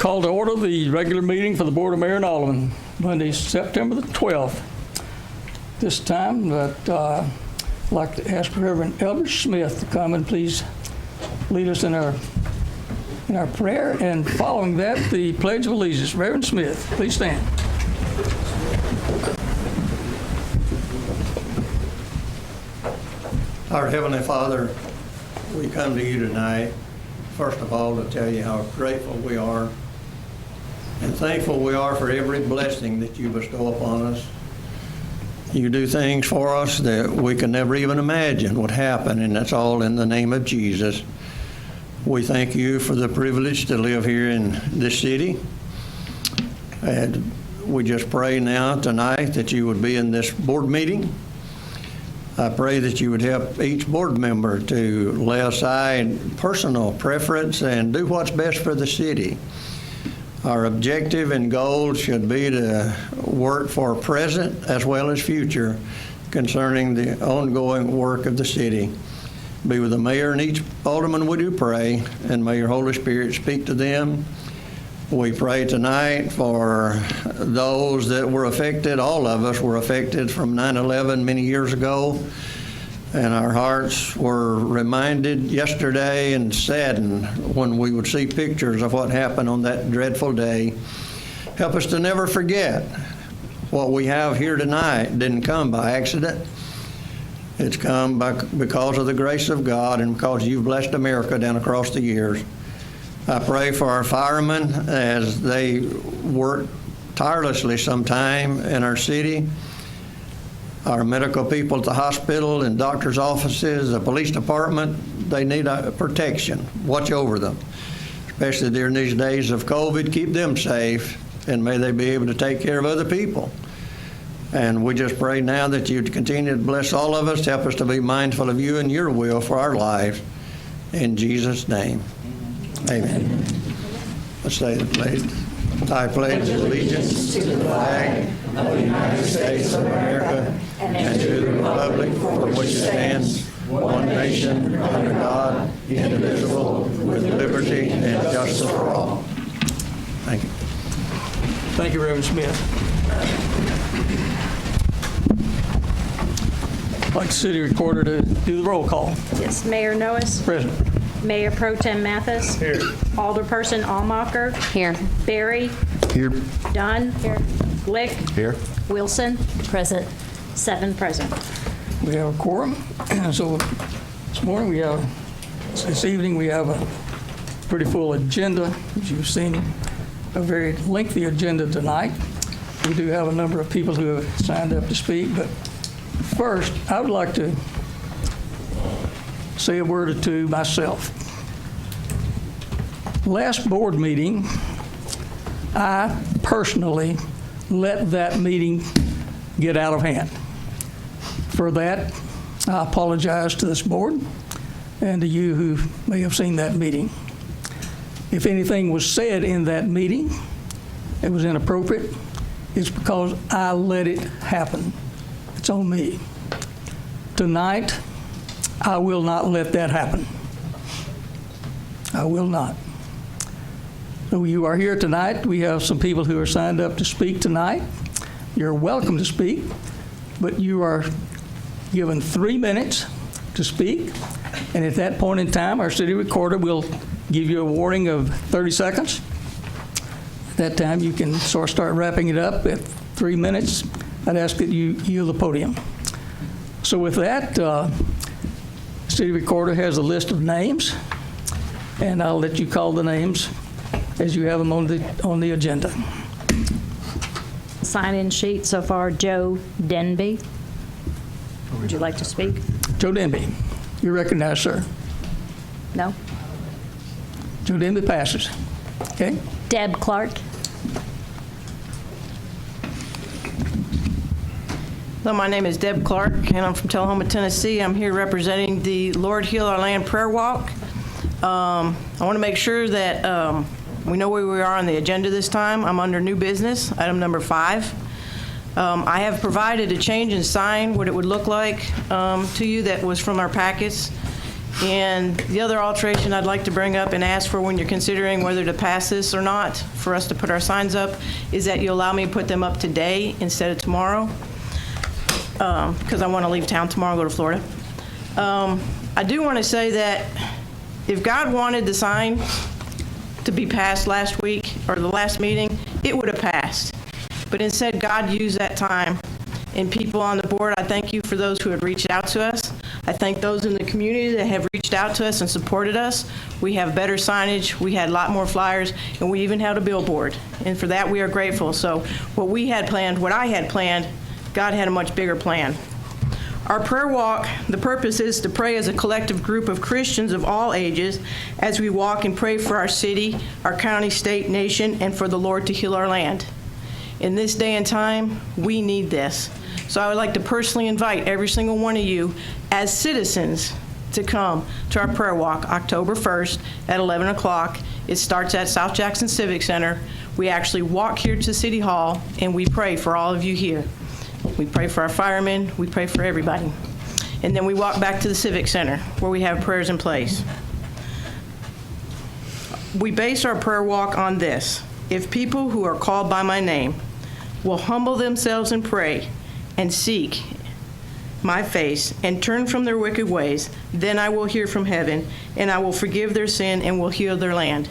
Call to order the regular meeting for the Board of Mayor and Alderman, Monday, September the 12th. This time, I'd like to ask Reverend Elder Smith to come and please lead us in our prayer, and following that, the Pledge of Allegiance. Reverend Smith, please stand. Our Heavenly Father, we come to you tonight, first of all, to tell you how grateful we are and thankful we are for every blessing that you bestow upon us. You do things for us that we can never even imagine would happen, and that's all in the name of Jesus. We thank you for the privilege to live here in this city. And we just pray now tonight that you would be in this board meeting. I pray that you would help each board member to lay aside personal preference and do what's best for the city. Our objective and goal should be to work for present as well as future concerning the ongoing work of the city. Be with the mayor and each alderman, we do pray, and may your Holy Spirit speak to them. We pray tonight for those that were affected. All of us were affected from 9/11 many years ago, and our hearts were reminded yesterday and saddened when we would see pictures of what happened on that dreadful day. Help us to never forget what we have here tonight didn't come by accident. It's come because of the grace of God and because you've blessed America down across the years. I pray for our firemen as they work tirelessly sometime in our city, our medical people at the hospital and doctors' offices, the police department. They need protection. Watch over them, especially during these days of COVID. Keep them safe, and may they be able to take care of other people. And we just pray now that you continue to bless all of us, help us to be mindful of you and your will for our lives. In Jesus' name. Amen. Let's say the pledge. I pledge allegiance to the flag of the United States of America and to the republic for which it stands, one nation, under God, indivisible, with liberty and justice for all. Thank you. Thank you, Reverend Smith. I'd like the city recorder to do the roll call. Yes, Mayor Noes. Present. Mayor Pro Tem Mathis. Here. Alderperson Allmacher. Here. Berry. Here. Dunn. Here. Glick. Here. Wilson. Present. 7 present. We have a quorum. So this evening we have a pretty full agenda, as you've seen, a very lengthy agenda tonight. We do have a number of people who have signed up to speak, but first, I would like to say a word or two myself. Last board meeting, I personally let that meeting get out of hand. For that, I apologize to this board and to you who may have seen that meeting. If anything was said in that meeting that was inappropriate, it's because I let it happen. It's on me. Tonight, I will not let that happen. I will not. So you are here tonight. We have some people who are signed up to speak tonight. You're welcome to speak, but you are given 3 minutes to speak. And at that point in time, our city recorder will give you a warning of 30 seconds. At that time, you can sort of start wrapping it up. At 3 minutes, I'd ask that you yield the podium. So with that, city recorder has a list of names, and I'll let you call the names as you have them on the agenda. Sign-in sheet so far, Joe Denby. Would you like to speak? Joe Denby, you're recognized, sir. No? Joe Denby passes. Okay? Deb Clark. Hello, my name is Deb Clark, and I'm from Tullahoma, Tennessee. I'm here representing the Lord Heal Our Land Prayer Walk. I want to make sure that we know where we are on the agenda this time. I'm under new business, item number 5. I have provided a change in sign, what it would look like to you that was from our packets. And the other alteration I'd like to bring up and ask for when you're considering whether to pass this or not, for us to put our signs up, is that you allow me to put them up today instead of tomorrow, because I want to leave town tomorrow and go to Florida. I do want to say that if God wanted the sign to be passed last week or the last meeting, it would have passed. But instead, God used that time. And people on the board, I thank you for those who have reached out to us. I thank those in the community that have reached out to us and supported us. We have better signage, we had a lot more flyers, and we even had a billboard. And for that, we are grateful. So what we had planned, what I had planned, God had a much bigger plan. Our prayer walk, the purpose is to pray as a collective group of Christians of all ages as we walk and pray for our city, our county, state, nation, and for the Lord to heal our land. In this day and time, we need this. So I would like to personally invite every single one of you as citizens to come to our prayer walk October 1st at 11 o'clock. It starts at South Jackson Civic Center. We actually walk here to City Hall and we pray for all of you here. We pray for our firemen, we pray for everybody. And then we walk back to the Civic Center where we have prayers in place. We base our prayer walk on this: if people who are called by my name will humble themselves and pray and seek my face and turn from their wicked ways, then I will hear from heaven and I will forgive their sin and will heal their land.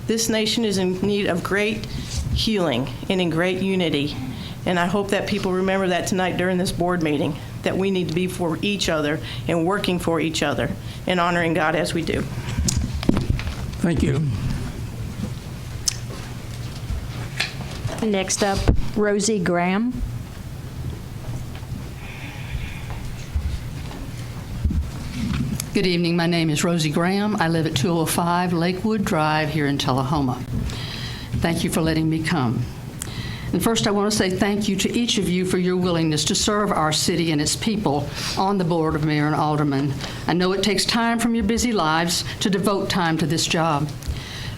This nation is in need of great healing and in great unity. And I hope that people remember that tonight during this board meeting, that we need to be for each other and working for each other and honoring God as we do. Thank you. Next up, Rosie Graham. Good evening. My name is Rosie Graham. I live at 205 Lakewood Drive here in Tullahoma. Thank you for letting me come. And first, I want to say thank you to each of you for your willingness to serve our city and its people on the board of mayor and alderman. I know it takes time from your busy lives to devote time to this job,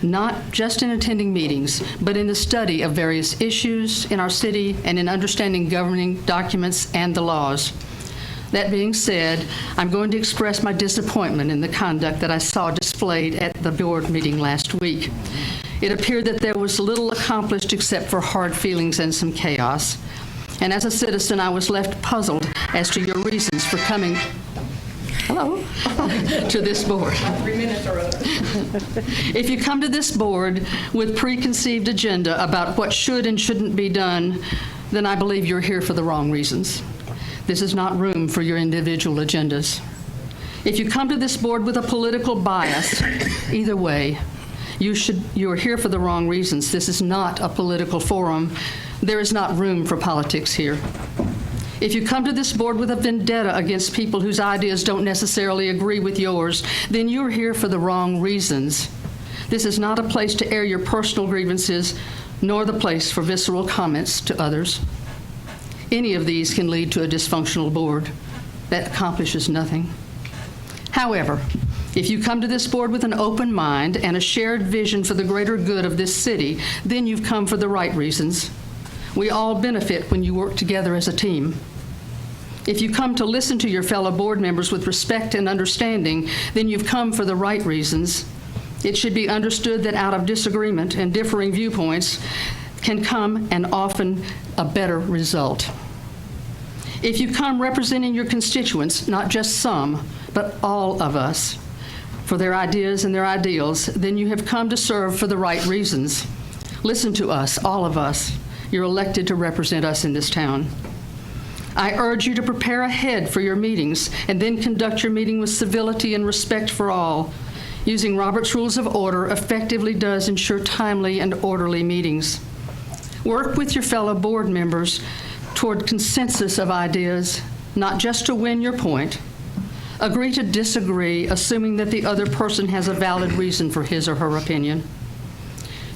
not just in attending meetings, but in the study of various issues in our city and in understanding governing documents and the laws. That being said, I'm going to express my disappointment in the conduct that I saw displayed at the board meeting last week. It appeared that there was little accomplished except for hard feelings and some chaos. And as a citizen, I was left puzzled as to your reasons for coming to this board. 3 minutes or other. If you come to this board with preconceived agenda about what should and shouldn't be done, then I believe you're here for the wrong reasons. This is not room for your individual agendas. If you come to this board with a political bias, either way, you're here for the wrong reasons. This is not a political forum. There is not room for politics here. If you come to this board with a vendetta against people whose ideas don't necessarily agree with yours, then you're here for the wrong reasons. This is not a place to air your personal grievances, nor the place for visceral comments to others. Any of these can lead to a dysfunctional board that accomplishes nothing. However, if you come to this board with an open mind and a shared vision for the greater good of this city, then you've come for the right reasons. We all benefit when you work together as a team. If you come to listen to your fellow board members with respect and understanding, then you've come for the right reasons. It should be understood that out of disagreement and differing viewpoints can come, and often, a better result. If you come representing your constituents, not just some, but all of us, for their ideas and their ideals, then you have come to serve for the right reasons. Listen to us, all of us. You're elected to represent us in this town. I urge you to prepare ahead for your meetings and then conduct your meeting with civility and respect for all. Using Robert's Rules of Order effectively does ensure timely and orderly meetings. Work with your fellow board members toward consensus of ideas, not just to win your point. Agree to disagree, assuming that the other person has a valid reason for his or her opinion.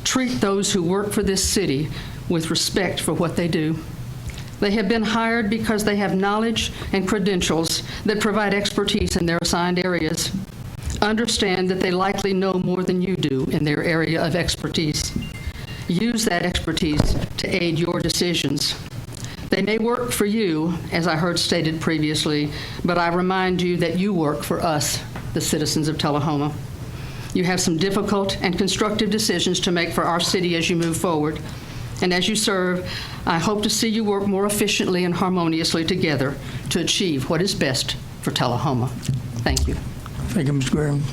Treat those who work for this city with respect for what they do. They have been hired because they have knowledge and credentials that provide expertise in their assigned areas. Understand that they likely know more than you do in their area of expertise. Use that expertise to aid your decisions. They may work for you, as I heard stated previously, but I remind you that you work for us, the citizens of Tullahoma. You have some difficult and constructive decisions to make for our city as you move forward. And as you serve, I hope to see you work more efficiently and harmoniously together to achieve what is best for Tullahoma. Thank you. Thank you, Mr. Graham.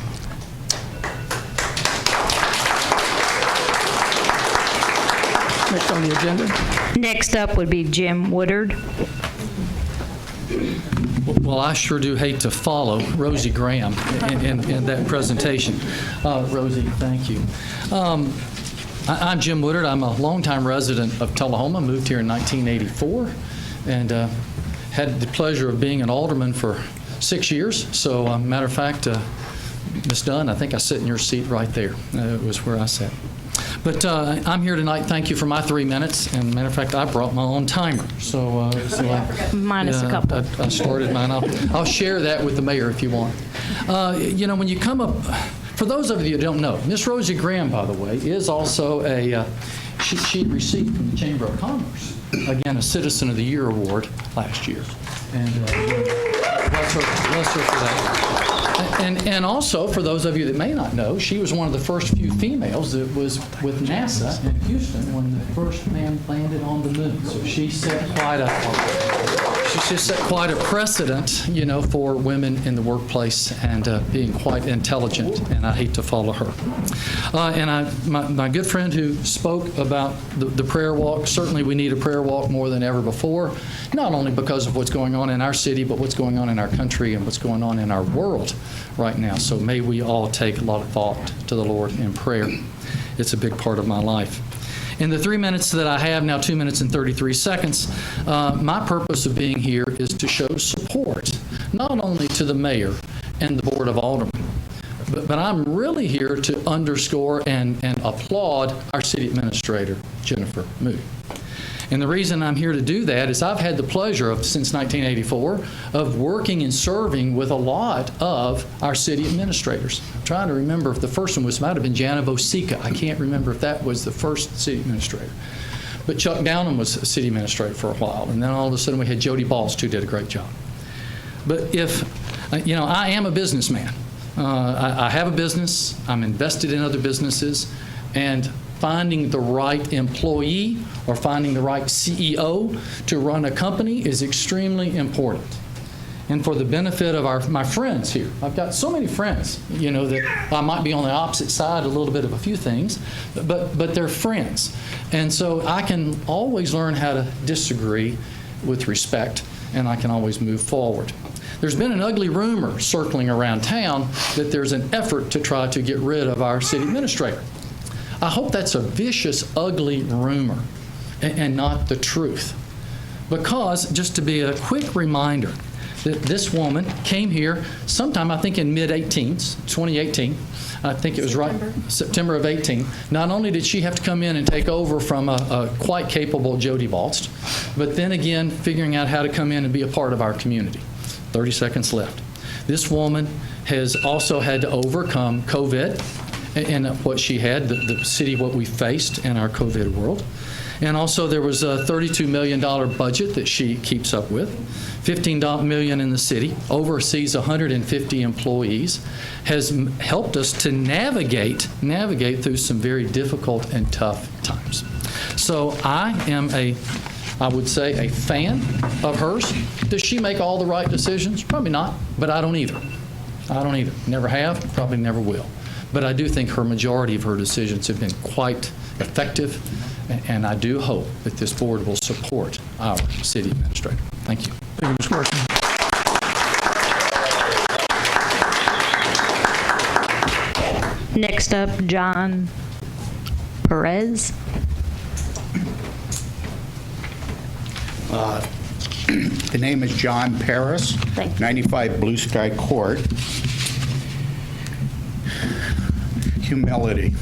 Next on the agenda. Next up would be Jim Woodard. Well, I sure do hate to follow Rosie Graham in that presentation. Rosie, thank you. I'm Jim Woodard. I'm a longtime resident of Tullahoma, moved here in 1984, and had the pleasure of being an alderman for 6 years. So, matter of fact, Ms. Dunn, I think I sit in your seat right there. It was where I sat. But I'm here tonight. Thank you for my 3 minutes. And matter of fact, I brought my own timer. So, Minus a couple. I started mine. I'll share that with the mayor if you want. When you come up, for those of you who don't know, Miss Rosie Graham, by the way, is also she received from the Chamber of Commerce, again, a Citizen of the Year award last year. And bless her for that. And also, for those of you that may not know, she was one of the first few females that was with NASA in Houston when the first man landed on the moon. So she set quite a precedent, for women in the workplace and being quite intelligent, and I hate to follow her. My good friend who spoke about the prayer walk, certainly we need a prayer walk more than ever before, not only because of what's going on in our city, but what's going on in our country and what's going on in our world right now. So may we all take a lot of thought to the Lord in prayer. It's a big part of my life. In the 3 minutes that I have now, 2 minutes and 33 seconds, my purpose of being here is to show support, not only to the mayor and the Board of Aldermen, but I'm really here to underscore and applaud our city administrator, Jennifer Moody. And the reason I'm here to do that is I've had the pleasure of, since 1984, of working and serving with a lot of our city administrators. I'm trying to remember if the first one might have been Jana Vosica. I can't remember if that was the first city administrator. But Chuck Downham was a city administrator for a while, and then all of a sudden we had Jody Balls, who did a great job. But if, I am a businessman. I have a business, I'm invested in other businesses, and finding the right employee or finding the right CEO to run a company is extremely important. And for the benefit of my friends here, I've got so many friends, that I might be on the opposite side a little bit of a few things, but they're friends. And so I can always learn how to disagree with respect, and I can always move forward. There's been an ugly rumor circling around town that there's an effort to try to get rid of our city administrator. I hope that's a vicious, ugly rumor and not the truth. Because, just to be a quick reminder, that this woman came here sometime, I think in mid-18, 2018. I think it was September of 18. Not only did she have to come in and take over from a quite capable Jody Balst, but then again, figuring out how to come in and be a part of our community. 30 seconds left. This woman has also had to overcome COVID and what she had, the city, what we faced in our COVID world. And also there was a $32 million budget that she keeps up with, $15 million in the city, oversees 150 employees, has helped us to navigate through some very difficult and tough times. So I am I would say, a fan of hers. Does she make all the right decisions? Probably not, but I don't either. Never have, probably never will. But I do think her majority of her decisions have been quite effective, and I do hope that this board will support our city administrator. Thank you. Thank you, Mr. Carson. Next up, John Perez. The name is John Perez, Thank you. 95 Blue Sky Court. Humility.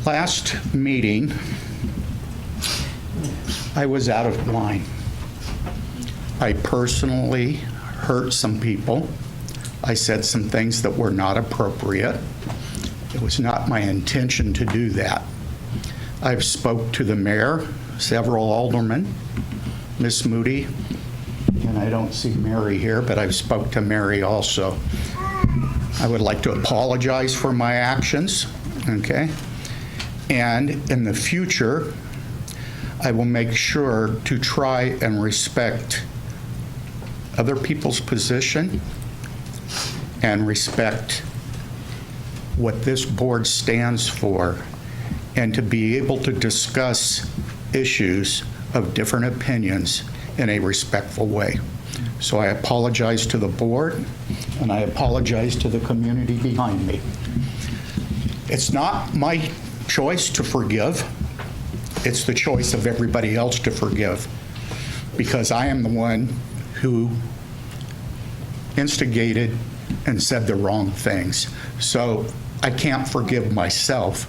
Last meeting, I was out of line. I personally hurt some people. I said some things that were not appropriate. It was not my intention to do that. I've spoke to the mayor, several aldermen, Ms. Moody, and I don't see Mary here, but I've spoke to Mary also. I would like to apologize for my actions, okay? And in the future, I will make sure to try and respect other people's position and respect what this board stands for, and to be able to discuss issues of different opinions in a respectful way. So I apologize to the board, and I apologize to the community behind me. It's not my choice to forgive. It's the choice of everybody else to forgive, because I am the one who instigated and said the wrong things. So I can't forgive myself,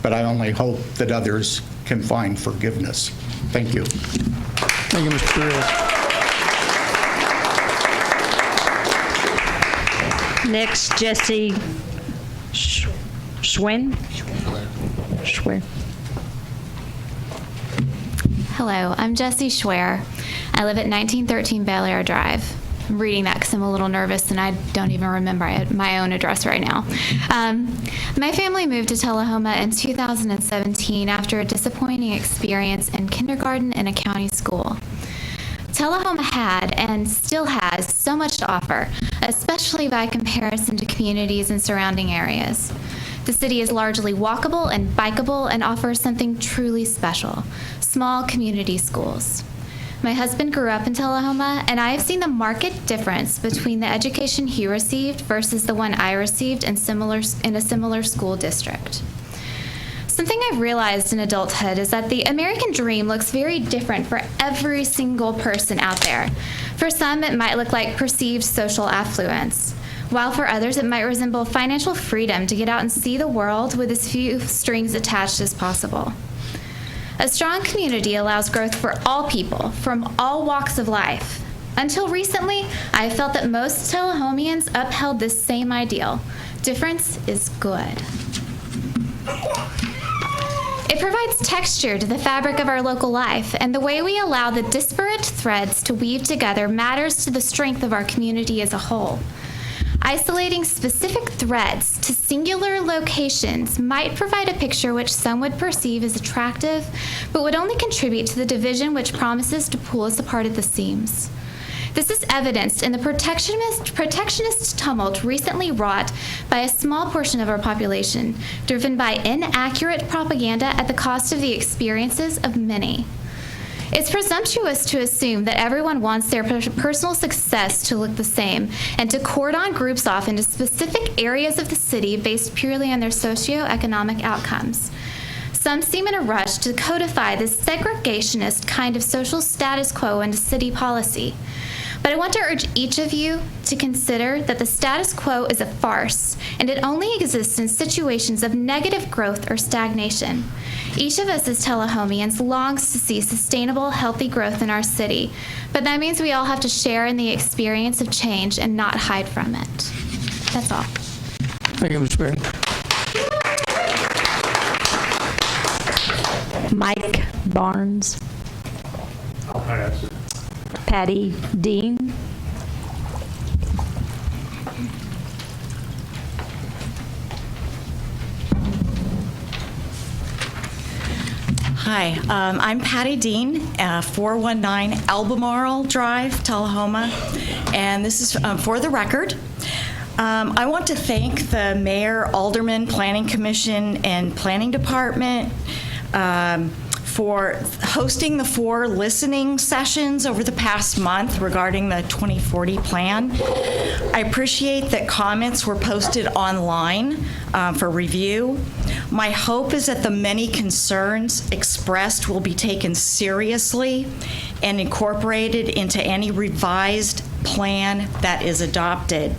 but I only hope that others can find forgiveness. Thank you. Thank you, Mr. Perez. Next, Jesse Schwinn. Hello, I'm Jessie Schwer. I live at 1913 Bel Air Drive. I'm reading that because I'm a little nervous and I don't even remember my own address right now. My family moved to Tullahoma in 2017 after a disappointing experience in kindergarten in a county school. Tullahoma had and still has so much to offer, especially by comparison to communities in surrounding areas. The city is largely walkable and bikeable and offers something truly special: small community schools. My husband grew up in Tullahoma, and I have seen the marked difference between the education he received versus the one I received in a similar school district. Something I've realized in adulthood is that the American dream looks very different for every single person out there. For some, it might look like perceived social affluence, while for others, it might resemble financial freedom to get out and see the world with as few strings attached as possible. A strong community allows growth for all people from all walks of life. Until recently, I have felt that most Tullahomians upheld this same ideal. Difference is good. It provides texture to the fabric of our local life, and the way we allow the disparate threads to weave together matters to the strength of our community as a whole. Isolating specific threads to singular locations might provide a picture which some would perceive as attractive, but would only contribute to the division which promises to pull us apart at the seams. This is evidenced in the protectionist tumult recently wrought by a small portion of our population, driven by inaccurate propaganda at the cost of the experiences of many. It's presumptuous to assume that everyone wants their personal success to look the same and to cordon groups off into specific areas of the city based purely on their socioeconomic outcomes. Some seem in a rush to codify this segregationist kind of social status quo into city policy. But I want to urge each of you to consider that the status quo is a farce, and it only exists in situations of negative growth or stagnation. Each of us as Tullahomians longs to see sustainable, healthy growth in our city, but that means we all have to share in the experience of change and not hide from it. That's all. Thank you, Mr. Perez. Mike Barnes. I'll pass. Patty Dean. Hi, I'm Patty Dean, 419 Albemarle Drive, Tullahoma, and this is for the record. I want to thank the Mayor, Alderman, Planning Commission, and Planning Department for hosting the 4 listening sessions over the past month regarding the 2040 plan. I appreciate that comments were posted online for review. My hope is that the many concerns expressed will be taken seriously and incorporated into any revised plan that is adopted.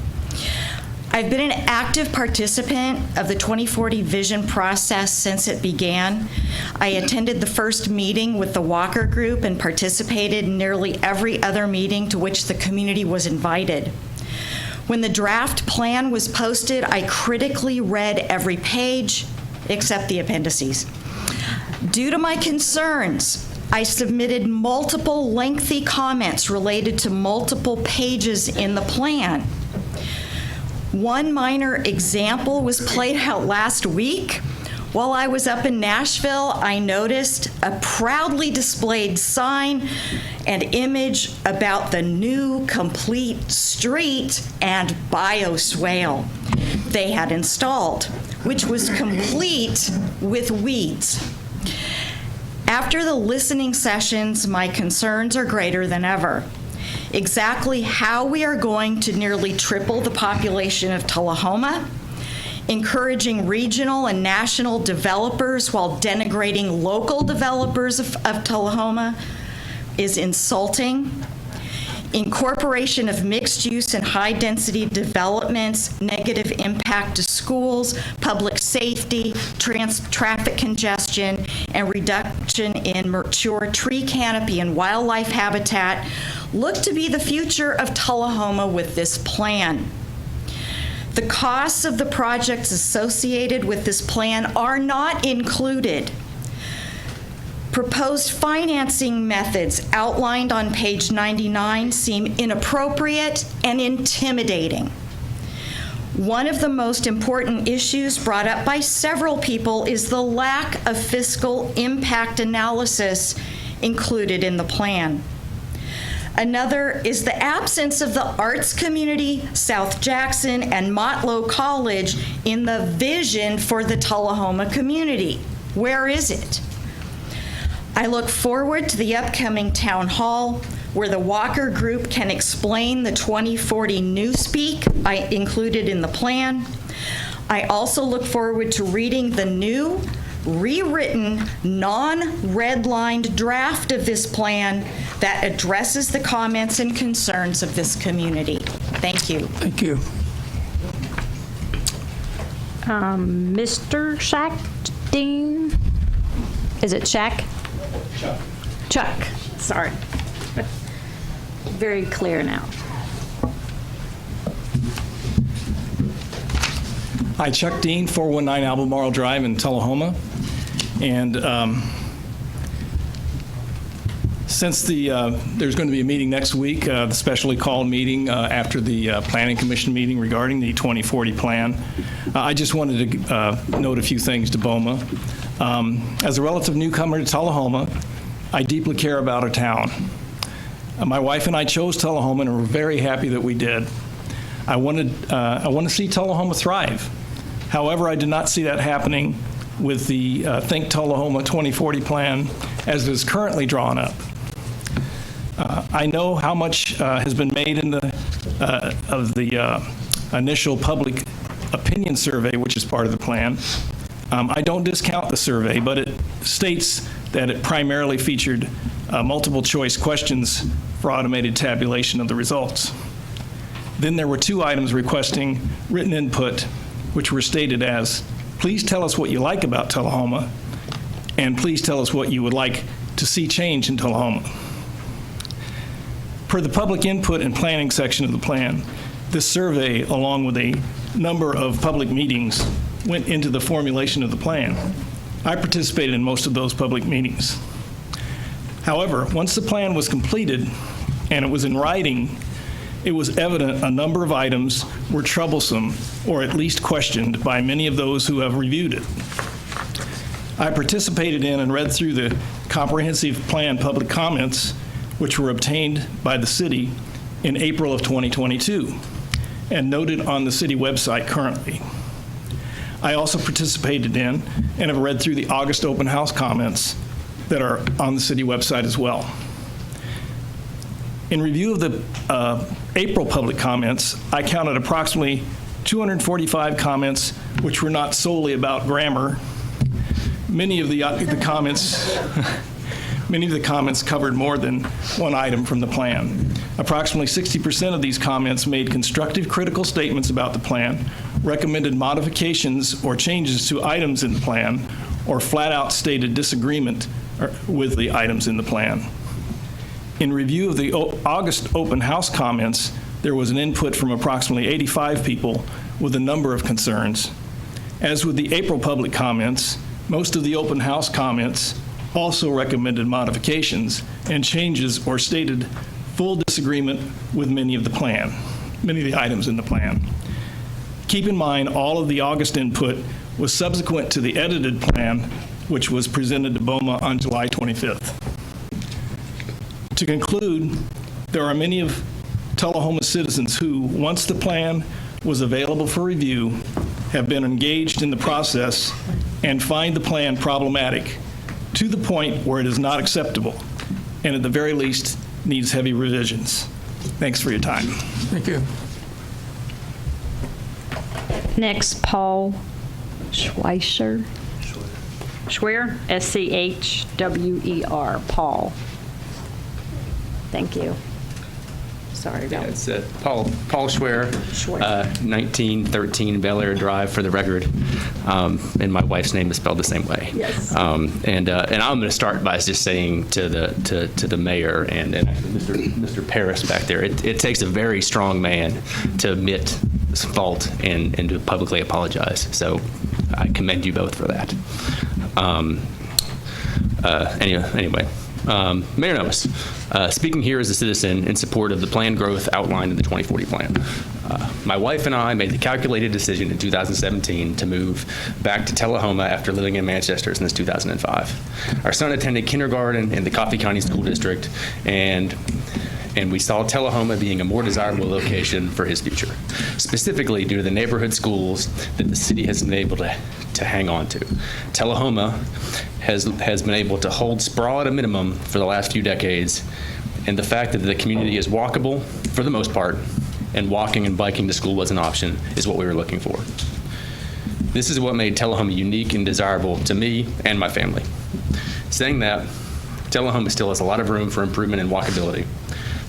I've been an active participant of the 2040 vision process since it began. I attended the first meeting with the Walker Group and participated in nearly every other meeting to which the community was invited. When the draft plan was posted, I critically read every page except the appendices. Due to my concerns I submitted multiple lengthy comments related to multiple pages in the plan. One minor example was played out last week. While I was up in Nashville, I noticed a proudly displayed sign and image about the new complete street and bioswale they had installed, which was complete with weeds. After the listening sessions, my concerns are greater than ever. Exactly how we are going to nearly triple the population of Tullahoma, encouraging regional and national developers while denigrating local developers of Tullahoma is insulting. Incorporation of mixed use and high density developments, negative impact to schools, public safety, traffic congestion, and reduction in mature tree canopy and wildlife habitat look to be the future of Tullahoma with this plan. The costs of the projects associated with this plan are not included. Proposed financing methods outlined on page 99 seem inappropriate and intimidating. One of the most important issues brought up by several people is the lack of fiscal impact analysis included in the plan. Another is the absence of the arts community, South Jackson, and Motlow College in the vision for the Tullahoma community. Where is it? I look forward to the upcoming town hall where the Walker Group can explain the 2040 newspeak I included in the plan. I also look forward to reading the new, rewritten, non-redlined draft of this plan that addresses the comments and concerns of this community. Thank you. Thank you. Mr. Shackdean? Is it Shack? Chuck, sorry. Very clear now. Hi, Chuck Dean, 419 Albemarle Drive in Tullahoma. And since there's going to be a meeting next week, the specially called meeting after the Planning Commission meeting regarding the 2040 plan, I just wanted to note a few things to BOMA. As a relative newcomer to Tullahoma, I deeply care about our town. My wife and I chose Tullahoma and we're very happy that we did. I want to see Tullahoma thrive. However, I did not see that happening with the Think Tullahoma 2040 plan as it is currently drawn up. I know how much has been made in of the initial public opinion survey, which is part of the plan. I don't discount the survey, but it states that it primarily featured multiple choice questions for automated tabulation of the results. Then there were 2 items requesting written input, which were stated as, please tell us what you like about Tullahoma, and please tell us what you would like to see change in Tullahoma. Per the public input and planning section of the plan, this survey, along with a number of public meetings, went into the formulation of the plan. I participated in most of those public meetings. However, once the plan was completed and it was in writing, it was evident a number of items were troublesome or at least questioned by many of those who have reviewed it. I participated in and read through the comprehensive plan public comments, which were obtained by the city in April of 2022 and noted on the city website currently. I also participated in and have read through the August open house comments that are on the city website as well. In review of the April public comments, I counted approximately 245 comments which were not solely about grammar. Many of the comments covered more than one item from the plan. Approximately 60% of these comments made constructive critical statements about the plan, recommended modifications or changes to items in the plan, or flat out stated disagreement with the items in the plan. In review of the August open house comments, there was an input from approximately 85 people with a number of concerns. As with the April public comments, most of the open house comments also recommended modifications and changes or stated full disagreement with many of the items in the plan. Keep in mind, all of the August input was subsequent to the edited plan, which was presented to BOMA on July 25th. To conclude, there are many of Tullahoma citizens who, once the plan was available for review, have been engaged in the process and find the plan problematic to the point where it is not acceptable, and at the very least needs heavy revisions. Thanks for your time. Thank you. Next, Paul Schweischer. Schwer, S-C-H-W-E-R, Paul. Thank you. Sorry about It's Paul Schwer, 1913 Bel Air Drive, for the record. And my wife's name is spelled the same way. Yes. And I'm going to start by just saying to the mayor and Mr. Perez back there, it takes a very strong man to admit fault and to publicly apologize. So I commend you both for that. Anyway. Mayor Noes, speaking here as a citizen in support of the planned growth outlined in the 2040 plan. My wife and I made the calculated decision in 2017 to move back to Tullahoma after living in Manchester since 2005. Our son attended kindergarten in the Coffee County School District, and we saw Tullahoma being a more desirable location for his future, specifically due to the neighborhood schools that the city has been able to hang on to. Tullahoma has been able to hold sprawl at a minimum for the last few decades, and the fact that the community is walkable for the most part, and walking and biking to school as an option is what we were looking for. This is what made Tullahoma unique and desirable to me and my family. Saying that, Tullahoma still has a lot of room for improvement and walkability.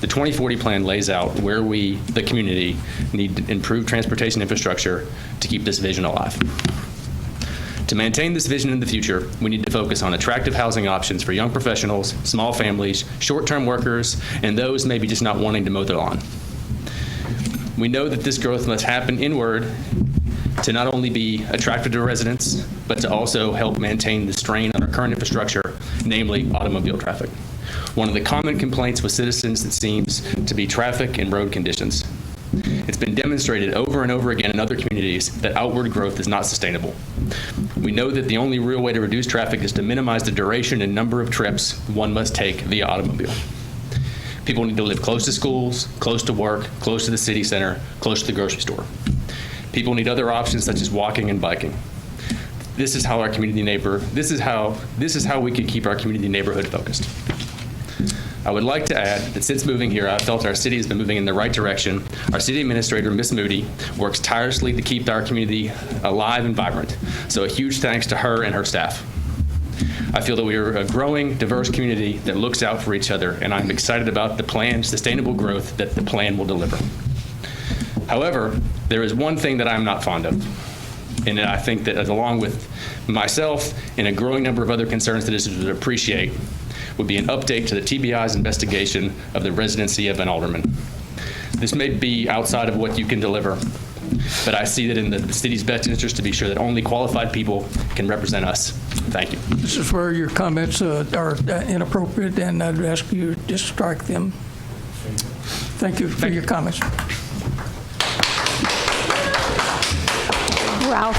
The 2040 plan lays out where we, the community, need to improve transportation infrastructure to keep this vision alive. To maintain this vision in the future, we need to focus on attractive housing options for young professionals, small families, short-term workers, and those maybe just not wanting to mow their lawn. We know that this growth must happen inward to not only be attractive to residents, but to also help maintain the strain on our current infrastructure, namely automobile traffic. One of the common complaints with citizens, it seems, to be traffic and road conditions. It's been demonstrated over and over again in other communities that outward growth is not sustainable. We know that the only real way to reduce traffic is to minimize the duration and number of trips one must take via automobile. People need to live close to schools, close to work, close to the city center, close to the grocery store. People need other options such as walking and biking. This is how we can keep our community neighborhood focused. I would like to add that since moving here, I felt our city has been moving in the right direction. Our city administrator, Ms. Moody, works tirelessly to keep our community alive and vibrant. So a huge thanks to her and her staff. I feel that we are a growing, diverse community that looks out for each other, and I'm excited about the planned sustainable growth that the plan will deliver. However, there is one thing that I'm not fond of, and I think that along with myself and a growing number of other concerned citizens would appreciate would be an update to the TBI's investigation of the residency of an alderman. This may be outside of what you can deliver, but I see that in the city's best interest to be sure that only qualified people can represent us. Thank you. This is where your comments are inappropriate, and I'd ask you to just strike them. Thank you for your comments. Ralph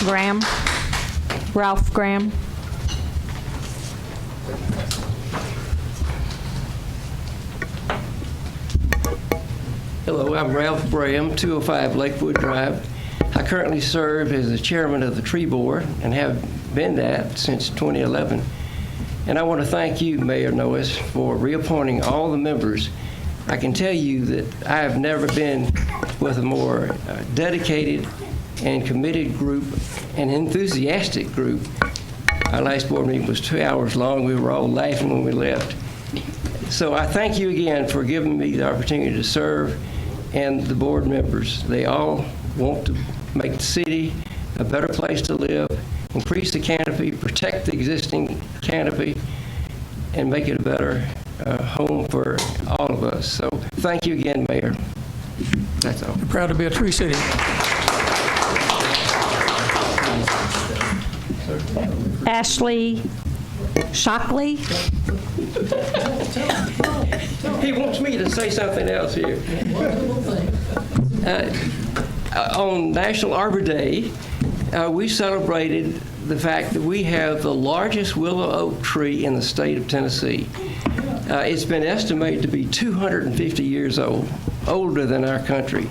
Graham. Hello, I'm Ralph Graham, 205 Lakewood Drive. I currently serve as the chairman of the tree board and have been that since 2011. And I want to thank you, Mayor Noes, for reappointing all the members. I can tell you that I have never been with a more dedicated and committed group and enthusiastic group. Our last board meeting was 2 hours long. We were all laughing when we left. So I thank you again for giving me the opportunity to serve, and the board members. They all want to make the city a better place to live, increase the canopy, protect the existing canopy, and make it a better home for all of us. So thank you again, Mayor. That's all. We're proud to be a tree city. Ashley Shockley? He wants me to say something else here. On National Arbor Day, we celebrated the fact that we have the largest willow oak tree in the state of Tennessee. It's been estimated to be 250 years old, older than our country.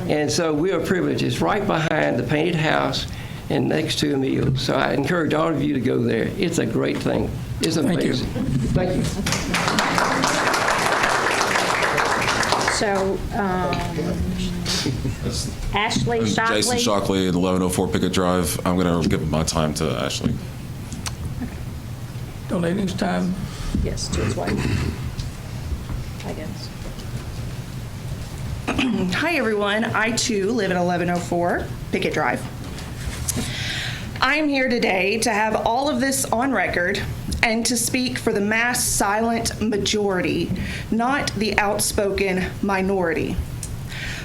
And so we are privileged. It's right behind the painted house and next to a meal. So I encourage all of you to go there. It's a great thing. It's amazing. Thank you. So, Ashley Shockley? Jason Shockley at 1104 Pickett Drive. I'm going to give my time to Ashley. Donating his time. Yes, to his wife, I guess. Hi, everyone. I, too, live at 1104 Pickett Drive. I'm here today to have all of this on record and to speak for the mass silent majority, not the outspoken minority.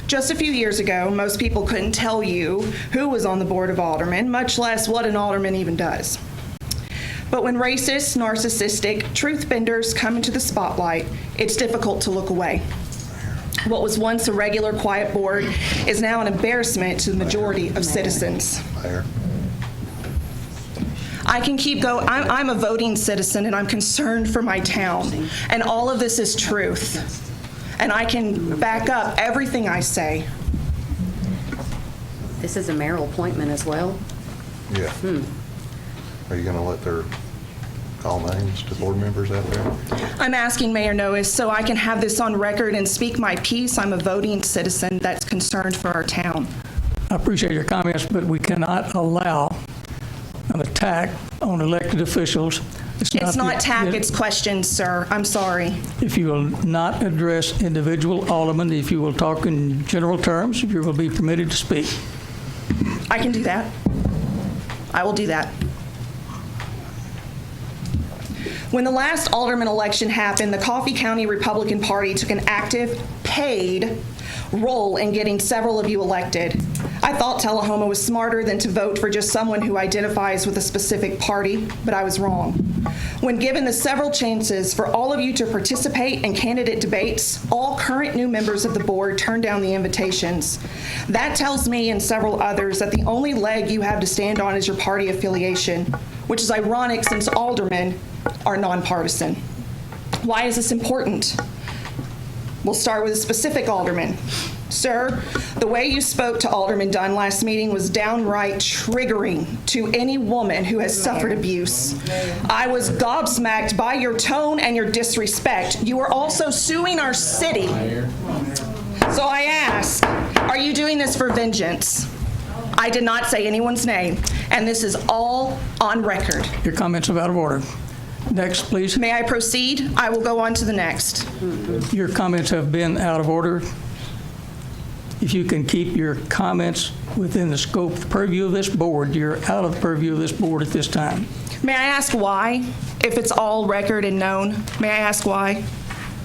Just a few years ago, most people couldn't tell you who was on the Board of Aldermen, much less what an alderman even does. But when racist, narcissistic truth benders come into the spotlight, it's difficult to look away. What was once a regular, quiet board is now an embarrassment to the majority of citizens. I can keep going. I'm a voting citizen, and I'm concerned for my town. And all of this is truth. And I can back up everything I say. This is a mayoral appointment as well? Yeah. Are you going to let their call names to board members out there? I'm asking Mayor Noes so I can have this on record and speak my piece. I'm a voting citizen that's concerned for our town. I appreciate your comments, but we cannot allow an attack on elected officials. It's not attack, it's questions, sir. I'm sorry. If you will not address individual aldermen, if you will talk in general terms, you will be permitted to speak. I can do that. I will do that. When the last alderman election happened, the Coffee County Republican Party took an active, paid role in getting several of you elected. I thought Tullahoma was smarter than to vote for just someone who identifies with a specific party, but I was wrong. When given the several chances for all of you to participate in candidate debates, all current new members of the board turned down the invitations. That tells me and several others that the only leg you have to stand on is your party affiliation, which is ironic since aldermen are nonpartisan. Why is this important? We'll start with a specific alderman. Sir, the way you spoke to Alderman Dunn last meeting was downright triggering to any woman who has suffered abuse. I was gobsmacked by your tone and your disrespect. You are also suing our city. So I ask, are you doing this for vengeance? I did not say anyone's name, and this is all on record. Your comments are out of order. Next, please. May I proceed? I will go on to the next. Your comments have been out of order. If you can keep your comments within the scope, purview of this board, you're out of the purview of this board at this time. May I ask why? If it's all record and known, may I ask why?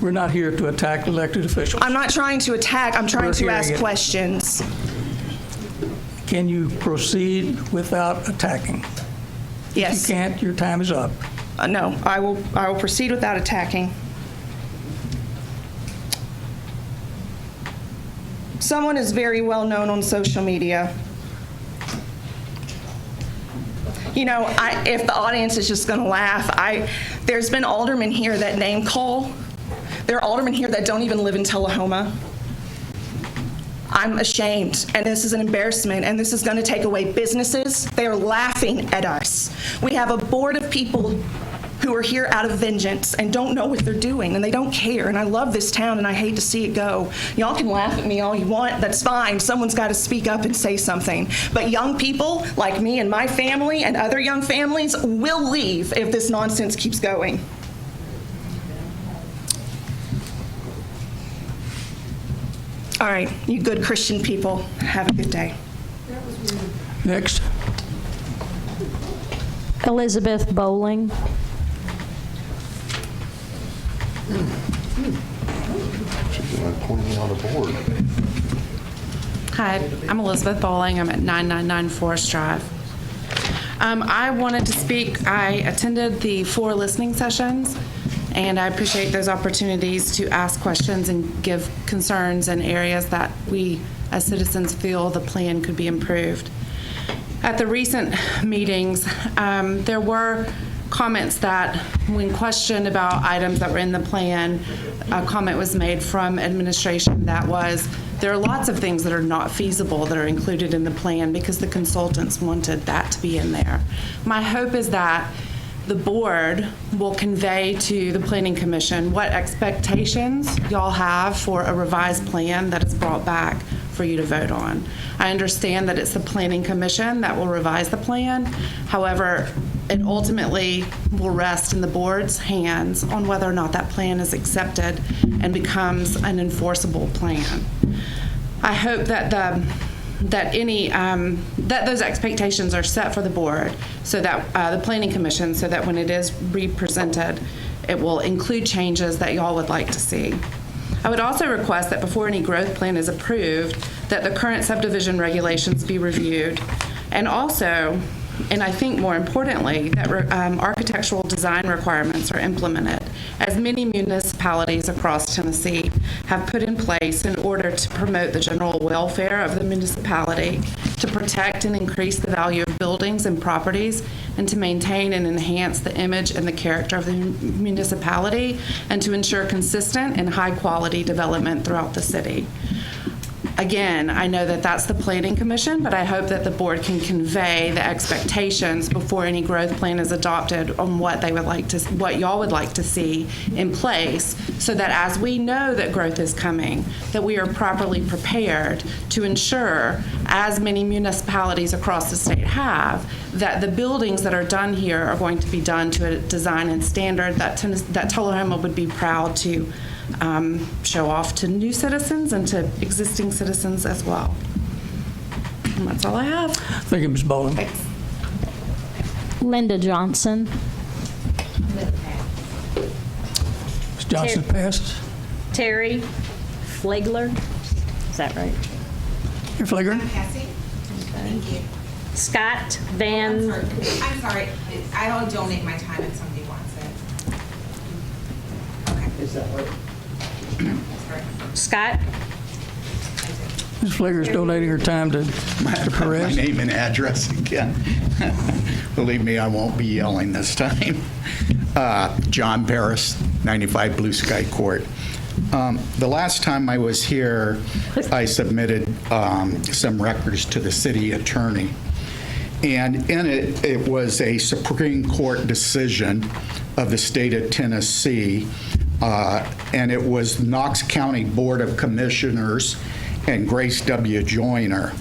We're not here to attack elected officials. I'm not trying to attack, I'm trying to ask questions. Can you proceed without attacking? Yes. If you can't, your time is up. No, I will proceed without attacking. Someone is very well known on social media. You know, if the audience is just going to laugh, there's been aldermen here that name call. There are aldermen here that don't even live in Tullahoma. I'm ashamed, and this is an embarrassment, and this is going to take away businesses. They are laughing at us. We have a board of people who are here out of vengeance and don't know what they're doing, and they don't care, and I love this town, and I hate to see it go. Y'all can laugh at me all you want. That's fine. Someone's got to speak up and say something. But young people like me and my family and other young families will leave if this nonsense keeps going. All right, you good Christian people, have a good day. Next. Elizabeth Bowling. She's going to appoint me on the board. Hi, I'm Elizabeth Bowling. I'm at 999 Forest Drive. I wanted to speak. I attended the 4 listening sessions, and I appreciate those opportunities to ask questions and give concerns in areas that we as citizens feel the plan could be improved. At the recent meetings, there were comments that when questioned about items that were in the plan, a comment was made from administration that was, there are lots of things that are not feasible that are included in the plan because the consultants wanted that to be in there. My hope is that the board will convey to the Planning Commission what expectations y'all have for a revised plan that is brought back for you to vote on. I understand that it's the Planning Commission that will revise the plan. However, it ultimately will rest in the board's hands on whether or not that plan is accepted and becomes an enforceable plan. I hope that that those expectations are set for the board, so that the Planning Commission, so that when it is represented, it will include changes that y'all would like to see. I would also request that before any growth plan is approved, that the current subdivision regulations be reviewed, and also, and I think more importantly, that architectural design requirements are implemented, as many municipalities across Tennessee have put in place in order to promote the general welfare of the municipality, to protect and increase the value of buildings and properties, and to maintain and enhance the image and the character of the municipality, and to ensure consistent and high-quality development throughout the city. Again, I know that that's the Planning Commission, but I hope that the board can convey the expectations before any growth plan is adopted on what they would like to, what y'all would like to see in place, so that as we know that growth is coming, that we are properly prepared to ensure, as many municipalities across the state have, that the buildings that are done here are going to be done to a design and standard that Tullahoma would be proud to show off to new citizens and to existing citizens as well. And that's all I have. Thank you, Ms. Bowling. Thanks. Linda Johnson. Ms. Johnson passes. Terry Flegler. Is that right? Here, Flegler. Cassie. Thank you. Scott Van. I'm sorry. I'll donate my time if somebody wants it. Okay. Is that right? Scott. Ms. Flegler is donating her time to Perez. My name and address again. Believe me, I won't be yelling this time. John Perez, 95 Blue Sky Court. The last time I was here, I submitted some records to the city attorney. And in it, it was a Supreme Court decision of the state of Tennessee, and it was Knox County Board of Commissioners and Grace W. Joyner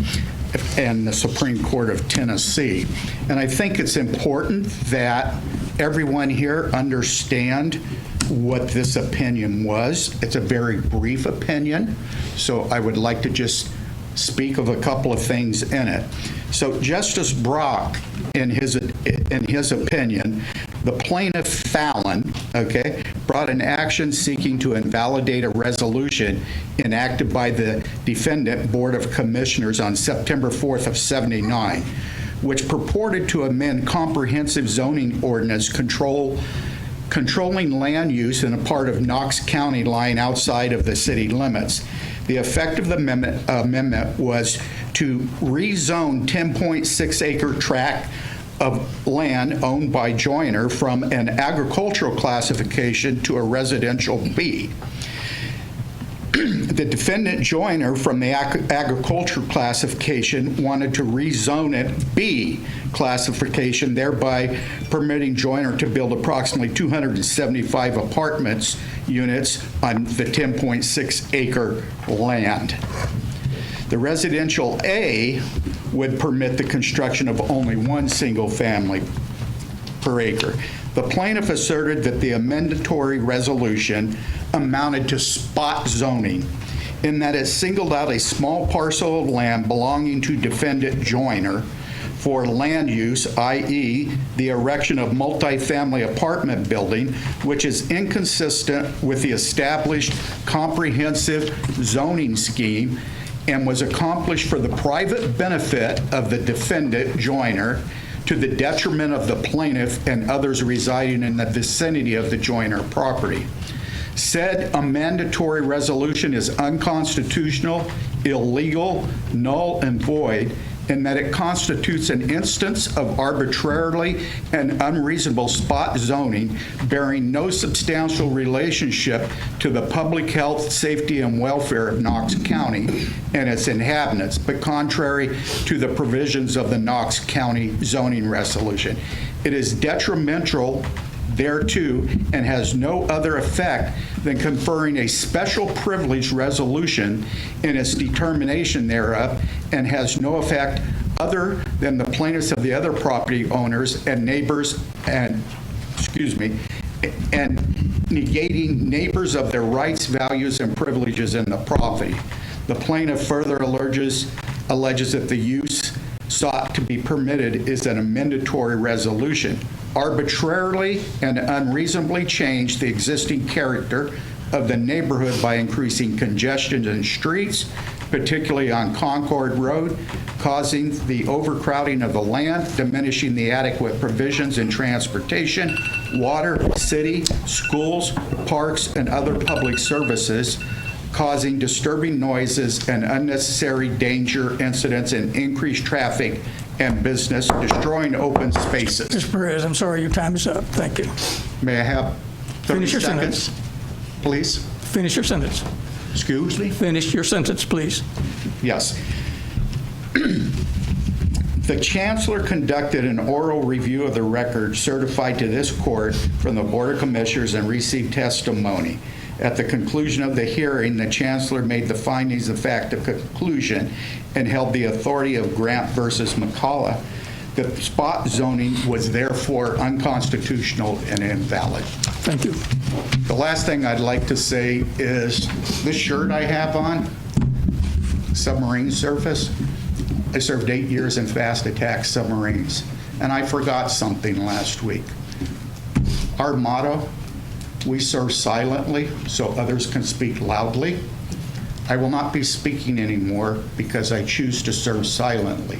and the Supreme Court of Tennessee. And I think it's important that everyone here understand what this opinion was. It's a very brief opinion, so I would like to just speak of a couple of things in it. So Justice Brock, in his opinion, the plaintiff Fallon, brought an action seeking to invalidate a resolution enacted by the defendant Board of Commissioners on September 4th of '79, which purported to amend comprehensive zoning ordinance controlling land use in a part of Knox County lying outside of the city limits. The effect of the amendment was to rezone 10.6 acre tract of land owned by Joyner from an agricultural classification to a residential B. The defendant Joyner from the agricultural classification wanted to rezone it B classification, thereby permitting Joyner to build approximately 275 apartments units on the 10.6 acre land. The residential A would permit the construction of only one single family per acre. The plaintiff asserted that the amendatory resolution amounted to spot zoning, in that it singled out a small parcel of land belonging to defendant Joyner for land use, i.e., the erection of multifamily apartment building, which is inconsistent with the established comprehensive zoning scheme and was accomplished for the private benefit of the defendant Joyner to the detriment of the plaintiff and others residing in the vicinity of the joiner property. Said a mandatory resolution is unconstitutional, illegal, null, and void, in that it constitutes an instance of arbitrarily and unreasonable spot zoning bearing no substantial relationship to the public health, safety, and welfare of Knox County and its inhabitants, but contrary to the provisions of the Knox County zoning resolution. It is detrimental thereto and has no other effect than conferring a special privilege resolution in its determination thereof, and has no effect other than the plaintiffs of the other property owners and neighbors and negating neighbors of their rights, values, and privileges in the property. The plaintiff further alleges that the use sought to be permitted is an amendatory resolution, arbitrarily and unreasonably change the existing character of the neighborhood by increasing congestion in streets, particularly on Concord Road, causing the overcrowding of the land, diminishing the adequate provisions in transportation, water, city, schools, parks, and other public services, causing disturbing noises and unnecessary danger incidents and increased traffic and business, destroying open spaces. Mr. Perez, I'm sorry, your time is up. Thank you. May I have 30 Finish your seconds, sentence. please? Finish your sentence. Excuse me? Finish your sentence, please. Yes. The Chancellor conducted an oral review of the record certified to this court from the Board of Commissioners and received testimony. At the conclusion of the hearing, the Chancellor made the findings of fact of conclusion and held the authority of Grant versus McCullough. The spot zoning was therefore unconstitutional and invalid. Thank you. The last thing I'd like to say is this shirt I have on, submarine surface. I served 8 years in fast attack submarines, and I forgot something last week. Our motto, we serve silently so others can speak loudly. I will not be speaking anymore because I choose to serve silently,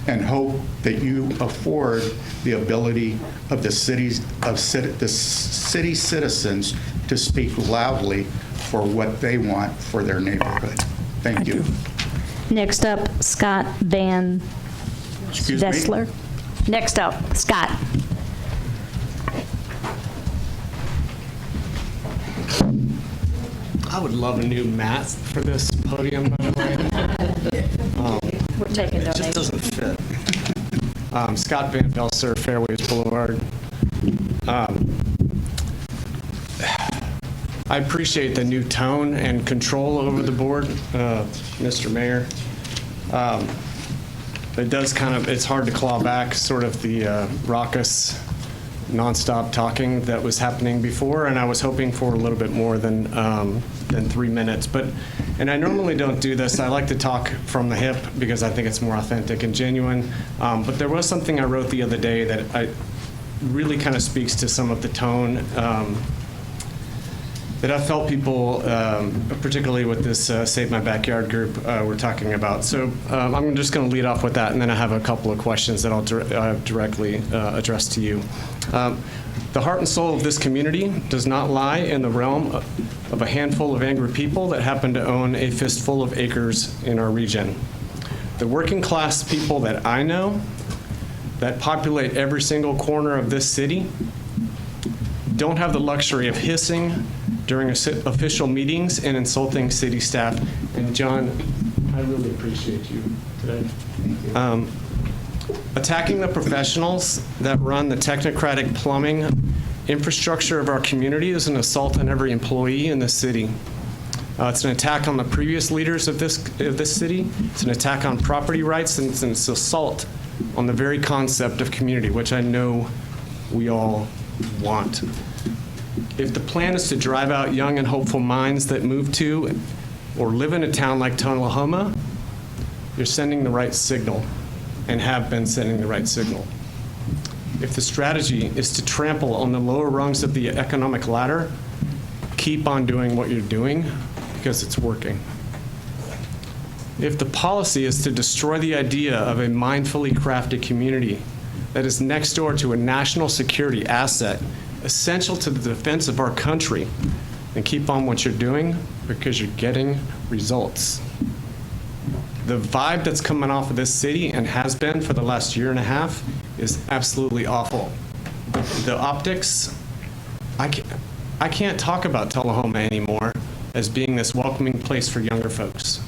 and hope that you afford the ability of the city citizens to speak loudly for what they want for their neighborhood. Thank you. Next up, Scott Van Excuse me? Dessler. Next up, Scott. I would love a new mat for this podium, by the way. We're taking It just doesn't fit. Scott Van Dessler, Fairways Boulevard. I appreciate the new tone and control over the board, Mr. Mayor. It does it's hard to claw back sort of the raucous, nonstop talking that was happening before, and I was hoping for a little bit more than 3 minutes. And I normally don't do this. I like to talk from the hip because I think it's more authentic and genuine. But there was something I wrote the other day that really kind of speaks to some of the tone that I felt people, particularly with this Save My Backyard group, were talking about. So I'm just going to lead off with that, and then I have a couple of questions that I'll directly address to you. The heart and soul of this community does not lie in the realm of a handful of angry people that happen to own a fistful of acres in our region. The working class people that I know that populate every single corner of this city don't have the luxury of hissing during official meetings and insulting city staff. And John, I really appreciate you today. Attacking the professionals that run the technocratic plumbing infrastructure of our community is an assault on every employee in this city. It's an attack on the previous leaders of this city. It's an attack on property rights, and it's an assault on the very concept of community, which I know we all want. If the plan is to drive out young and hopeful minds that move to or live in a town like Tullahoma, you're sending the right signal and have been sending the right signal. If the strategy is to trample on the lower rungs of the economic ladder, keep on doing what you're doing because it's working. If the policy is to destroy the idea of a mindfully crafted community that is next door to a national security asset essential to the defense of our country, then keep on what you're doing because you're getting results. The vibe that's coming off of this city and has been for the last year and a half is absolutely awful. The optics, I can't talk about Tullahoma anymore as being this welcoming place for younger folks.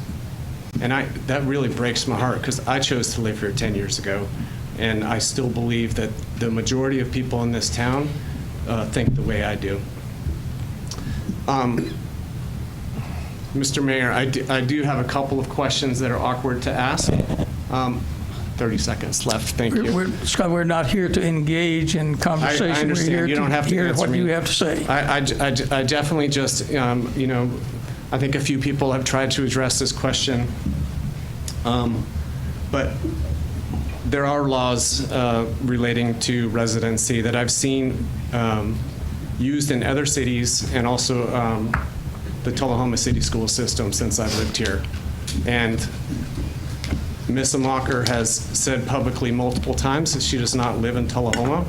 And that really breaks my heart because I chose to live here 10 years ago, and I still believe that the majority of people in this town think the way I do. Mr. Mayor, I do have a couple of questions that are awkward to ask. 30 seconds left. Thank you. Scott, we're not here to engage in conversation. I understand. We're here You don't have to hear answer what me. you have to say. I definitely just, I think a few people have tried to address this question. But there are laws relating to residency that I've seen used in other cities and also the Tullahoma City School System since I've lived here. And Ms. Amacher has said publicly multiple times that she does not live in Tullahoma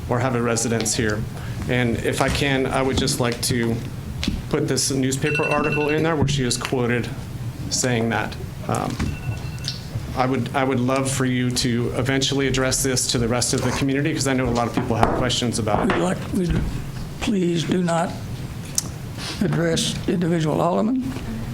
or have a residence here. And if I can, I would just like to put this newspaper article in there where she is quoted saying that. I would love for you to eventually address this to the rest of the community because I know a lot of people have questions about it. Please do not address individual aldermen.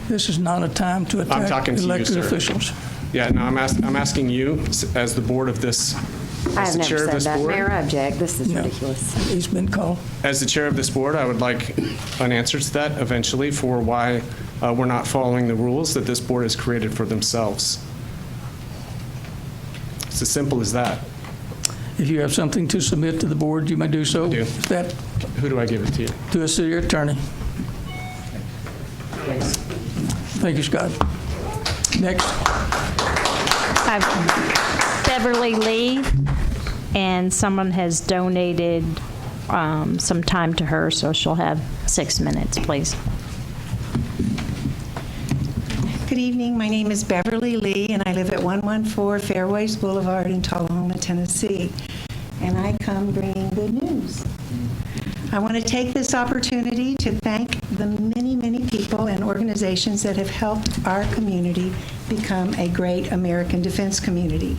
This is not a time to attack elected officials. Yeah, no, I'm asking you as the board of this, I as have the never chair of said this that. board. Mayor, I object. This is ridiculous. He's been called. As the chair of this board, I would like an answer to that eventually for why we're not following the rules that this board has created for themselves. It's as simple as that. If you have something to submit to the board, you may do so. I do. Who do I give it to you? To a city attorney. Thank you, Scott. Next. Beverly Lee, and someone has donated some time to her, so she'll have 6 minutes, please. Good evening. My name is Beverly Lee, and I live at 114 Fairways Boulevard in Tullahoma, Tennessee. And I come bringing good news. I want to take this opportunity to thank the many, many people and organizations that have helped our community become a great American defense community,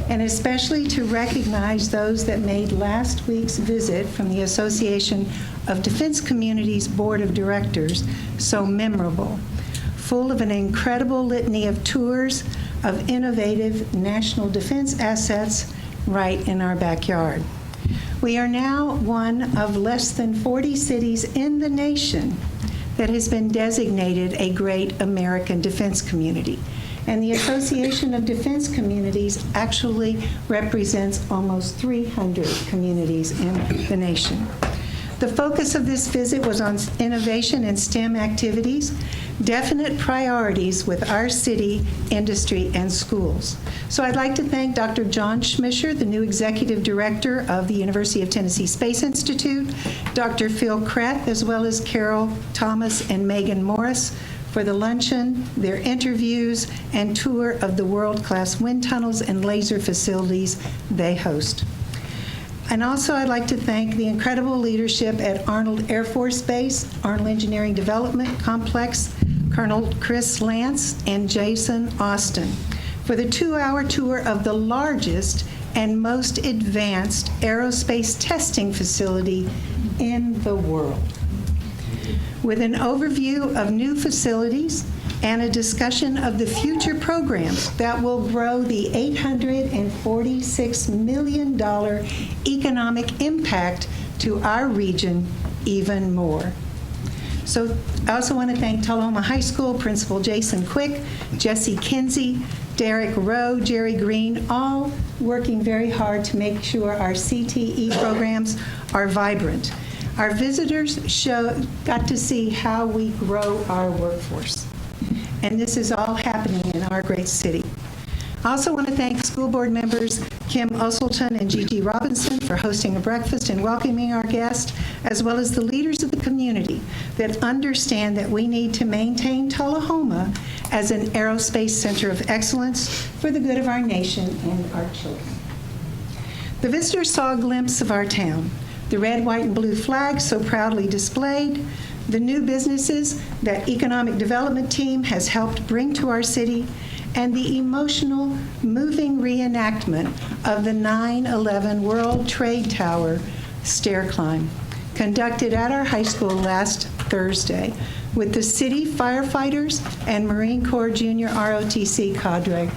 and especially to recognize those that made last week's visit from the Association of Defense Communities Board of Directors so memorable, full of an incredible litany of tours of innovative national defense assets right in our backyard. We are now one of less than 40 cities in the nation that has been designated a great American defense community. And the Association of Defense Communities actually represents almost 300 communities in the nation. The focus of this visit was on innovation and STEM activities, definite priorities with our city, industry, and schools. So I'd like to thank Dr. John Schmischer, the new Executive Director of the University of Tennessee Space Institute, Dr. Phil Kreth, as well as Carol Thomas and Megan Morris for the luncheon, their interviews, and tour of the world-class wind tunnels and laser facilities they host. And also, I'd like to thank the incredible leadership at Arnold Air Force Base, Arnold Engineering Development Complex, Colonel Chris Lance and Jason Austin, for the 2-hour tour of the largest and most advanced aerospace testing facility in the world. With an overview of new facilities and a discussion of the future programs that will grow the $846 million economic impact to our region even more. So I also want to thank Tullahoma High School Principal Jason Quick, Jesse Kinsey, Derek Rowe, Jerry Green, all working very hard to make sure our CTE programs are vibrant. Our visitors got to see how we grow our workforce. And this is all happening in our great city. I also want to thank school board members Kim Osselton and Gigi Robinson for hosting a breakfast and welcoming our guests, as well as the leaders of the community that understand that we need to maintain Tullahoma as an aerospace center of excellence for the good of our nation and our children. The visitors saw a glimpse of our town, the red, white, and blue flag so proudly displayed, the new businesses that Economic Development Team has helped bring to our city, and the emotional, moving reenactment of the 9/11 World Trade Tower stair climb, conducted at our high school last Thursday with the city firefighters and Marine Corps Junior ROTC cadre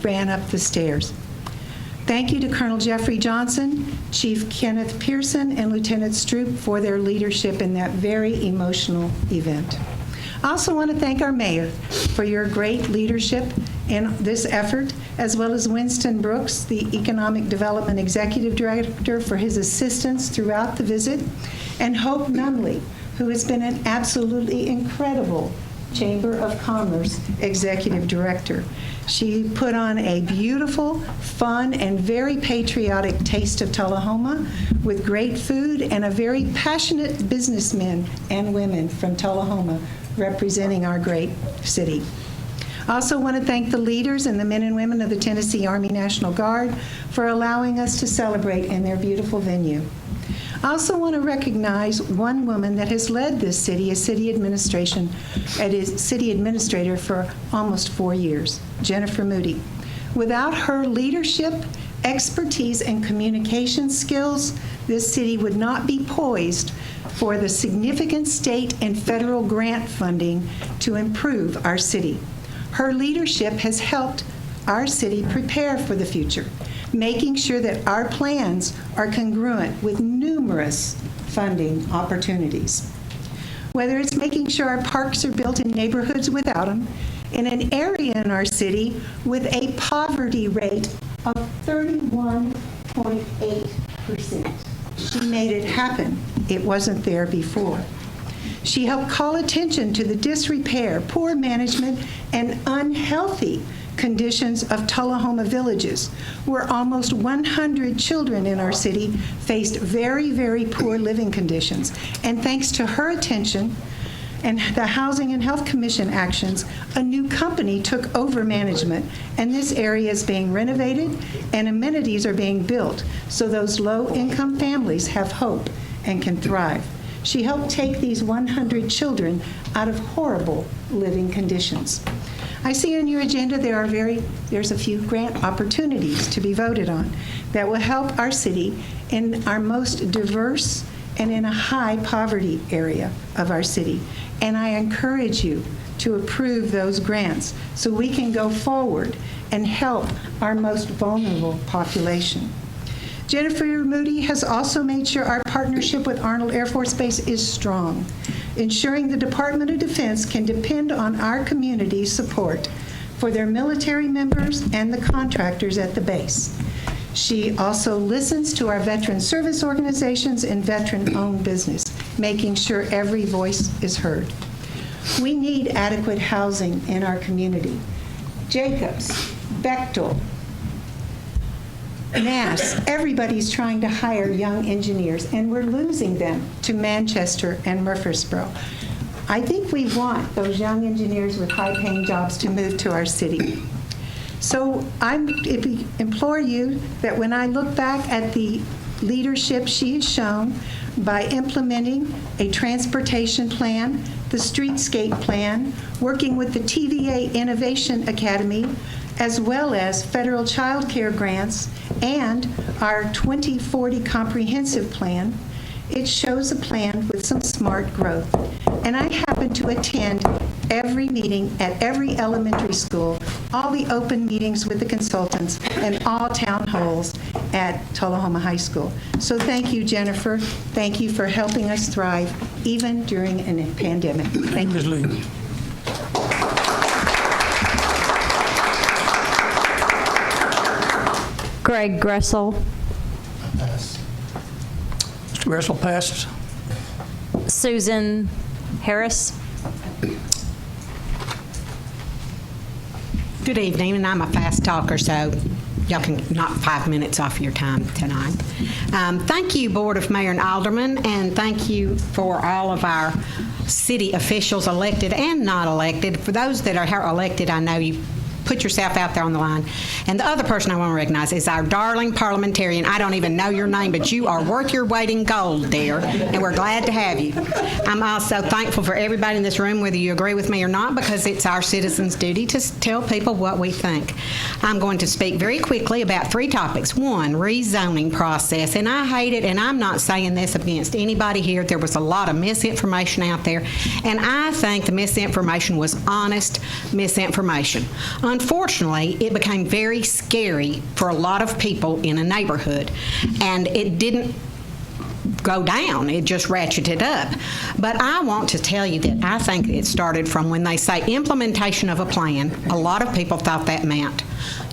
ran up the stairs. Thank you to Colonel Jeffrey Johnson, Chief Kenneth Pearson, and Lieutenant Stroop for their leadership in that very emotional event. I also want to thank our mayor for your great leadership in this effort, as well as Winston Brooks, the Economic Development Executive Director, for his assistance throughout the visit, and Hope Nunley, who has been an absolutely incredible Chamber of Commerce Executive Director. She put on a beautiful, fun, and very patriotic taste of Tullahoma with great food and a very passionate businessmen and women from Tullahoma representing our great city. I also want to thank the leaders and the men and women of the Tennessee Army National Guard for allowing us to celebrate in their beautiful venue. I also want to recognize one woman that has led this city as city administrator for almost 4 years, Jennifer Moody. Without her leadership, expertise, and communication skills, this city would not be poised for the significant state and federal grant funding to improve our city. Her leadership has helped our city prepare for the future, making sure that our plans are congruent with numerous funding opportunities. Whether it's making sure our parks are built in neighborhoods without them, in an area in our city with a poverty rate of 31.8%. She made it happen. It wasn't there before. She helped call attention to the disrepair, poor management, and unhealthy conditions of Tullahoma villages, where almost 100 children in our city faced very, very poor living conditions. And thanks to her attention and the Housing and Health Commission actions, a new company took over management, and this area is being renovated and amenities are being built so those low-income families have hope and can thrive. She helped take these 100 children out of horrible living conditions. I see on your agenda there's a few grant opportunities to be voted on that will help our city in our most diverse and in a high poverty area of our city. And I encourage you to approve those grants so we can go forward and help our most vulnerable population. Jennifer Moody has also made sure our partnership with Arnold Air Force Base is strong, ensuring the Department of Defense can depend on our community's support for their military members and the contractors at the base. She also listens to our veteran service organizations and veteran-owned business, making sure every voice is heard. We need adequate housing in our community. Jacobs, Bechtel, Nass, everybody's trying to hire young engineers, and we're losing them to Manchester and Murfreesboro. I think we want those young engineers with high-paying jobs to move to our city. So I implore you that when I look back at the leadership she has shown by implementing a transportation plan, the streetscape plan, working with the TVA Innovation Academy, as well as federal child care grants and our 2040 comprehensive plan, it shows a plan with some smart growth. And I happen to attend every meeting at every elementary school, all the open meetings with the consultants, and all town halls at Tullahoma High School. So thank you, Jennifer. Thank you for helping us thrive, even during a pandemic. Thank you. Lee. Greg Gressel. Mr. Gressel passes. Susan Harris. Good evening, and I'm a fast talker, so y'all can knock 5 minutes off your time tonight. Thank you, Board of Mayor and Alderman, and thank you for all of our city officials, elected and not elected. For those that are elected, I know you put yourself out there on the line. And the other person I want to recognize is our darling parliamentarian. I don't even know your name, but you are worth your weight in gold, dear, and we're glad to have you. I'm also thankful for everybody in this room, whether you agree with me or not, because it's our citizens' duty to tell people what we think. I'm going to speak very quickly about 3 topics. 1, rezoning process, and I hate it, and I'm not saying this against anybody here. There was a lot of misinformation out there, and I think the misinformation was honest misinformation. Unfortunately, it became very scary for a lot of people in a neighborhood, and it didn't go down. It just ratcheted up. But I want to tell you that I think it started from when they say implementation of a plan. A lot of people thought that meant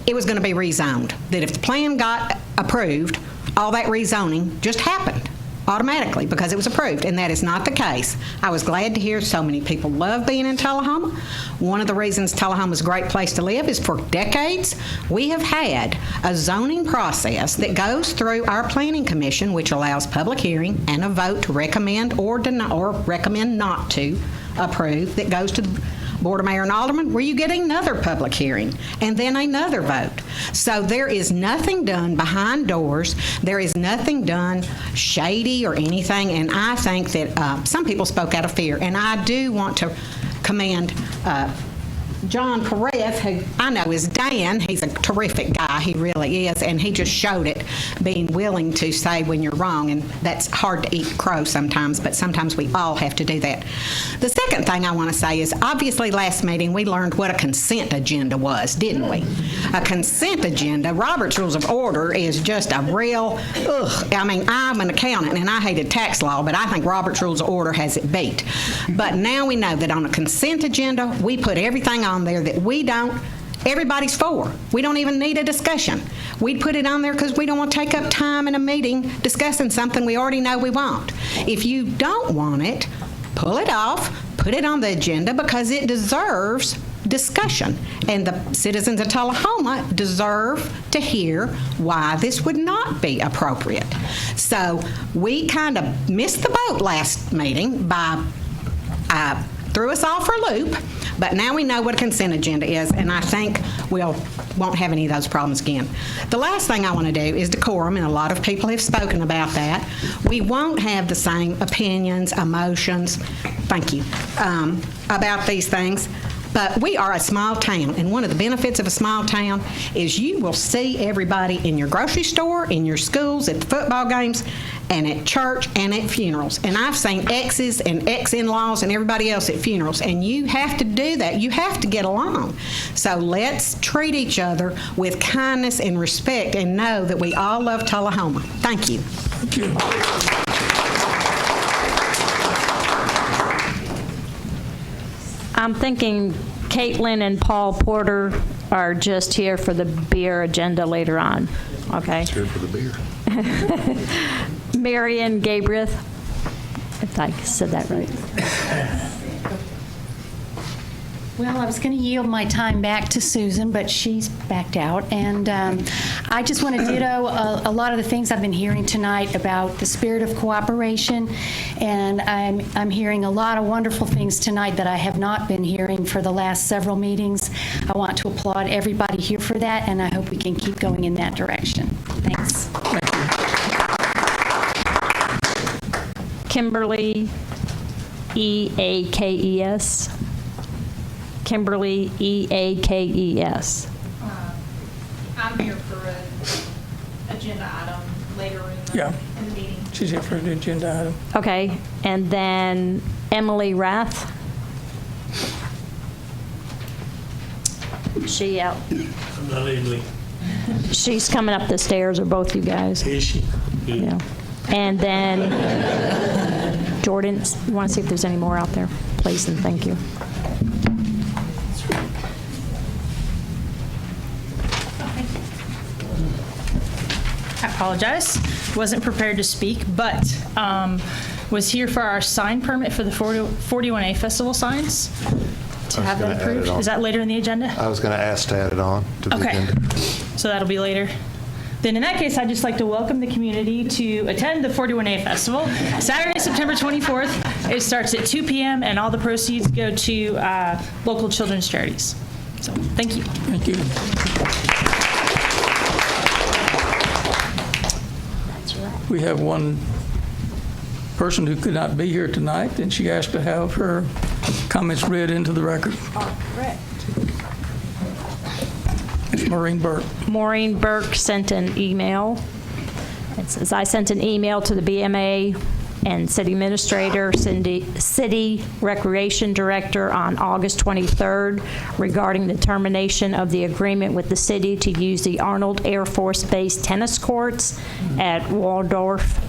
it was going to be rezoned, that if the plan got approved, all that rezoning just happened automatically because it was approved, and that is not the case. I was glad to hear so many people love being in Tullahoma. One of the reasons Tullahoma is a great place to live is for decades we have had a zoning process that goes through our planning commission, which allows public hearing and a vote to recommend or deny, or recommend not to approve, that goes to the Board of Mayor and Alderman, where you get another public hearing and then another vote. So there is nothing done behind doors. There is nothing done shady or anything, and I think that some people spoke out of fear, and I do want to commend John Perez, who I know is Dan. He's a terrific guy. He really is, and he just showed it, being willing to say when you're wrong, and that's hard to eat crow sometimes, but sometimes we all have to do that. The second thing I want to say is, obviously last meeting we learned what a consent agenda was, didn't we? A consent agenda, Robert's Rules of Order, is just a real, I mean, I'm an accountant, and I hated tax law, but I think Robert's Rules of Order has it beat. But now we know that on a consent agenda, we put everything on there that everybody's for. We don't even need a discussion. We'd put it on there because we don't want to take up time in a meeting discussing something we already know we want. If you don't want it, pull it off, put it on the agenda, because it deserves discussion. And the citizens of Tullahoma deserve to hear why this would not be appropriate. So we kind of missed the boat last meeting by threw us off for a loop, but now we know what a consent agenda is, and I think we won't have any of those problems again. The last thing I want to do is decorum, and a lot of people have spoken about that. We won't have the same opinions, emotions, thank you, about these things. But we are a small town, and one of the benefits of a small town is you will see everybody in your grocery store, in your schools, at the football games, and at church, and at funerals. And I've seen exes and ex-in-laws and everybody else at funerals, and you have to do that. You have to get along. So let's treat each other with kindness and respect and know that we all love Tullahoma. Thank you. Thank you. I'm thinking Caitlin and Paul Porter are just here for the beer agenda later on, okay? Here for the beer. Marion Gabreth, if I said that right. Well, I was going to yield my time back to Susan, but she's backed out. And I just want to ditto a lot of the things I've been hearing tonight about the spirit of cooperation. And I'm hearing a lot of wonderful things tonight that I have not been hearing for the last several meetings. I want to applaud everybody here for that, and I hope we can keep going in that direction. Thanks. Kimberly E-A-K-E-S. Kimberly E-A-K-E-S. I'm here for an agenda item later in the meeting. She's here for an agenda item. Okay, and then Emily Rath. She out. I'm not Emily. She's coming up the stairs, or both you guys. Is she? Yeah. And then Jordan, you want to see if there's any more out there, please, and thank you. I apologize. Wasn't prepared to speak, but was here for our sign permit for the 41A Festival signs to have that approved. Is that later in the agenda? I was going to ask to add it on to the Okay. agenda. So that'll be later. Then in that case, I'd just like to welcome the community to attend the 41A Festival. Saturday, September 24th. It starts at 2 p.m. and all the proceeds go to local children's charities. So, thank you. Thank you. We have one person who could not be here tonight, and she asked to have her comments read into the record. Correct. It's Maureen Burke. Maureen Burke sent an email. It says, I sent an email to the BMA and City Administrator, City Recreation Director on August 23rd regarding the termination of the agreement with the city to use the Arnold Air Force Base tennis courts at Waldorf.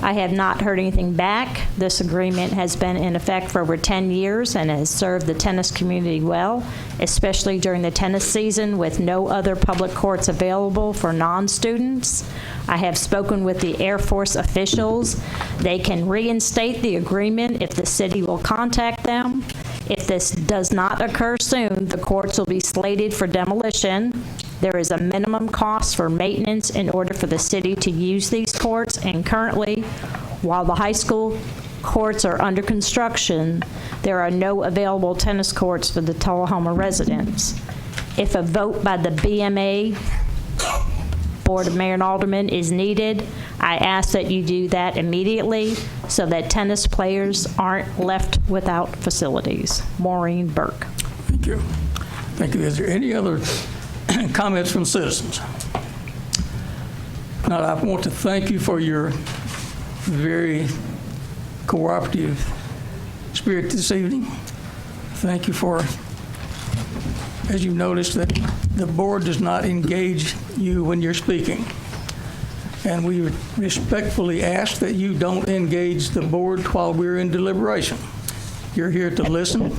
I have not heard anything back. This agreement has been in effect for over 10 years and has served the tennis community well, especially during the tennis season with no other public courts available for non-students. I have spoken with the Air Force officials. They can reinstate the agreement if the city will contact them. If this does not occur soon, the courts will be slated for demolition. There is a minimum cost for maintenance in order for the city to use these courts, and currently, while the high school courts are under construction, there are no available tennis courts for the Tullahoma residents. If a vote by the BMA, Board of Mayor and Aldermen, is needed, I ask that you do that immediately so that tennis players aren't left without facilities. Maureen Burke. Thank you. Thank you. Is there any other comments from citizens? Now, I want to thank you for your very cooperative spirit this evening. Thank you for, as you've noticed, that the board does not engage you when you're speaking. And we respectfully ask that you don't engage the board while we're in deliberation. You're here to listen,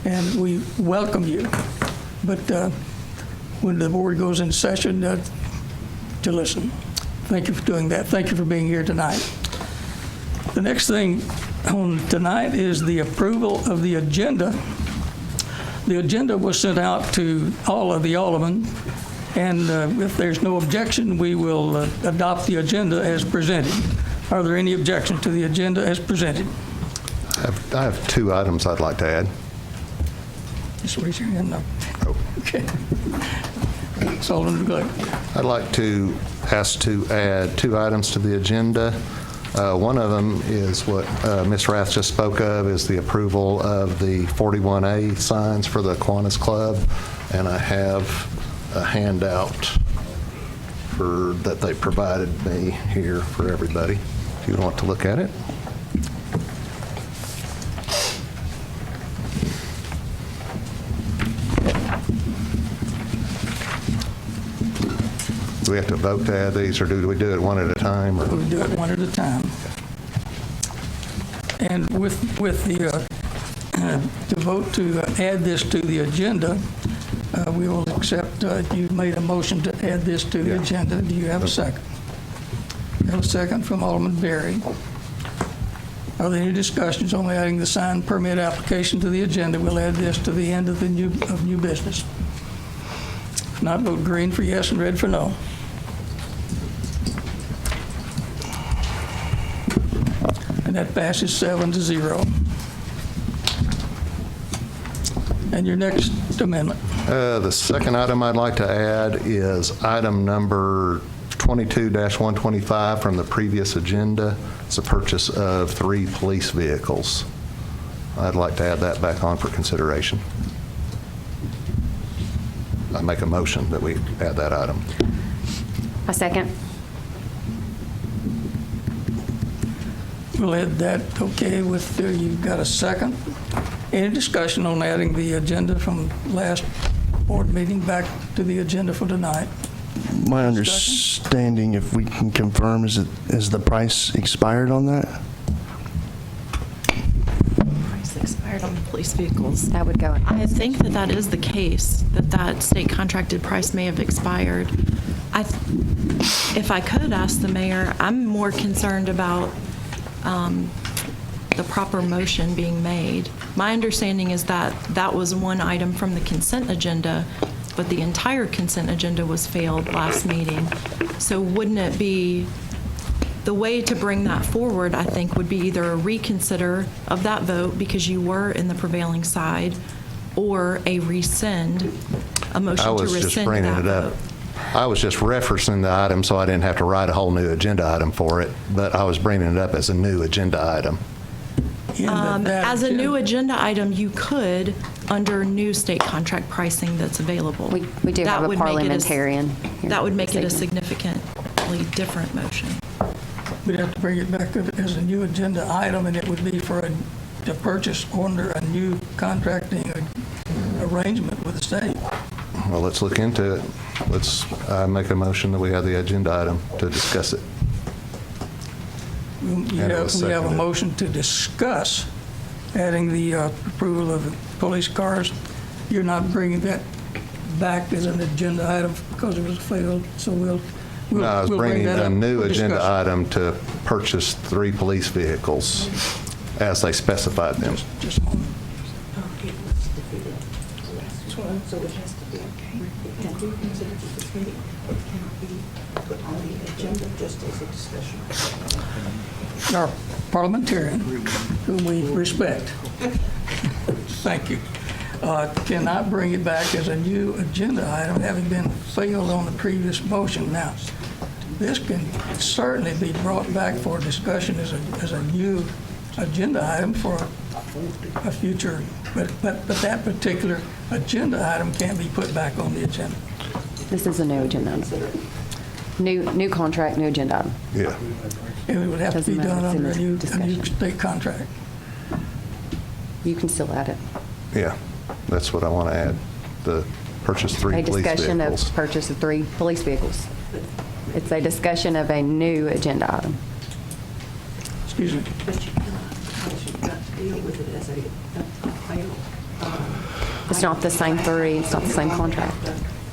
and we welcome you. But when the board goes in session, to listen. Thank you for doing that. Thank you for being here tonight. The next thing on tonight is the approval of the agenda. The agenda was sent out to all of the aldermen, and if there's no objection, we will adopt the agenda as presented. Are there any objections to the agenda as presented? I have 2 items I'd like to add. Just raise your hand up. Oh. Okay. Alderman Glegg. I'd like to ask to add 2 items to the agenda. One of them is what Ms. Rath just spoke of, is the approval of the 41A signs for the Kiwanis Club, and I have a handout that they provided me here for everybody, if you want to look at it. Do we have to vote to add these, or do we do it one at a time? Or? We do it one at a time. And with the to vote to add this to the agenda, we will accept. You've made a motion to add this to the agenda. Do you have a second? You have a second from Alderman Berry. Are there any discussions on adding the sign permit application to the agenda? We'll add this to the end of the new business. If not, vote green for yes and red for no. And that passes 7-0. And your next amendment? The second item I'd like to add is item number 22-125 from the previous agenda. It's a purchase of 3 police vehicles. I'd like to add that back on for consideration. I make a motion that we add that item. A second. We'll add that. Okay, with you've got a second. Any discussion on adding the agenda from last board meeting back to the agenda for tonight? My understanding, if we can confirm, is the price expired on that? Price expired on the police vehicles. That would go. I think that is the case, that state contracted price may have expired. If I could ask the mayor, I'm more concerned about the proper motion being made. My understanding is that was one item from the consent agenda, but the entire consent agenda was failed last meeting. So wouldn't it be, the way to bring that forward, I think, would be either a reconsider of that vote because you were in the prevailing side, or a rescind, a motion to I was just rescind bringing that it up. vote. I was just referencing the item, so I didn't have to write a whole new agenda item for it, but I was bringing it up as a new agenda item. As a new agenda item, you could, under new state contract pricing that's available. We do That have a would make it parliamentarian here That would make it a this evening. significantly different motion. We'd have to bring it back up as a new agenda item, and it would be for to purchase under a new contracting arrangement with the state. Well, let's look into it. Let's make a motion that we have the agenda item to discuss it. We And it have was a seconded. motion to discuss adding the approval of the police cars. You're not bringing that back as an agenda item because it was failed, so we'll No, I was we'll bring bringing that a up new for agenda discussion. item to purchase 3 police vehicles as they specified them. Just a moment. So it has to be, it can be considered at this meeting, it cannot be put on the agenda just as a discussion. Our parliamentarian, whom we respect, thank you, cannot bring it back as a new agenda item, having been failed on the previous motion. Now, this can certainly be brought back for discussion as a new agenda item for a future, but that particular agenda item can't be put back on the agenda. This is a new agenda item. New contract, new agenda item. Yeah. And it would have to be Doesn't matter, done it's in under the a new discussion. state contract. You can still add it. Yeah, that's what I want to add, the purchase 3 A police discussion of vehicles. purchase of 3 police vehicles. It's a discussion of a new agenda item. Excuse me. But you cannot deal with it as a failed. It's not the same 3, it's not the same contract.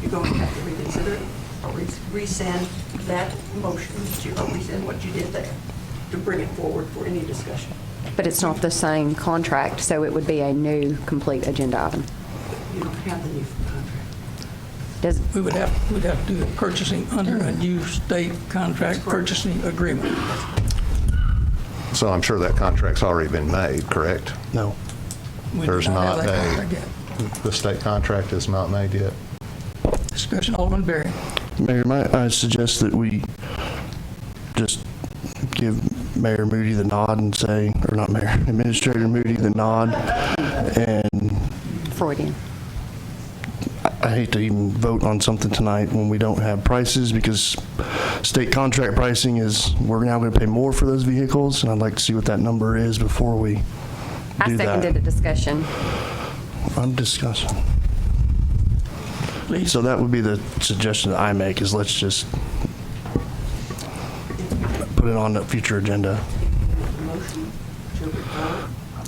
You're going to have to reconsider it, or rescind that motion, or rescind what you did there, to bring it forward for any discussion. But it's not the same contract, so it would be a new, complete agenda item. You don't have the new contract. We would have to do the purchasing under a new state contract purchasing agreement. So I'm sure that contract's already been made, correct? No. We do There's not have not that contract yet. the state contract is not made yet. Discussion, Alderman Berry. Mayor, I suggest that we just give Mayor Moody the nod and say, or not Mayor, Administrator Moody the nod, and Freudian. I hate to even vote on something tonight when we don't have prices, because state contract pricing is, we're now going to pay more for those vehicles, and I'd like to see what that number is before we I do that. seconded the discussion. I'm discussing. Please. So that would be the suggestion that I make, is let's just put it on the future agenda.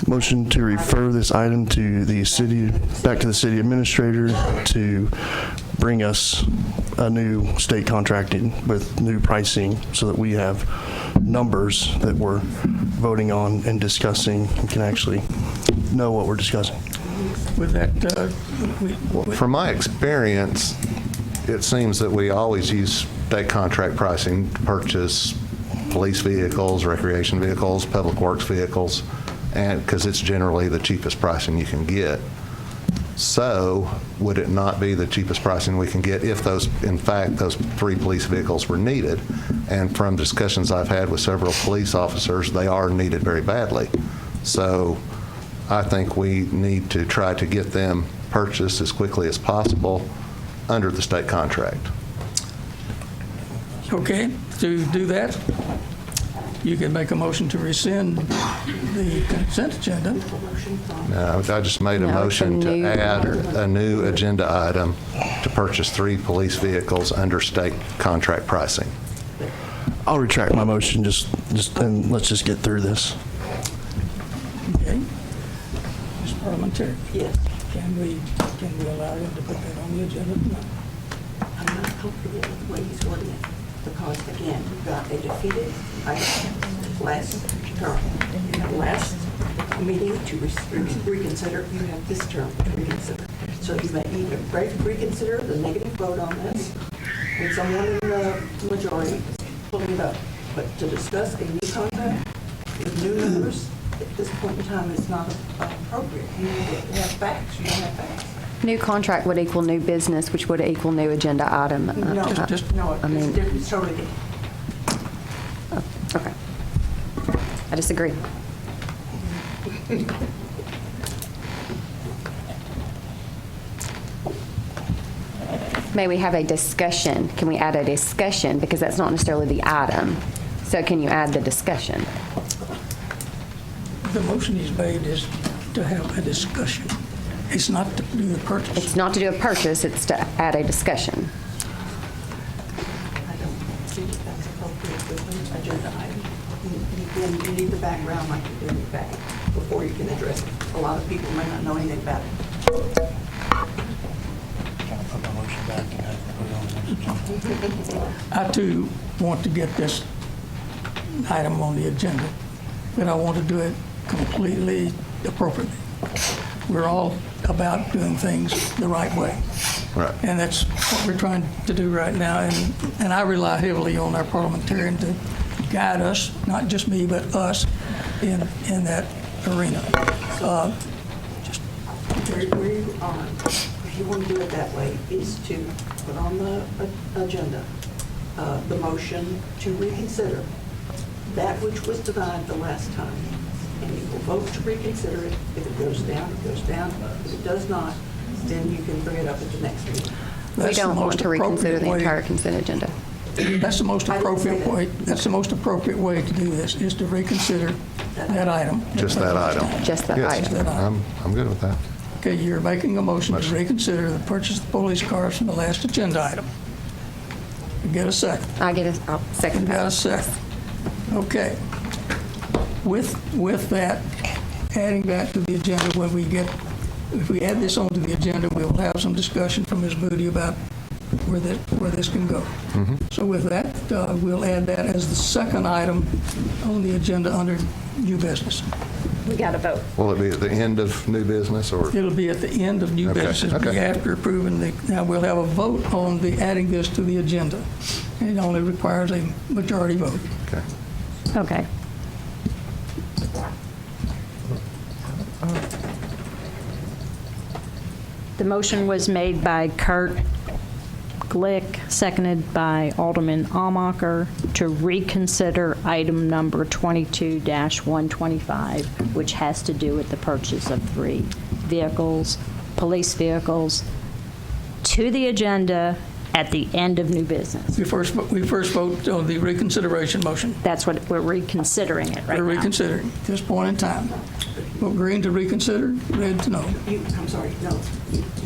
Motion to refer this item to the city, back to the city administrator to bring us a new state contracting with new pricing so that we have numbers that we're voting on and discussing and can actually know what we're discussing. With that, From my experience, it seems that we always use state contract pricing to purchase police vehicles, recreation vehicles, public works vehicles, and because it's generally the cheapest pricing you can get. So would it not be the cheapest pricing we can get if those, in fact, those 3 police vehicles were needed? And from discussions I've had with several police officers, they are needed very badly. So I think we need to try to get them purchased as quickly as possible under the state contract. okay, to do that, you can make a motion to rescind the consent agenda. No, I just made a No, it's a motion to new add order. a new agenda item to purchase 3 police vehicles under state contract pricing. I'll retract my motion, and let's just get through this. Okay. Ms. Parliamentarian. Yes. Can we allow him to put that on the agenda tonight? I'm not comfortable with the way he's wording it, because again, you've got a defeated item last term. You have last meeting to reconsider, you have this term to reconsider. So you may either reconsider the negative vote on this, with someone in the majority pulling it up. But to discuss a new contract with new numbers, at this point in time, is not a appropriate. You need to have facts. You don't have facts. New contract would equal new business, which would equal new agenda item. No, it's different. It's totally different. Okay. I disagree. May we have a discussion? Can we add a discussion? Because that's not necessarily the item. So can you add the discussion? The motion he's made is to have a discussion. It's not to do the purchase. It's not to do a purchase, it's to add a discussion. I don't think that's appropriate with an agenda item. You need the background like you do in the back before you can address it. A lot of people may not know anything about it. I too want to get this item on the agenda, but I want to do it completely appropriately. We're all about doing things the right way. Right. And that's what we're trying to do right now. And I rely heavily on our parliamentarian to guide us, not just me, but us in that arena. Just where you are, if you want to do it that way, is to put on the agenda the motion to reconsider that which was denied the last time. And you will vote to reconsider it. If it goes down, it goes down. If it does not, then you can bring it up at the next meeting. We don't want to reconsider the entire consent agenda. That's the most appropriate way. That's the most appropriate way to do this, is to reconsider that item. Just that item. Just that Yes, item. I'm good with that. Okay, you're making a motion to reconsider the purchase of police cars from the last agenda item. You get a second? I'll second You that. got a second. Okay. With that, adding that to the agenda, if we add this onto the agenda, we will have some discussion from Ms. Moody about where this can go. So with that, we'll add that as the second item on the agenda under new business. We got to vote. Will it be at the end of new business or? It'll be at the end of new Okay, business, okay. after approving now we'll have a vote on adding this to the agenda. It only requires a majority vote. Okay. Okay. The motion was made by Kurt Glick, seconded by Alderman Almacher, to reconsider item number 22-125, which has to do with the purchase of 3 vehicles, police vehicles, to the agenda at the end of new business. We first vote on the reconsideration motion. That's what we're reconsidering it right now. We're reconsidering at this point in time. We're agreeing to reconsider, red to no. I'm sorry, no.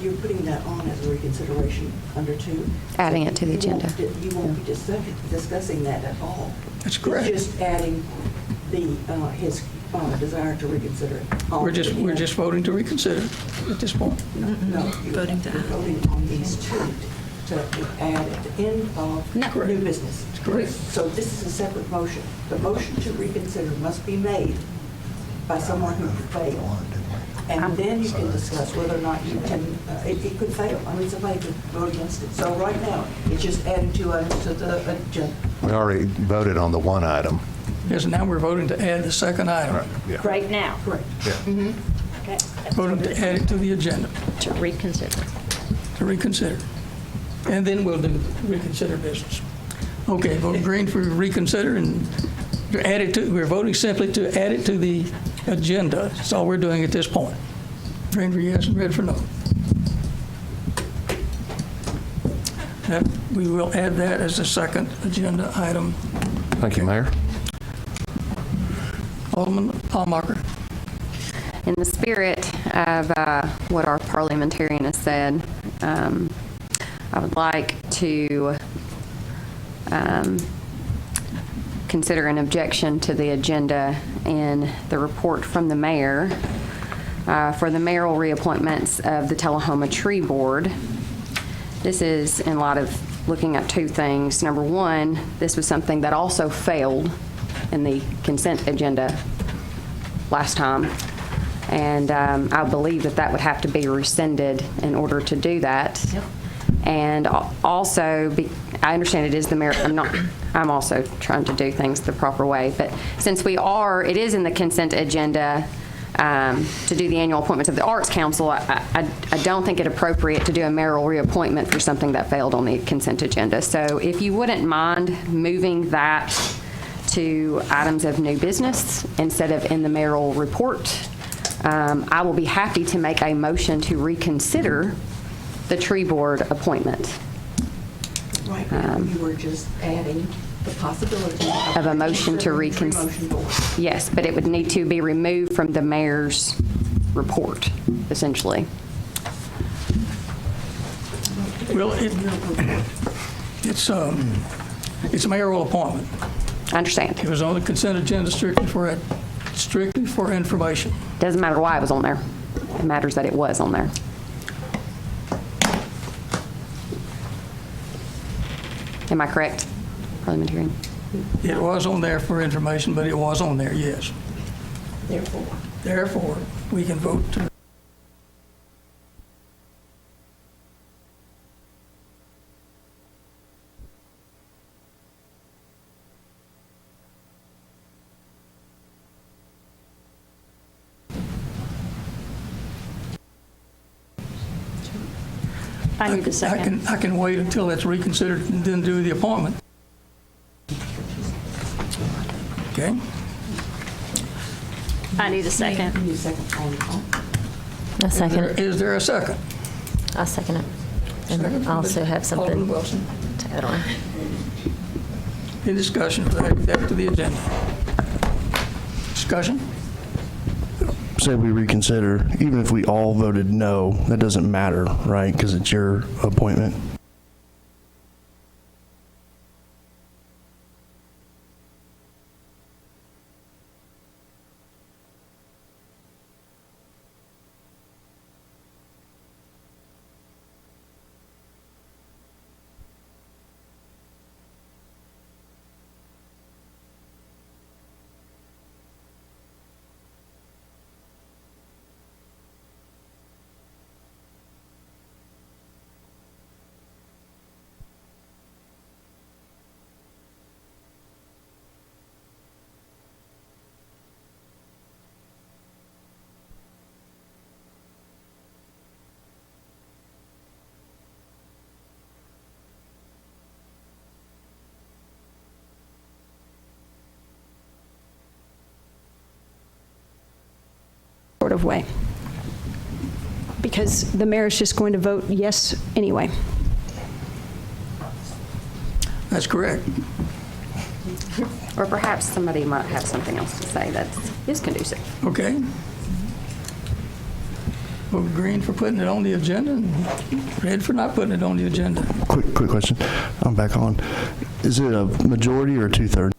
You're putting that on as a reconsideration under 2. Adding it to the agenda. You won't be discussing that at all. That's correct. You're just adding his desire to reconsider it. We're just voting to reconsider at this point. No, you're voting on these 2 to add at the end of new business. That's correct. So this is a separate motion. The motion to reconsider must be made by someone who failed. And then you can discuss whether or not you can, it could fail. I mean, somebody could vote against it. So right now, it's just adding 2 items to the agenda. We already voted on the one item. Yes, now we're voting to add the second item. Yeah. Right now. Correct. Okay. Voting to add it to the agenda, To reconsider. to reconsider. And then we'll do reconsider business. Okay, vote green for reconsider and to add it to, we're voting simply to add it to the agenda. That's all we're doing at this point. Green for yes and red for no. We will add that as a second agenda item. Thank you, Mayor. Alderman Almacher. In the spirit of what our parliamentarian has said, I would like to consider an objection to the agenda in the report from the mayor for the mayoral reappointments of the Tullahoma Tree Board. This is in light of looking at 2 things. Number 1, this was something that also failed in the consent agenda last time. And I believe that would have to be rescinded in order to do that. Yep. And also, I understand it is the mayor. I'm also trying to do things the proper way. But since it is in the consent agenda, to do the annual appointments of the Arts Council, I don't think it appropriate to do a mayoral reappointment for something that failed on the consent agenda. So if you wouldn't mind moving that to items of new business instead of in the mayoral report, I will be happy to make a motion to reconsider the tree board appointment. Right now, you were just adding the possibility Of a motion to reconsider. Yes, but it would need to be removed from the mayor's report, essentially. Well, it's a mayoral appointment. I understand. It was on the consent agenda strictly for information. Doesn't matter why it was on there. It matters that it was on there. Am I correct, parliamentarian? It was on there for information, but it was on there, yes. Therefore, we can vote to. I need a second. I can wait until it's reconsidered and then do the appointment. Okay? I need a second. A second. Is there a second? I'll second it. And I also have something Alderman Wilson. to add on. Any discussion for that to the agenda? Discussion? Say we reconsider, even if we all voted no, that doesn't matter, right? Because it's your appointment. Sort of way. Because the mayor's just going to vote yes anyway. That's correct. Or perhaps somebody might have something else to say that is conducive. Okay. Vote green for putting it on the agenda and red for not putting it on the agenda. Quick question. I'm back on. Is it a majority or a 2/3?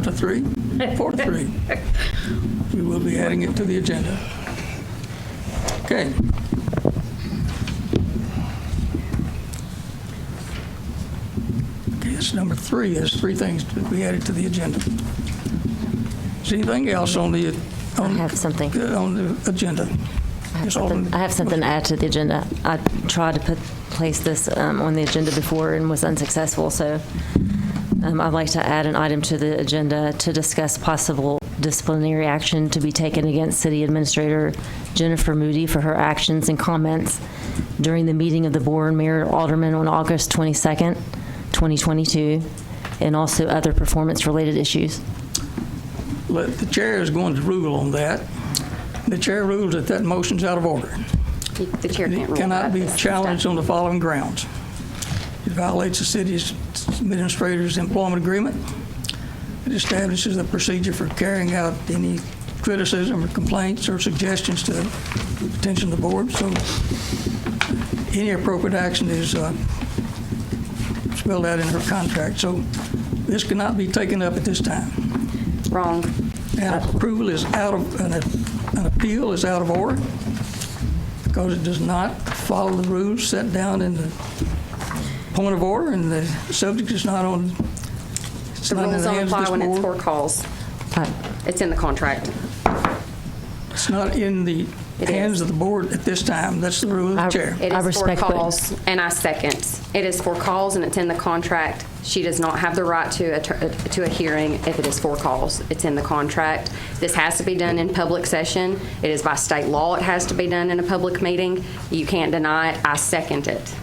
To 3? 4-3. We will be adding it to the agenda. Okay. Okay, it's number 3. There's 3 things to be added to the agenda. Is anything else on the I have something. On the agenda? I have something to add to the agenda. I tried to place this on the agenda before and was unsuccessful, so I'd like to add an item to the agenda to discuss possible disciplinary action to be taken against City Administrator Jennifer Moody for her actions and comments during the meeting of the board, Mayor Alderman, on August 22nd, 2022, and also other performance-related issues. The chair is going to rule on that. The chair rules that that motion's out of order. The chair can't rule. It cannot be challenged on the following grounds. It violates the city's administrator's employment agreement. It establishes a procedure for carrying out any criticism or complaints or suggestions to the attention of the board. So any appropriate action is spelled out in her contract. So this cannot be taken up at this time. Wrong. And approval is out of, an appeal is out of order because it does not follow the rules set down in the point of order, and the subject is not on. The rules don't apply when it's for calls. It's in the contract. It's not in the hands of the board at this time. That's the rule of the chair. It is for calls, and I second. It is for calls, and it's in the contract. She does not have the right to a hearing if it is for calls. It's in the contract. This has to be done in public session. It is by state law. It has to be done in a public meeting. You can't deny it. I second it.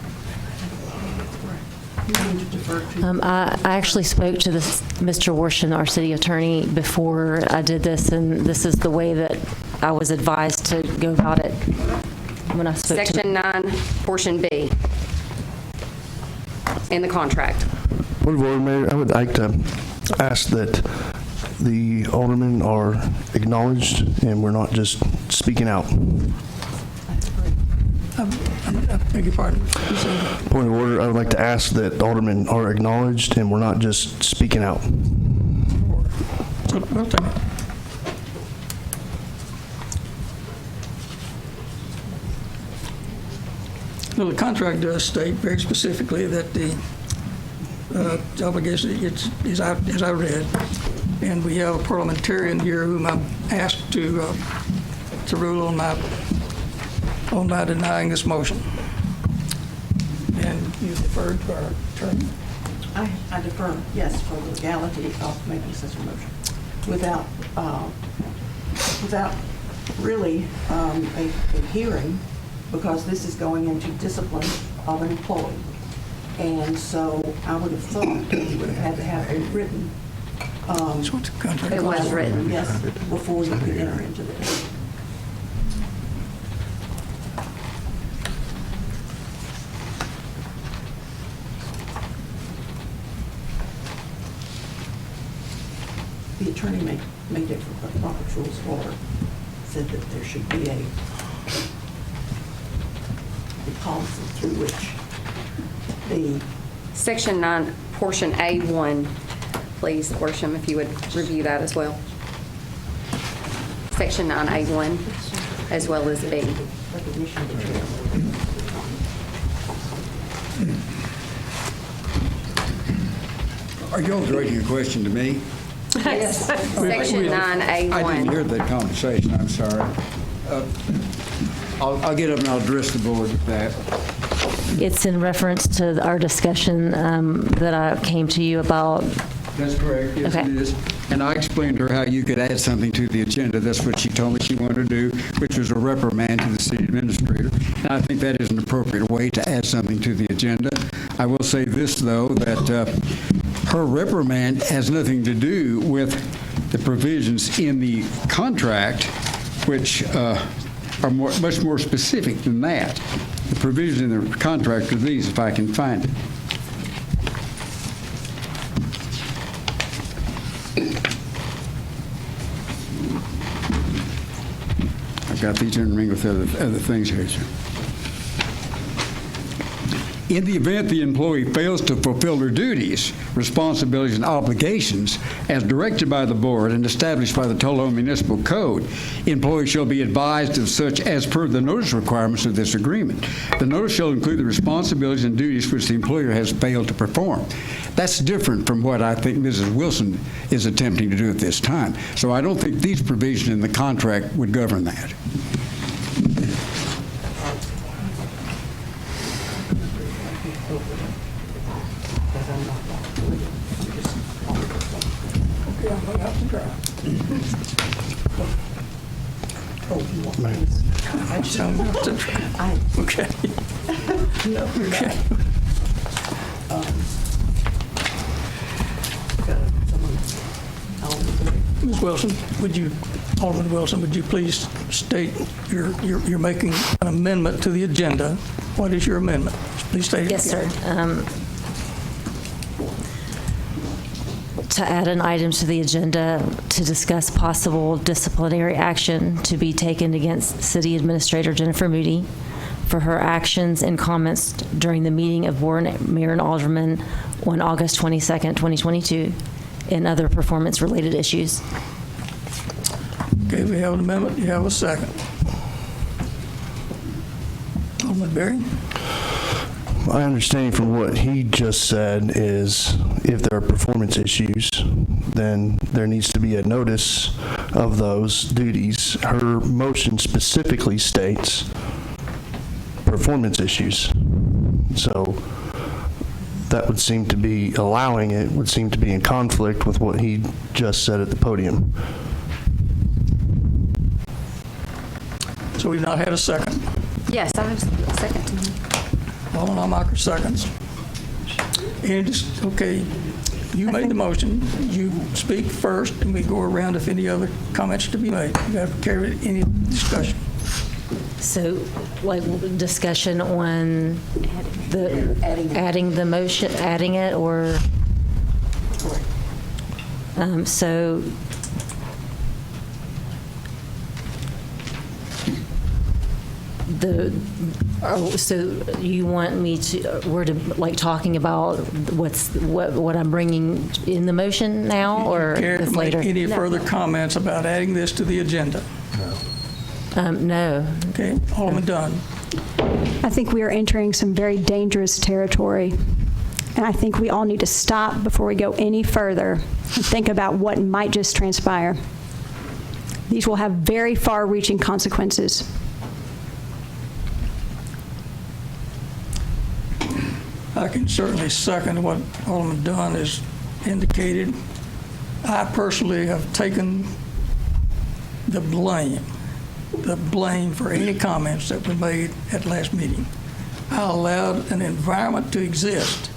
I actually spoke to Mr. Worshin, our city attorney, before I did this, and this is the way that I was advised to go about it when I spoke to Section 9, Portion B, in the contract. Point of order, Mayor. I would like to ask that the aldermen are acknowledged and we're not just speaking out. I beg your pardon. Point of order, I would like to ask that aldermen are acknowledged and we're not just speaking out. We'll take it. Well, the contract does state very specifically that the obligation is as I read, and we have a parliamentarian here whom I've asked to rule on my denying this motion. And you deferred to our attorney. I defer, yes, for the legality of making such a motion without really a hearing, because this is going into discipline of an employee. And so I would have thought that you would have had to have a written. It was written. Yes, before you could enter into this. The attorney made it for Robert's Rules of Order, said that there should be a policy through which the Section 9, Portion A1, please, Worsham, if you would review that as well. Section 9A1, as well as B. recognition of the chair. Are you all directing a question to me? Yes. Section 9A1. I didn't hear that conversation, I'm sorry. I'll get up and I'll address the board with that. It's in reference to our discussion that I came to you about. That's correct, yes Okay. it is. And I explained to her how you could add something to the agenda. That's what she told me she wanted to do, which was a reprimand to the city administrator. And I think that is an appropriate way to add something to the agenda. I will say this, though, that her reprimand has nothing to do with the provisions in the contract, which are much more specific than that. The provisions in the contract are these, if I can find it. I've got these intermingled with other things here. In the event the employee fails to fulfill their duties, responsibilities, and obligations as directed by the board and established by the Tullahoma Municipal Code, employees shall be advised of such as per the notice requirements of this agreement. The notice shall include the responsibilities and duties which the employer has failed to perform. That's different from what I think Mrs. Wilson is attempting to do at this time. So I don't think these provisions in the contract would govern that. Okay. Okay. Ms. Wilson, Alderman Wilson, would you please state you're making an amendment to the agenda? What is your amendment? Please state it. Yes, sir. To add an item to the agenda to discuss possible disciplinary action to be taken against City Administrator Jennifer Moody for her actions and comments during the meeting of Board Mayor and Alderman on August 22nd, 2022, and other performance-related issues. Okay, we have an amendment. You have a second. Alderman Berry? my understanding from what he just said is if there are performance issues, then there needs to be a notice of those duties. Her motion specifically states performance issues. So that would seem to be, allowing it would seem to be in conflict with what he just said at the podium. So we've not had a second. Yes, I have a second. Alderman Almacher seconds. Okay, you made the motion. You speak first, and we go around if any other comments to be made. You have to carry any discussion. So, like, discussion on the adding the motion, adding it, or so. So you want me to, we're to, like, talking about what I'm bringing in the motion now, or Care this to make later? any further comments about adding this to the agenda? No. Okay, Alderman Dunn. I think we are entering some very dangerous territory, and I think we all need to stop before we go any further and think about what might just transpire. These will have very far-reaching consequences. I can certainly second what Alderman Dunn has indicated. I personally have taken the blame for any comments that were made at last meeting. I allowed an environment to exist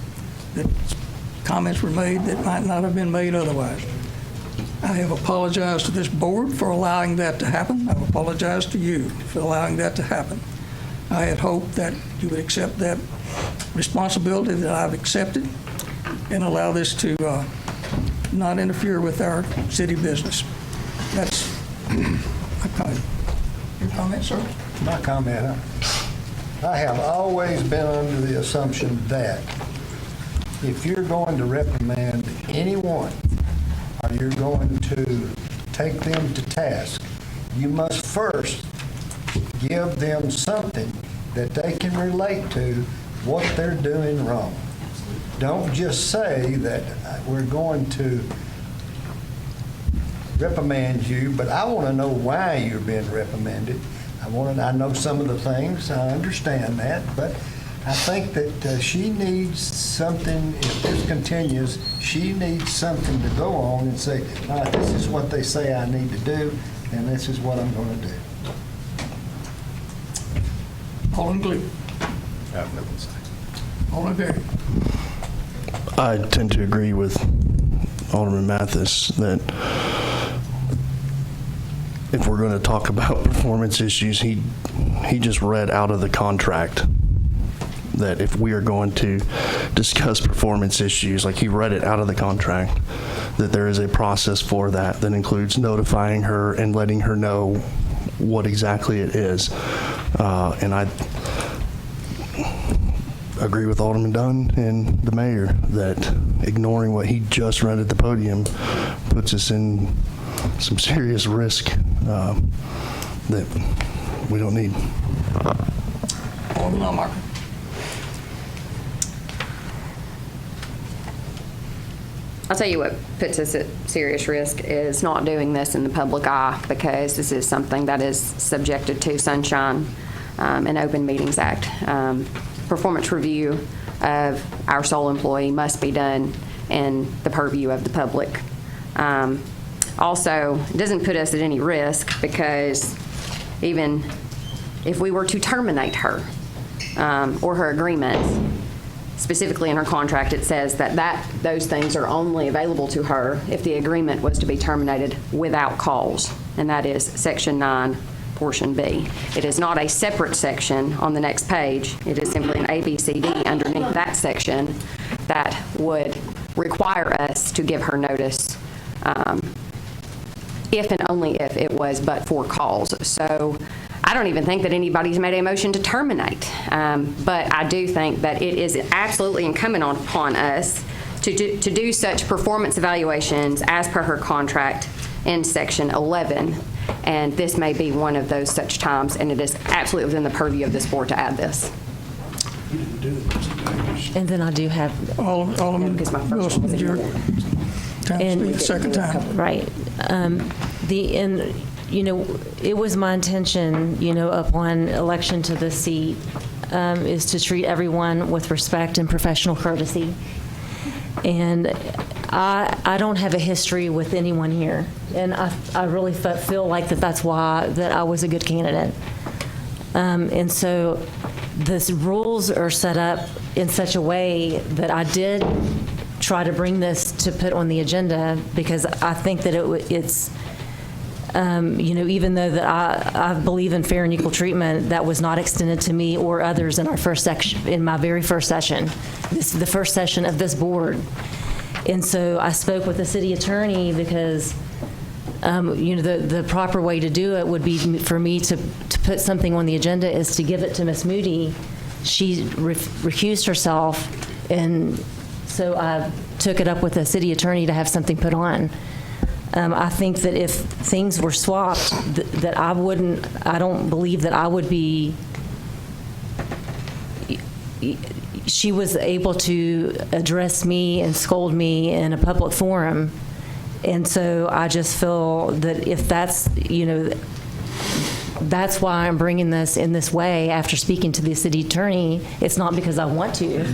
that comments were made that might not have been made otherwise. I have apologized to this board for allowing that to happen. I've apologized to you for allowing that to happen. I had hoped that you would accept that responsibility that I've accepted and allow this to not interfere with our city business. That's my comment. Your comment, sir? My comment. I have always been under the assumption that if you're going to reprimand anyone or you're going to take them to task, you must first give them something that they can relate to what they're doing wrong. Don't just say that we're going to reprimand you, but I want to know why you're being reprimanded. I know some of the things, I understand that, but I think that she needs something, if this continues, she needs something to go on and say, all right, this is what they say I need to do, and this is what I'm going to do. Alderman Glee. I have nothing to say. Alderman Berry. I tend to agree with Alderman Mathis that if we're going to talk about performance issues, he just read out of the contract that if we are going to discuss performance issues, like he read it out of the contract, that there is a process for that includes notifying her and letting her know what exactly it is. And I agree with Alderman Dunn and the mayor that ignoring what he just read at the podium puts us in some serious risk that we don't need. Alderman Almacher. I'll tell you what puts us at serious risk is not doing this in the public eye, because this is something that is subjected to Sunshine and Open Meetings Act. Performance review of our sole employee must be done in the purview of the public. Also, it doesn't put us at any risk, because even if we were to terminate her or her agreement, specifically in her contract, it says that those things are only available to her if the agreement was to be terminated without cause, and that is Section 9, Portion B. It is not a separate section on the next page. It is simply an ABCD underneath that section that would require us to give her notice if and only if it was but for cause. So I don't even think that anybody's made a motion to terminate, but I do think that it is absolutely incumbent upon us to do such performance evaluations as per her contract in Section 11, and this may be one of those such times, and it is absolutely within the purview of this board to add this. And then I do have. Alderman Wilson, your time to speak, second time. Right. It was my intention, upon election to this seat, is to treat everyone with respect and professional courtesy. And I don't have a history with anyone here, and I really feel like that's why that I was a good candidate. And so the rules are set up in such a way that I did try to bring this to put on the agenda, because I think that it's even though that I believe in fair and equal treatment, that was not extended to me or others in our first section, in my very first session, the first session of this board. And so I spoke with the city attorney, because the proper way to do it would be for me to put something on the agenda is to give it to Ms. Moody. She recused herself, and so I took it up with the city attorney to have something put on. I think that if things were swapped, that I don't believe that I would be, she was able to address me and scold me in a public forum. And so I just feel that if that's, that's why I'm bringing this in this way after speaking to the city attorney. It's not because I want to,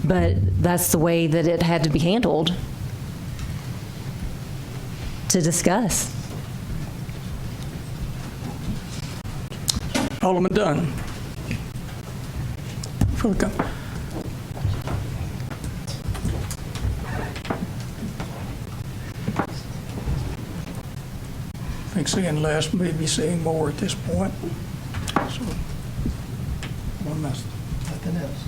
but that's the way that it had to be handled to discuss. Alderman Dunn. I think seeing less, maybe seeing more at this point. So, nothing else.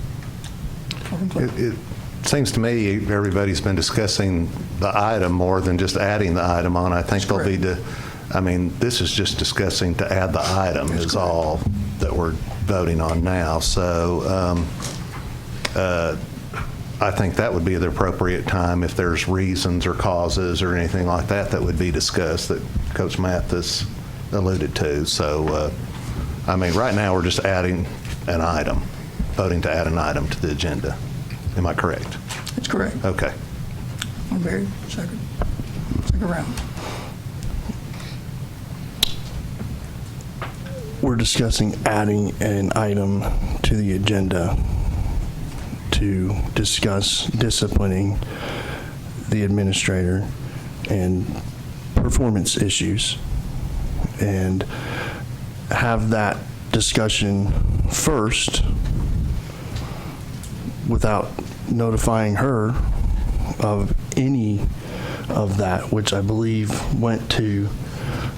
It seems to me everybody's been discussing the item more than just adding the item on. I think they'll be this is just discussing to add the item is all that we're voting on now. So I think that would be the appropriate time if there's reasons or causes or anything like that that would be discussed that Coach Mathis alluded to. So, right now we're just adding an item, voting to add an item to the agenda. Am I correct? That's correct. Okay. Barry, second round. We're discussing adding an item to the agenda to discuss disciplining the administrator and performance issues, and have that discussion first without notifying her of any of that, which I believe went to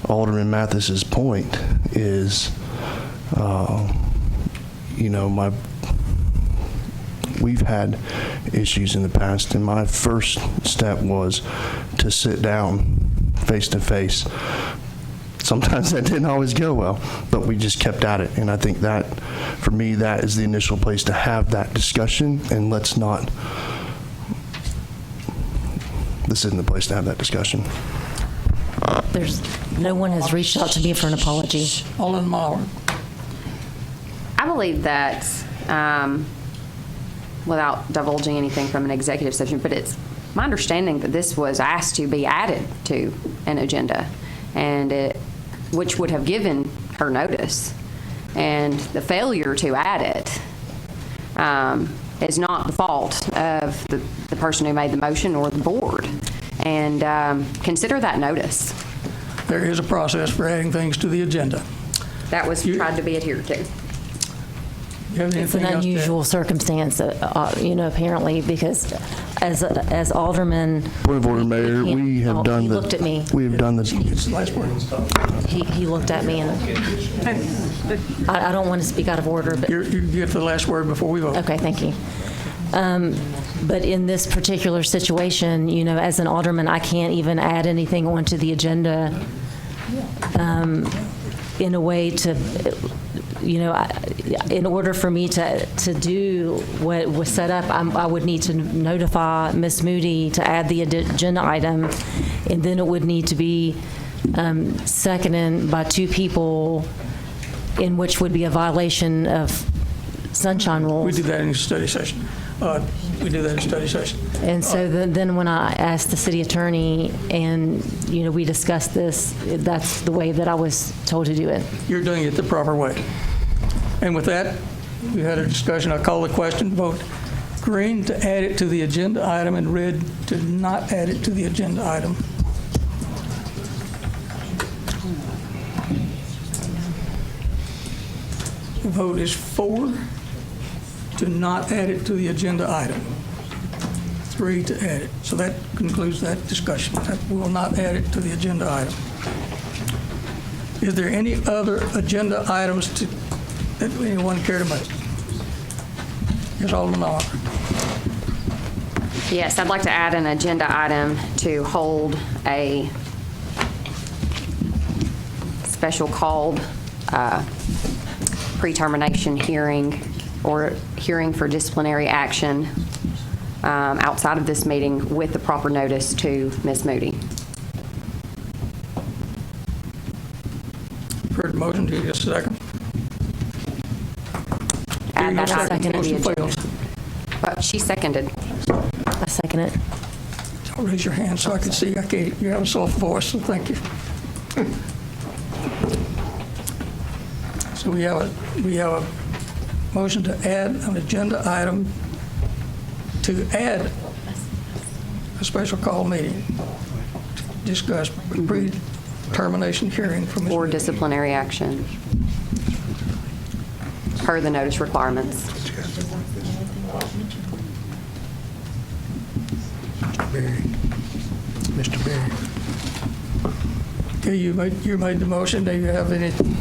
Alderman Mathis's point, is, we've had issues in the past, and my first step was to sit down face to face. Sometimes that didn't always go well, but we just kept at it. And I think that, for me, that is the initial place to have that discussion, and this isn't the place to have that discussion. No one has reached out to me for an apology. Alderman Mahler. I believe that, without divulging anything from an executive session, but it's my understanding that this was asked to be added to an agenda, and which would have given her notice. And the failure to add it is not the fault of the person who made the motion or the board. And consider that notice. There is a process for adding things to the agenda. That was tried to be adhered to. It's an unusual circumstance, apparently, because as Alderman. Point of order, Mayor. We have done he looked at me. We have done this. Last word. He looked at me, and I don't want to speak out of order, but You get the last word before we vote. Okay, thank you. But in this particular situation, as an alderman, I can't even add anything onto the agenda in a way to, in order for me to do what was set up, I would need to notify Ms. Moody to add the agenda item, and then it would need to be seconded by two people, in which would be a violation of sunshine rules. We do that in study session. We do that in study session. And so then when I asked the city attorney and, we discussed this, that's the way that I was told to do it. You're doing it the proper way. And with that, we had a discussion. I call the question. Vote green to add it to the agenda item and red to not add it to the agenda item. The vote is 4 to not add it to the agenda item. 3 to add it. So that concludes that discussion. We will not add it to the agenda item. Is there any other agenda items that anyone care to make? Yes, Alderman Arbor. Yes, I'd like to add an agenda item to hold a special called pre-termination hearing or hearing for disciplinary action outside of this meeting with the proper notice to Ms. Moody. Heard the motion. Do you get a second? Add that item to the Motion agenda. fails. But she seconded. I second it. Don't raise your hand so I can see. You have a soft voice, so thank you. So we have a motion to add an agenda item to add a special call meeting to discuss pre-termination hearing from Ms. Or Moody. disciplinary action per the notice requirements. Mr. Berry. Okay, you made the motion. Do you have anything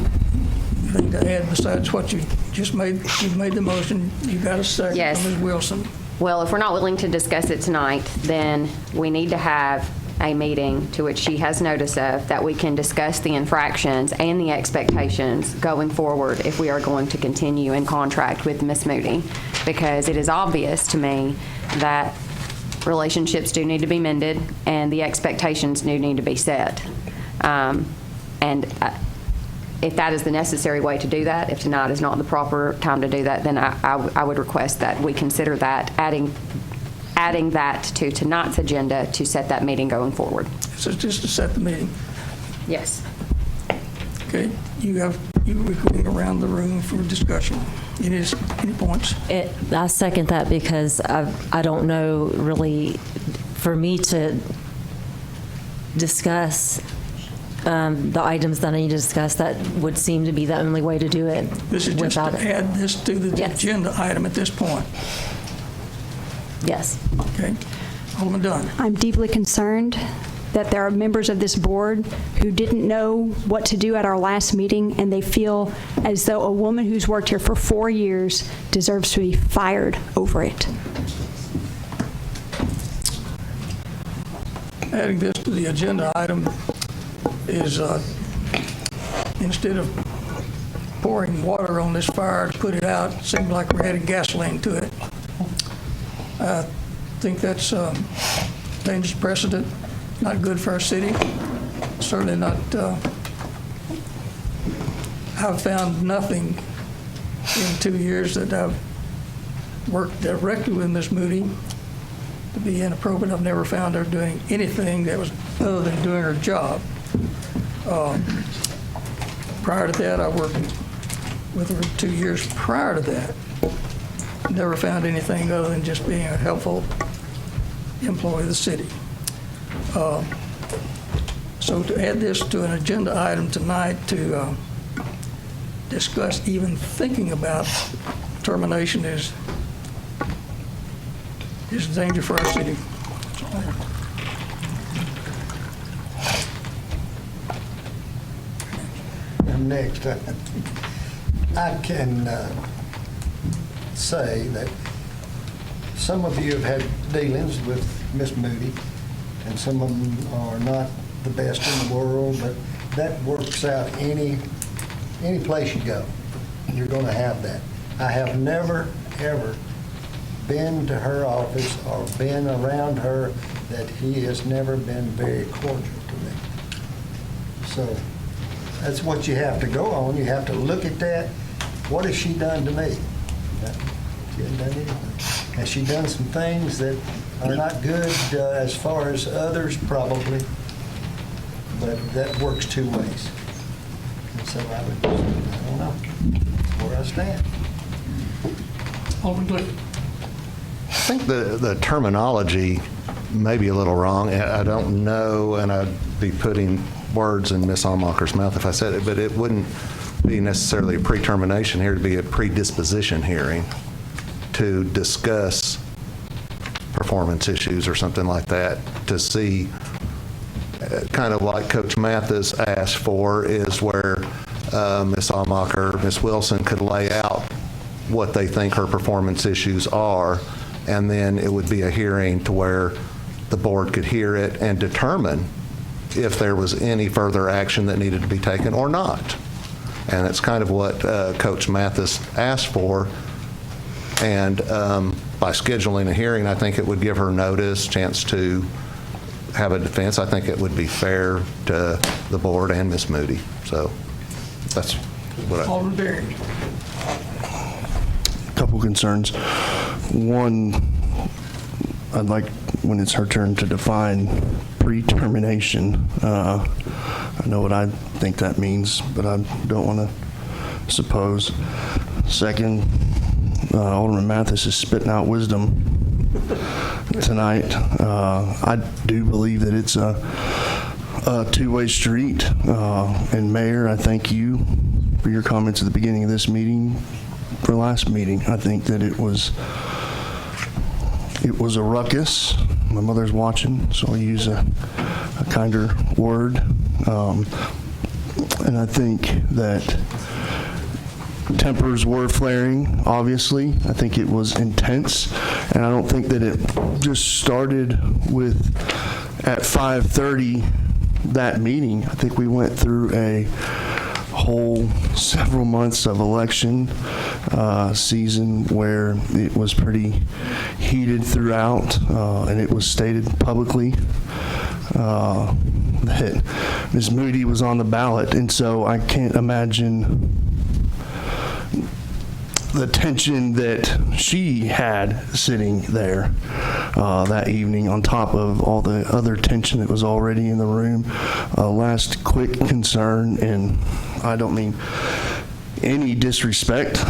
to add besides what you just made? You made the motion. You got a second Yes. from Ms. Wilson. Well, if we're not willing to discuss it tonight, then we need to have a meeting to which she has notice of that we can discuss the infractions and the expectations going forward if we are going to continue in contract with Ms. Moody. Because it is obvious to me that relationships do need to be mended and the expectations do need to be set. If that is the necessary way to do that, if tonight is not the proper time to do that, then I would request that we consider that, adding that to tonight's agenda to set that meeting going forward. So just to set the meeting. Yes. Okay, we're going around the room for discussion. Any points? I second that because I don't know really, for me to discuss the items that I need to discuss, that would seem to be the only way to do it. This is just to add this to the agenda item at this point. Yes. Okay. Alderman Dunn. I'm deeply concerned that there are members of this board who didn't know what to do at our last meeting, and they feel as though a woman who's worked here for 4 years deserves to be fired over it. Adding this to the agenda item is, instead of pouring water on this fire to put it out, it seemed like we're adding gasoline to it. I think that's a dangerous precedent, not good for our city, certainly not. I've found nothing in 2 years that I've worked directly with Ms. Moody to be inappropriate. I've never found her doing anything that was other than doing her job. Prior to that, I worked with her 2 years prior to that. Never found anything other than just being a helpful employee of the city. So to add this to an agenda item tonight to discuss even thinking about termination is a danger for our city. And next, I can say that some of you have had dealings with Miss Moody, and some of them are not the best in the world, but that works out any place you go. You're going to have that. I have never, ever been to her office or been around her that he has never been very cordial to me. So that's what you have to go on. You have to look at that. What has she done to me? She hasn't done anything. Has she done some things that are not good as far as others? Probably. But that works two ways. And so I don't know. That's where I stand. Alderman Glick. I think the terminology may be a little wrong. I don't know, and I'd be putting words in Ms. Almacher's mouth if I said it, but it wouldn't be necessarily a pre-termination hearing, it'd be a predisposition hearing to discuss performance issues or something like that, to see, kind of like Coach Mathis asked for, is where Ms. Almacher, Ms. Wilson could lay out what they think her performance issues are, and then it would be a hearing to where the board could hear it and determine if there was any further action that needed to be taken or not. And it's kind of what Coach Mathis asked for. And by scheduling a hearing, I think it would give her notice, chance to have a defense. I think it would be fair to the board and Ms. Moody. So that's what I... Alderman Barry. Couple concerns. One, I'd like, when it's her turn, to define pre-termination. I know what I think that means, but I don't want to suppose. Second, Alderman Mathis is spitting out wisdom tonight. I do believe that it's a two-way street. And Mayor, I thank you for your comments at the beginning of this meeting. For last meeting, I think that it was a ruckus. My mother's watching, so I'll use a kinder word. And I think that tempers were flaring, obviously. I think it was intense, and I don't think that it just started at 5:30 that meeting. I think we went through a whole several months of election season where it was pretty heated throughout, and it was stated publicly that Ms. Moody was on the ballot, and so I can't imagine the tension that she had sitting there that evening, on top of all the other tension that was already in the room. Last quick concern, and I don't mean any disrespect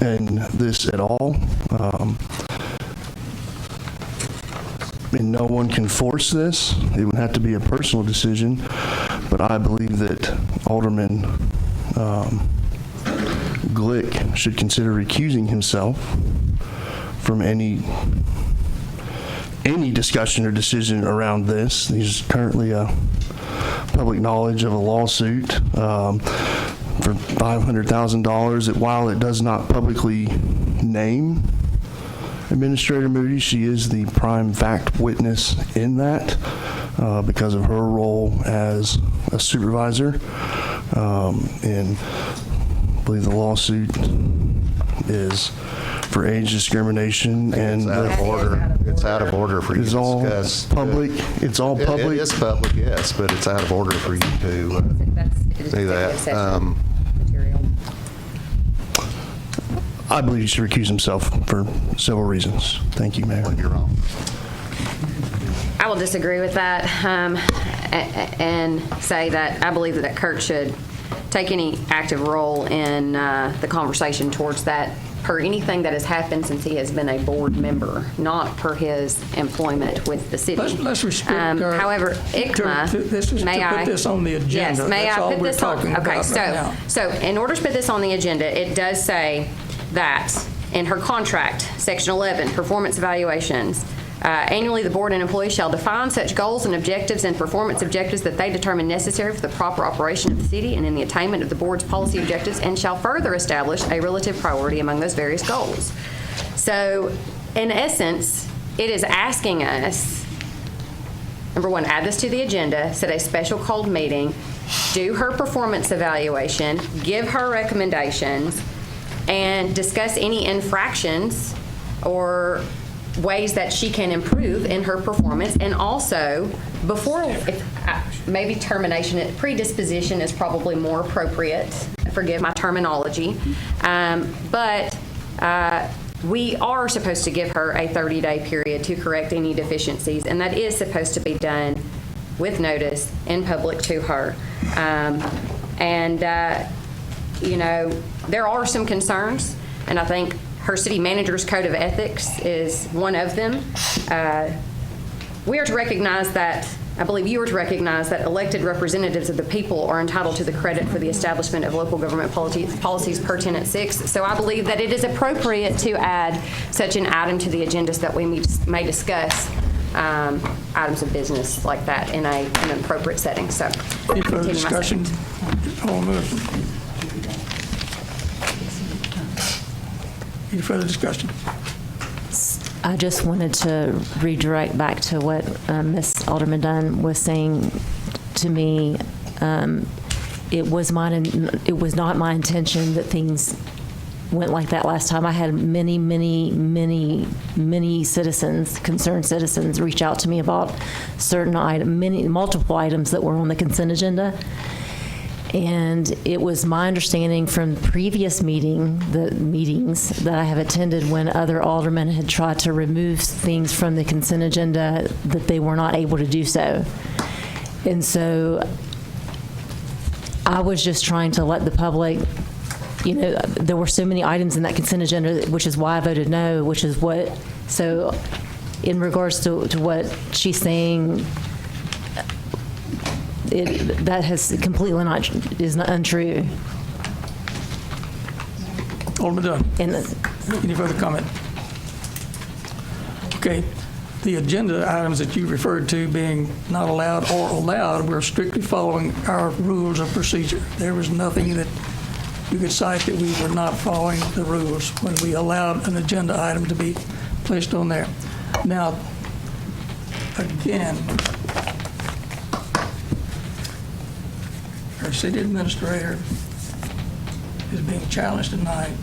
in this at all, and no one can force this. It would have to be a personal decision, but I believe that Alderman Glick should consider recusing himself from any discussion or decision around this. He's currently a public knowledge of a lawsuit for $500,000 that, while it does not publicly name Administrator Moody, she is the prime fact witness in that because of her role as a supervisor. And I believe the lawsuit is for age discrimination, and it's out of order. It's out of order for you to discuss. Public. It's all public. It is public, yes, but it's out of order for you to do that. I believe he should recuse himself for several reasons. Thank you, Mayor. You're wrong. I will disagree with that and say that I believe that Kurt should take any active role in the conversation towards that, per anything that has happened since he has been a board member, not per his employment with the city. Let's restrict our... However, ICMA, This is may to I? put this on the agenda. Yes, may That's I all put we're this on? talking Okay, about right now. so in order to put this on the agenda, it does say that in her contract, Section 11, performance evaluations, annually the board and employees shall define such goals and objectives and performance objectives that they determine necessary for the proper operation of the city and in the attainment of the board's policy objectives, and shall further establish a relative priority among those various goals. So, in essence, it is asking us, number one, add this to the agenda, set a special called meeting, do her performance evaluation, give her recommendations, and discuss any infractions or ways that she can improve in her performance. And also, before, maybe termination, predisposition is probably more appropriate. Forgive my terminology. But We are supposed to give her a 30-day period to correct any deficiencies, and that is supposed to be done with notice in public to her. You know, there are some concerns, and I think her city manager's code of ethics is one of them. We are to recognize that, I believe you are to recognize that elected representatives of the people are entitled to the credit for the establishment of local government policies per Tenet 6. So I believe that it is appropriate to add such an item to the agenda so that we may discuss items of business like that in an appropriate setting. So, Any further discussion? Any further discussion? I just wanted to redirect back to what Ms. Alderman Dunn was saying to me. It was not my intention that things went like that last time. I had many citizens, concerned citizens, reach out to me about certain multiple items that were on the consent agenda. And it was my understanding from previous meetings that I have attended when other aldermen had tried to remove things from the consent agenda that they were not able to do so. And so I was just trying to let the public, you know, there were so many items in that consent agenda, which is why I voted no, which is what, so in regards to what she's saying, that has completely is not untrue. Alderman Dunn. Any further comment? Okay. The agenda items that you referred to being not allowed or allowed, we're strictly following our rules of procedure. There was nothing that you could cite that we were not following the rules when we allowed an agenda item to be placed on there. Now, again, our city administrator is being challenged tonight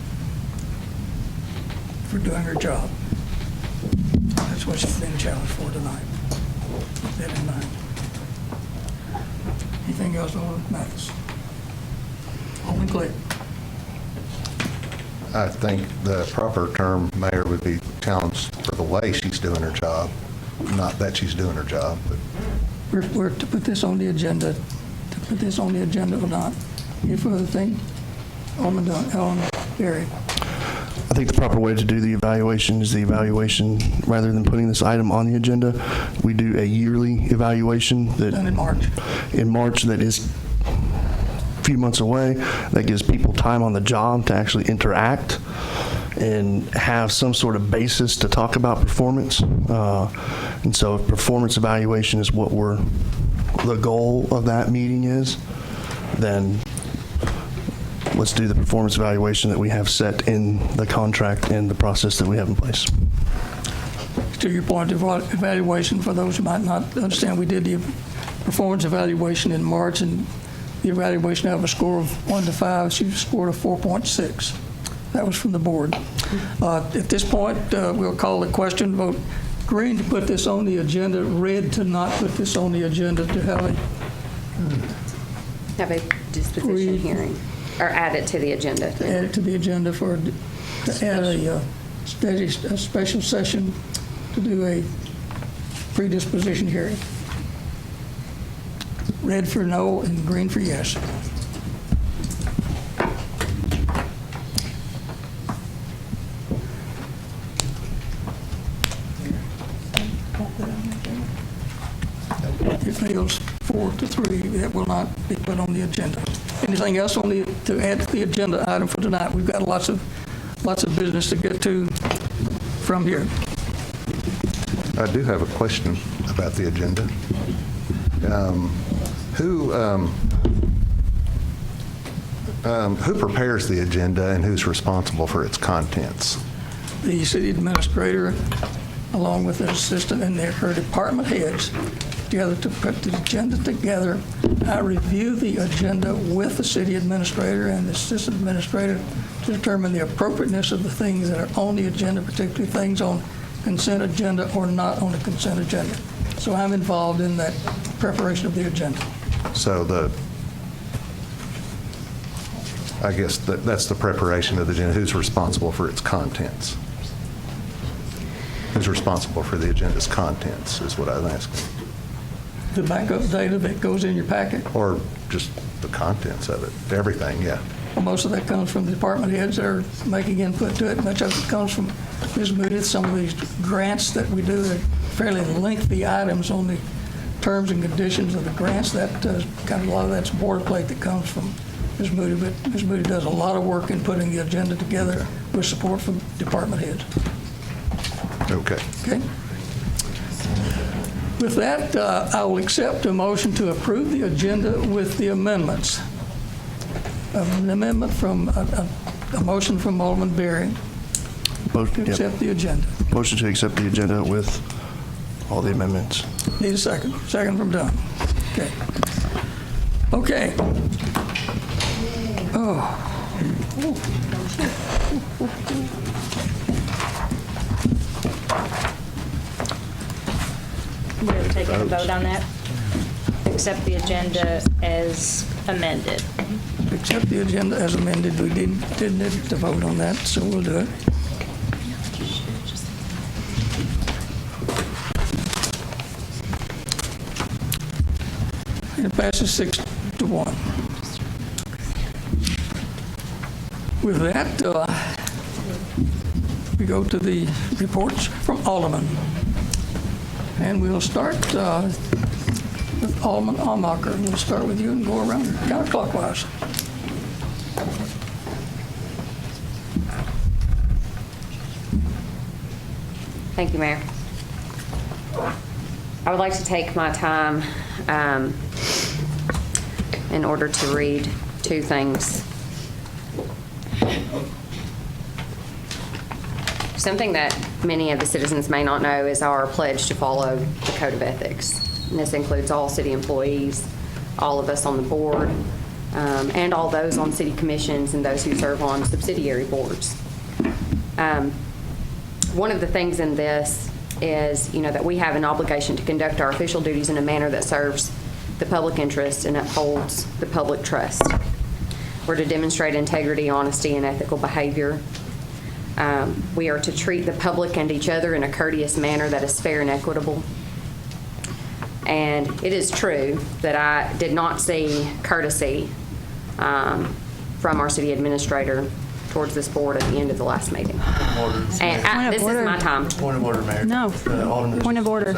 for doing her job. That's what she's being challenged for tonight. Keep that in mind. Anything else on Mathis? Alderman Clay. I think the proper term, Mayor, would be challenged for the way she's doing her job, not that she's doing her job. But We're to put this on the agenda. To put this on the agenda or not? Any further thing? Alderman Dunn, Alderman Perez. I think the proper way to do the evaluation is the evaluation, rather than putting this item on the agenda, we do a yearly evaluation that Done in March. In March, that is a few months away. That gives people time on the job to actually interact and have some sort of basis to talk about performance. And so if performance evaluation is what the goal of that meeting is, then let's do the performance evaluation that we have set in the contract and the process that we have in place. To your point, evaluation, for those who might not understand, we did the performance evaluation in March, and the evaluation had a score of 1 to 5. She scored a 4.6. That was from the board. At this point, we'll call the question vote. Green to put this on the agenda, red to not put this on the agenda, to have a disposition hearing, or add it to the agenda. Add it to the agenda to add a special session to do a predisposition hearing. Red for no and green for yes. It fails 4-3. That will not be put on the agenda. Anything else to add to the agenda item for tonight? We've got lots of business to get to from here. I do have a question about the agenda. Who prepares the agenda and who's responsible for its contents? The city administrator, along with an assistant and her department heads, together to put the agenda together. I review the agenda with the city administrator and the assistant administrator to determine the appropriateness of the things that are on the agenda, particularly things on consent agenda or not on the consent agenda. So I'm involved in that preparation of the agenda. So I guess that's the preparation of the agenda. Who's responsible for its contents? Who's responsible for the agenda's contents is what I'm asking. The backup data that goes in your packet, Or just the contents of it, everything, yeah. well, most of that comes from the department heads that are making input to it. Much of it comes from Ms. Moody. Some of these grants that we do are fairly lengthy items on the terms and conditions of the grants. That kind of a lot of that's boilerplate that comes from Ms. Moody. But Ms. Moody does a lot of work in putting the agenda together with support from department heads. Okay. Okay. With that, I will accept a motion to approve the agenda with the amendments. An amendment from, a motion from Alderman Berry to accept the agenda. Motion to accept the agenda with all the amendments. Need a second. Second from Don. Okay. Okay. Oh. We're taking a vote on that. Accept the agenda as amended. Accept the agenda as amended. We didn't need to vote on that, so we'll do it. And it passes 6-1. With that, we go to the reports from Alderman. And we'll start with Alderman Almacher. We'll start with you and go around counterclockwise. Thank you, Mayor. I would like to take my time in order to read two things. Something that many of the citizens may not know is our pledge to follow the Code of Ethics. And this includes all city employees, all of us on the board, and all those on city commissions and those who serve on subsidiary boards. One of the things in this is, that we have an obligation to conduct our official duties in a manner that serves the public interest and upholds the public trust. We're to demonstrate integrity, honesty, and ethical behavior. We are to treat the public and each other in a courteous manner that is fair and equitable. And it is true that I did not see courtesy from our city administrator towards this board at the end of the last meeting. And this is my time. Point of order, Mayor. No. Point of order.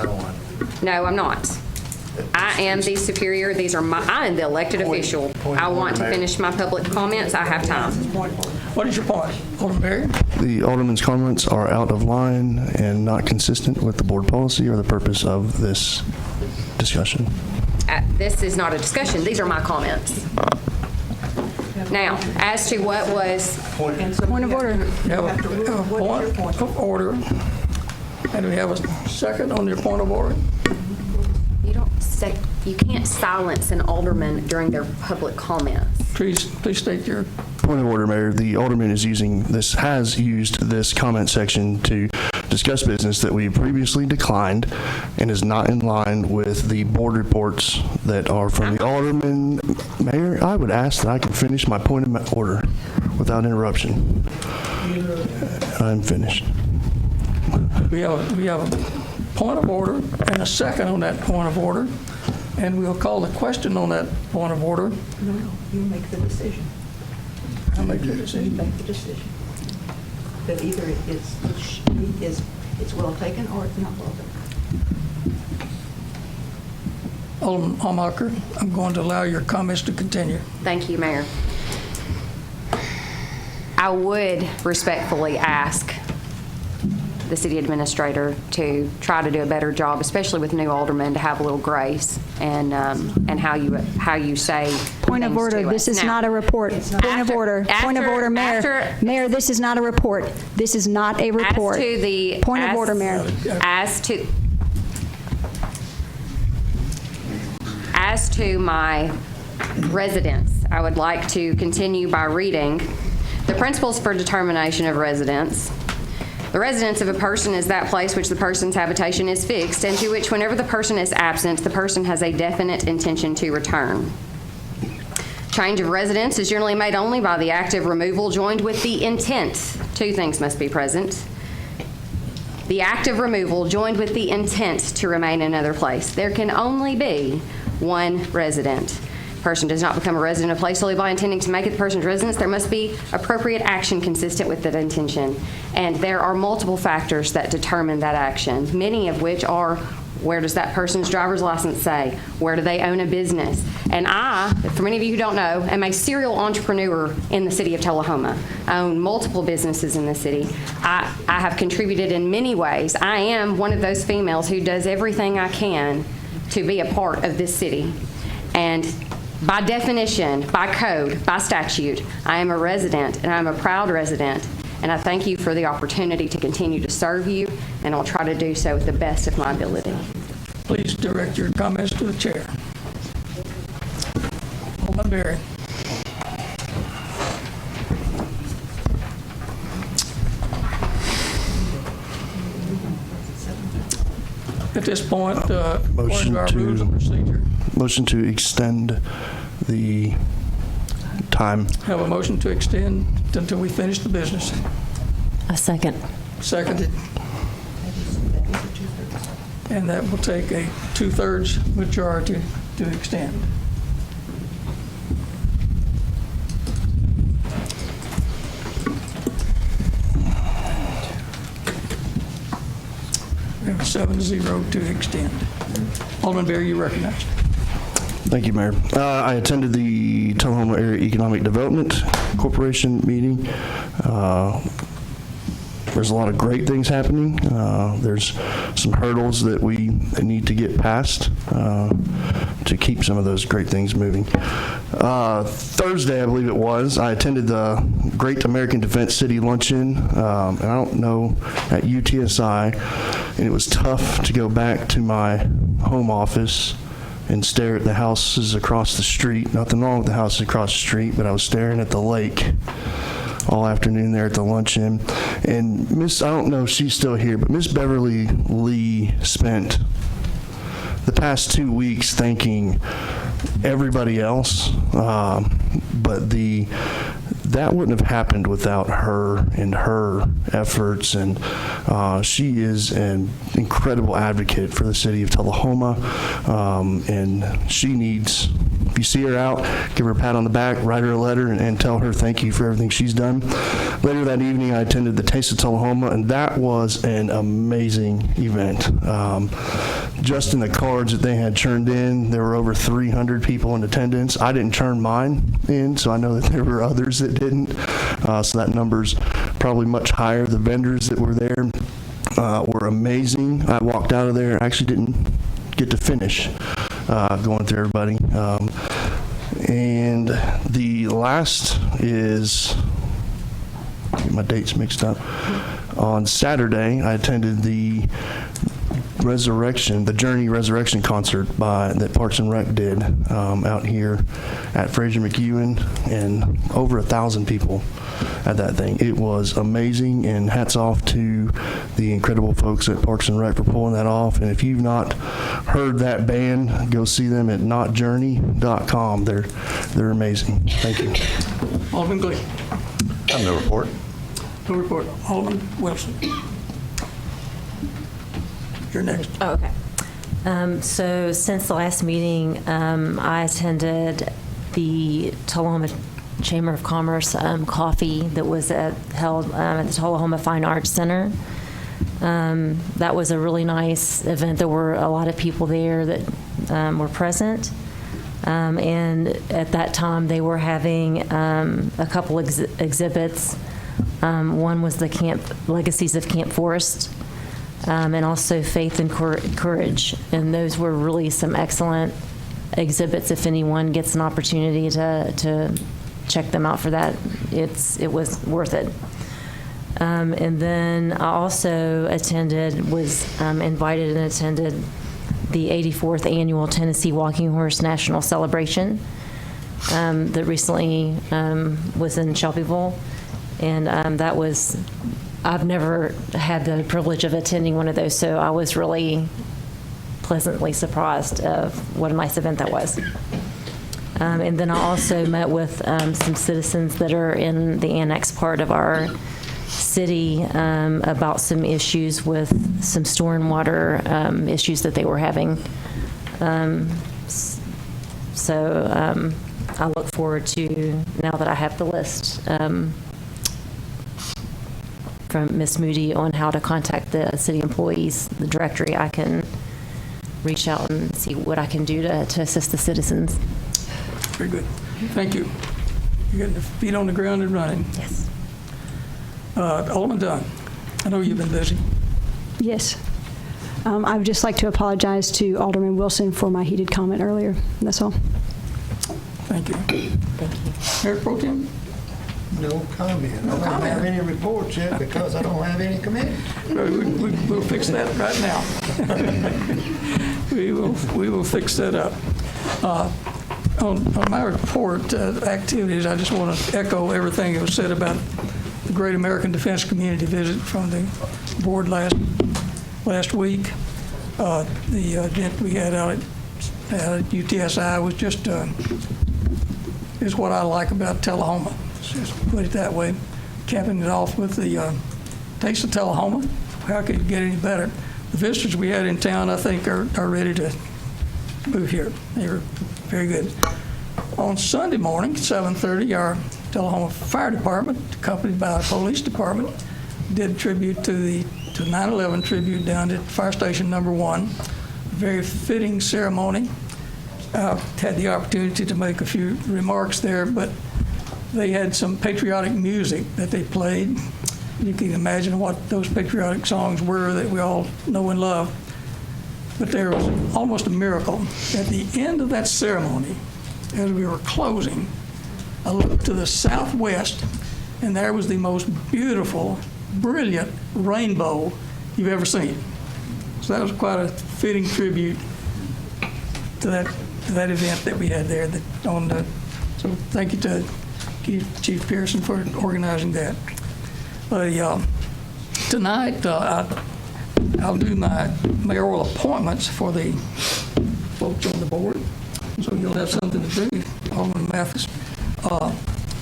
No, I'm not. I am the superior. I am the elected official. I want to finish my public comments. I have time. What is your point, Alderman Berry? The Alderman's comments are out of line and not consistent with the board policy or the purpose of this discussion. This is not a discussion. These are my comments. Now, as to what was... Point of order. You have a point of order. And we have a second on your point of order. You can't silence an alderman during their public comments. Please state your... Point of order, Mayor. The Alderman has used this comment section to discuss business that we previously declined and is not in line with the board reports that are from the Alderman. Mayor, I would ask that I can finish my point of order without interruption. I'm finished. We have a point of order and a second on that point of order, and we'll call the question on that point of order. No, you make the decision. I'll make the decision. You make the decision. That either it's well taken or it's not well taken. Alderman Almacher, I'm going to allow your comments to continue. Thank you, Mayor. I would respectfully ask the city administrator to try to do a better job, especially with new aldermen, to have a little grace and how you say. Point of order. This is not a report. Point of order. Point of order, Mayor. Mayor, this is not a report. This is not a report. Point of order, Mayor. As to my residence, I would like to continue by reading the principles for determination of residence. The residence of a person is that place which the person's habitation is fixed, and to which, whenever the person is absent, the person has a definite intention to return. Change of residence is generally made only by the act of removal joined with the intent. Two things must be present. The act of removal joined with the intent to remain in another place. There can only be one resident. A person does not become a resident of a place solely by intending to make it the person's residence. There must be appropriate action consistent with that intention. And there are multiple factors that determine that action, many of which are: where does that person's driver's license say? Where do they own a business? And I, for many of you who don't know, am a serial entrepreneur in the city of Tullahoma. I own multiple businesses in the city. I have contributed in many ways. I am one of those females who does everything I can to be a part of this city. And by definition, by code, by statute, I am a resident, and I'm a proud resident. And I thank you for the opportunity to continue to serve you, and I'll try to do so with the best of my ability. Please direct your comments to the chair. Alderman Berry. At this point, according to our rules of procedure. Motion to extend the time. Have a motion to extend until we finish the business. A second. Seconded. And that will take a 2/3 majority to extend. We have a 7-0 to extend. Alderman Berry, you recognized. Thank you, Mayor. I attended the Tullahoma Area Economic Development Corporation meeting. There's a lot of great things happening. There's some hurdles that we need to get past to keep some of those great things moving. Thursday, I believe it was, I attended the Great American Defense City Luncheon, and I don't know, at UTSI, and it was tough to go back to my home office and stare at the houses across the street. Nothing wrong with the houses across the street, but I was staring at the lake all afternoon there at the luncheon. And I don't know if she's still here, but Miss Beverly Lee spent the past 2 weeks thanking everybody else, but that wouldn't have happened without her and her efforts, and she is an incredible advocate for the city of Tullahoma, and she needs, if you see her out, give her a pat on the back, write her a letter, and tell her thank you for everything she's done. Later that evening, I attended the Taste of Tullahoma, and that was an amazing event. Just in the cards that they had churned in, there were over 300 people in attendance. I didn't churn mine in, so I know that there were others that didn't. So that number's probably much higher. The vendors that were there were amazing. I walked out of there, actually didn't get to finish going through everybody. And the last is, get my dates mixed up. On Saturday, I attended the Journey Resurrection concert that Parks and Rec did out here at Fraser McEwen, and over 1,000 people at that thing. It was amazing, and hats off to the incredible folks at Parks and Rec for pulling that off. And if you've not heard that band, go see them at notjourney.com. They're amazing. Thank you. Alderman Glee. I have no report. No report. Alderman Wilson. You're next. Oh, okay. So since the last meeting, I attended the Tullahoma Chamber of Commerce coffee that was held at the Tullahoma Fine Arts Center. That was a really nice event. There were a lot of people there that were present. And at that time, they were having a couple exhibits. One was the Legacies of Camp Forest, and also Faith and Courage. And those were really some excellent exhibits. If anyone gets an opportunity to check them out for that, it was worth it. And then I also was invited and attended the 84th Annual Tennessee Walking Horse National Celebration that recently was in Shelbyville. And I've never had the privilege of attending one of those, so I was really pleasantly surprised of what a nice event that was. And then I also met with some citizens that are in the annex part of our city about some issues with some stormwater issues that they were having. So I look forward to, now that I have the list from Ms. Moody on how to contact the city employees, the directory, I can reach out and see what I can do to assist the citizens. Very good. Thank you. You're getting the feet on the ground and running. Yes. Alderman Dunn, I know you've been busy. Yes. I would just like to apologize to Alderman Wilson for my heated comment earlier. That's all. Thank you. Thank you. Mayor Pro Tem? No comment. I don't have any reports yet because I don't have any committee. We'll fix that right now. We will fix that up. On my report activities, I just want to echo everything that was said about the Great American Defense Community visit from the board last week. The event we had out at UTSI was just is what I like about Tullahoma. Just put it that way. Capping it off with the Taste of Tullahoma. How could it get any better? The visitors we had in town, I think, are ready to move here. They were very good. On Sunday morning, 7:30, our Tullahoma Fire Department, accompanied by our police department, did tribute to 9/11 tribute down at Fire Station Number 1. Very fitting ceremony. Had the opportunity to make a few remarks there, but they had some patriotic music that they played. You can imagine what those patriotic songs were that we all know and love. But there was almost a miracle. At the end of that ceremony, as we were closing, I looked to the southwest, and there was the most beautiful, brilliant rainbow you've ever seen. So that was quite a fitting tribute to that event that we had there. So thank you to Chief Pearson for organizing that. Tonight, I'll do my mayoral appointments for the folks on the board, so you'll have something to do, Alderman Mathis.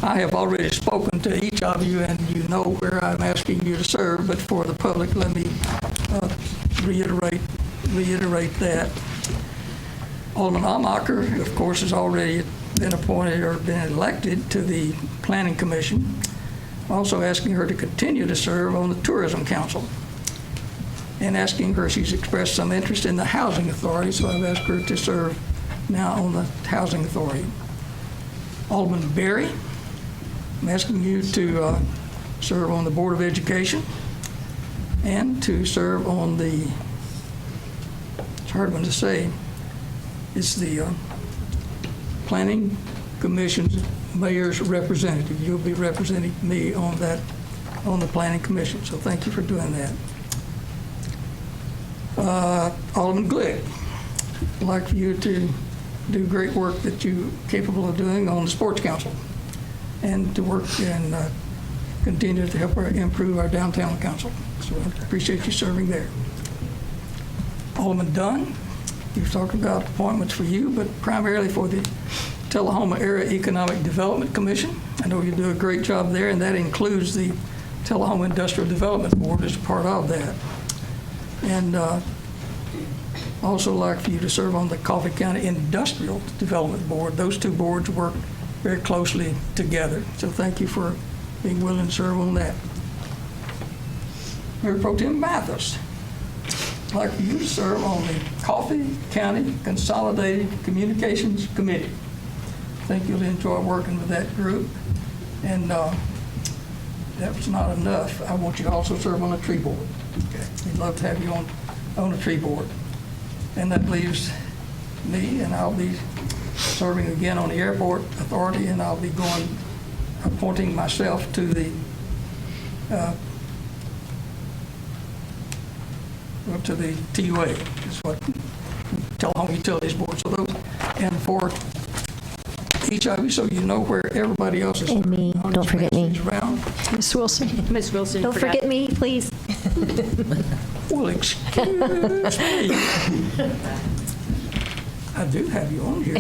I have already spoken to each of you, and you know where I'm asking you to serve, but for the public, let me reiterate that. Alderman Amacher, of course, has already been appointed or been elected to the Planning Commission. I'm also asking her to continue to serve on the Tourism Council, and asking her, she's expressed some interest in the Housing Authority, so I've asked her to serve now on the Housing Authority. Alderman Berry, I'm asking you to serve on the Board of Education and to serve on the, it's a hard one to say, it's the Planning Commission's Mayor's Representative. You'll be representing me on the Planning Commission, so thank you for doing that. Alderman Glick, I'd like for you to do great work that you're capable of doing on the Sports Council, and to work and continue to help improve our downtown council. So I appreciate you serving there. Alderman Dunn, you've talked about appointments for you, but primarily for the Tullahoma Area Economic Development Commission. I know you do a great job there, and that includes the Tullahoma Industrial Development Board as part of that. And also like for you to serve on the Coffee County Industrial Development Board. Those two boards work very closely together. So thank you for being willing to serve on that. Mayor Pro Tem Mathis, I'd like for you to serve on the Coffee County Consolidated Communications Committee. I think you'll enjoy working with that group. And that was not enough. I want you to also serve on the tree board. Okay. We'd love to have you on the tree board. And that leaves me, and I'll be serving again on the Airport Authority, and I'll be appointing myself to the TUA, is what Tullahoma Utilities Board. So those, and for each of you, so you know where everybody else is. And me, don't forget me. Ms. Wilson. Ms. Wilson, Don't forget me, please. Well, excuse me. I do have you on here.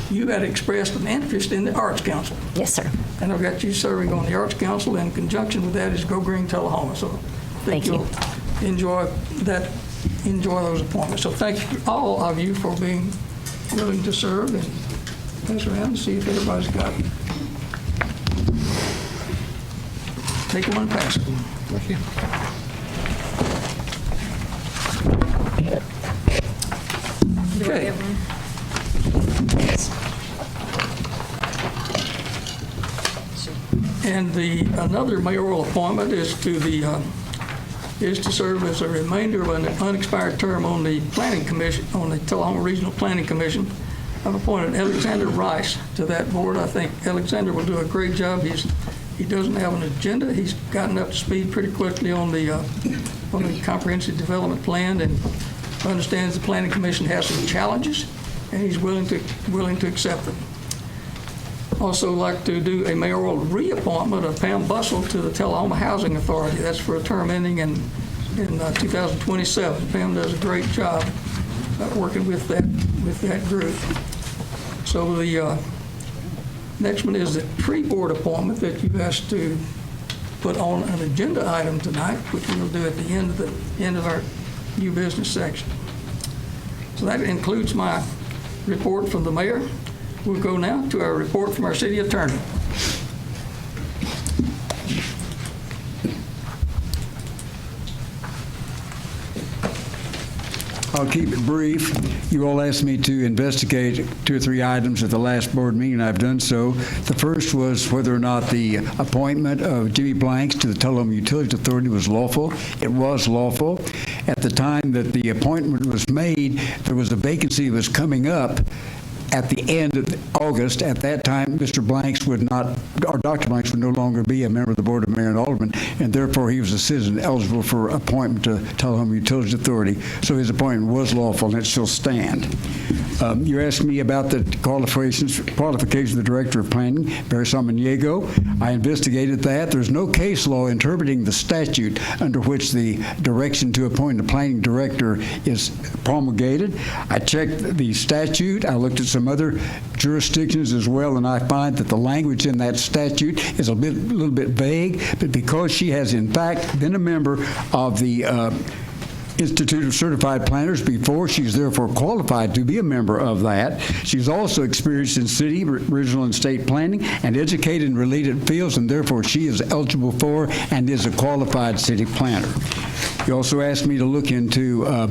you had expressed an interest in the Arts Council. Yes, sir. And I've got you serving on the Arts Council. In conjunction with that is Go Green Tullahoma. So I think you'll enjoy those appointments. So thank you, all of you, for being willing to serve, and pass around and see if everybody's got it. Take one and pass it. Thank you. Okay. And another mayoral appointment is to serve as a remainder of an unexpired term on the Planning Commission, on the Tullahoma Regional Planning Commission. I've appointed Alexander Rice to that board. I think Alexander will do a great job. He doesn't have an agenda. He's gotten up to speed pretty quickly on the comprehensive development plan, and understands the Planning Commission has some challenges, and he's willing to accept them. Also like to do a mayoral reappointment of Pam Bussell to the Tullahoma Housing Authority. That's for a term ending in 2027. Pam does a great job working with that group. So the next one is the tree board appointment that you've asked to put on an agenda item tonight, which we'll do at the end of our new business section. So that includes my report from the mayor. We'll go now to our report from our city attorney. I'll keep it brief. You all asked me to investigate 2 or 3 items at the last board meeting. I've done so. The first was whether or not the appointment of Jimmy Blanks to the Tullahoma Utilities Authority was lawful. It was lawful. At the time that the appointment was made, there was a vacancy that was coming up at the end of August. At that time, Mr. Blanks would not, or Dr. Blanks would no longer be a member of the Board of Mayor and Alderman, and therefore he was a citizen eligible for appointment to Tullahoma Utilities Authority. So his appointment was lawful, and it shall stand. You asked me about the qualifications of the Director of Planning, Perez. I investigated that. There's no case law interpreting the statute under which the direction to appoint a planning director is promulgated. I checked the statute. I looked at some other jurisdictions as well, and I find that the language in that statute is a little bit vague, but because she has in fact been a member of the Institute of Certified Planners before, she's therefore qualified to be a member of that. She's also experienced in city, regional, and state planning, and educated in related fields, and therefore she is eligible for and is a qualified city planner. You also asked me to look into a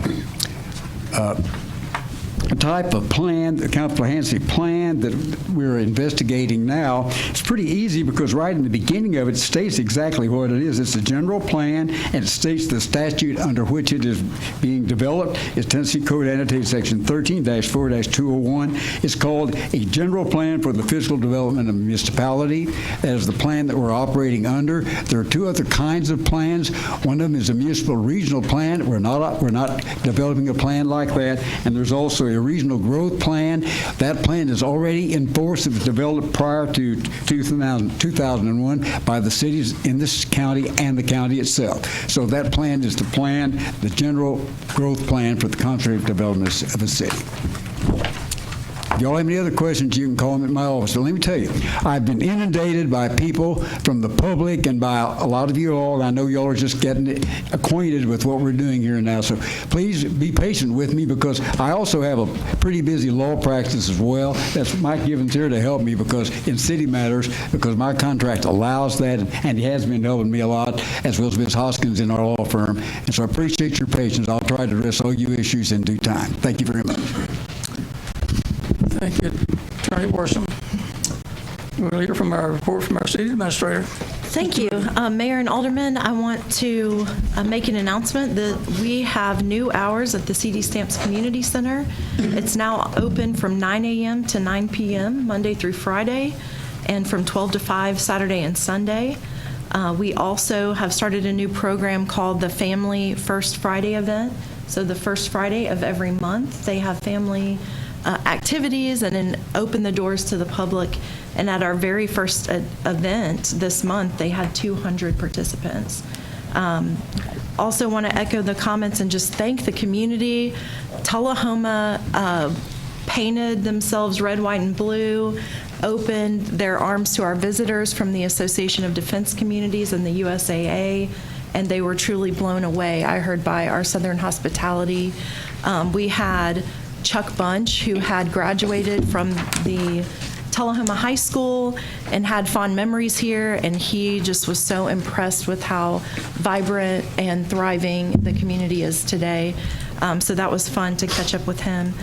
type of plan, the comprehensive plan that we're investigating now. It's pretty easy because right in the beginning of it states exactly what it is. It's a general plan, and it states the statute under which it is being developed is Tennessee Code Annotated Section 13-4-201. It's called a general plan for the fiscal development of a municipality. That is the plan that we're operating under. There are 2 other kinds of plans. One of them is a municipal regional plan. We're not developing a plan like that. And there's also a regional growth plan. That plan is already in force. It was developed prior to 2001 by the cities in this county and the county itself. So that plan is the general growth plan for the comprehensive development of a city. If y'all have any other questions, you can call them at my office. So let me tell you, I've been inundated by people from the public and by a lot of you all. I know y'all are just getting acquainted with what we're doing here now. So please be patient with me because I also have a pretty busy law practice as well. That's Mike Givens here to help me because in city matters, because my contract allows that, and he has been helping me a lot, as well as Ms. Hoskins in our law firm. And so I appreciate your patience. I'll try to address all you issues in due time. Thank you very much. Thank you, Attorney Worsham. We'll hear from our report from our city administrator. Thank you. Mayor and Alderman, I want to make an announcement that we have new hours at the CD Stamps Community Center. It's now open from 9 a.m. to 9 p.m. Monday through Friday, and from 12 to 5 Saturday and Sunday. We also have started a new program called the Family First Friday event. So the first Friday of every month, they have family activities and then open the doors to the public. And at our very first event this month, they had 200 participants. Also want to echo the comments and just thank the community. Tullahoma painted themselves red, white, and blue, opened their arms to our visitors from the Association of Defense Communities and the USAA, and they were truly blown away, I heard, by our Southern hospitality. We had Chuck Bunch, who had graduated from the Tullahoma High School and had fond memories here, and he just was so impressed with how vibrant and thriving the community is today. So that was fun to catch up with him.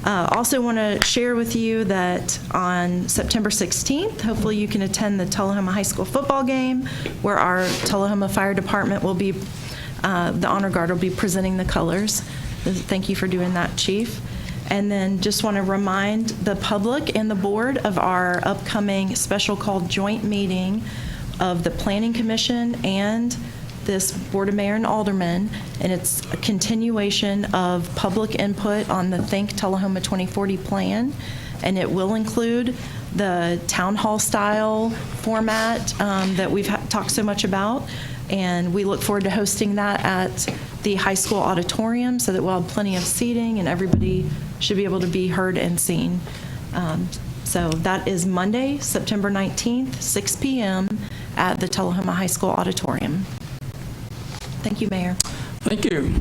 Also want to share with you that on September 16th, hopefully you can attend the Tullahoma High School football game, where our Tullahoma Fire Department will be, the Honor Guard will be presenting the colors. Thank you for doing that, Chief. And then just want to remind the public and the board of our upcoming special called joint meeting of the Planning Commission and this Board of Mayor and Alderman, and it's a continuation of public input on the Think Tullahoma 2040 plan, and it will include the town hall style format that we've talked so much about, and we look forward to hosting that at the high school auditorium so that we'll have plenty of seating and everybody should be able to be heard and seen. So that is Monday, September 19th, 6 p.m. at the Tullahoma High School auditorium. Thank you, Mayor. Thank you.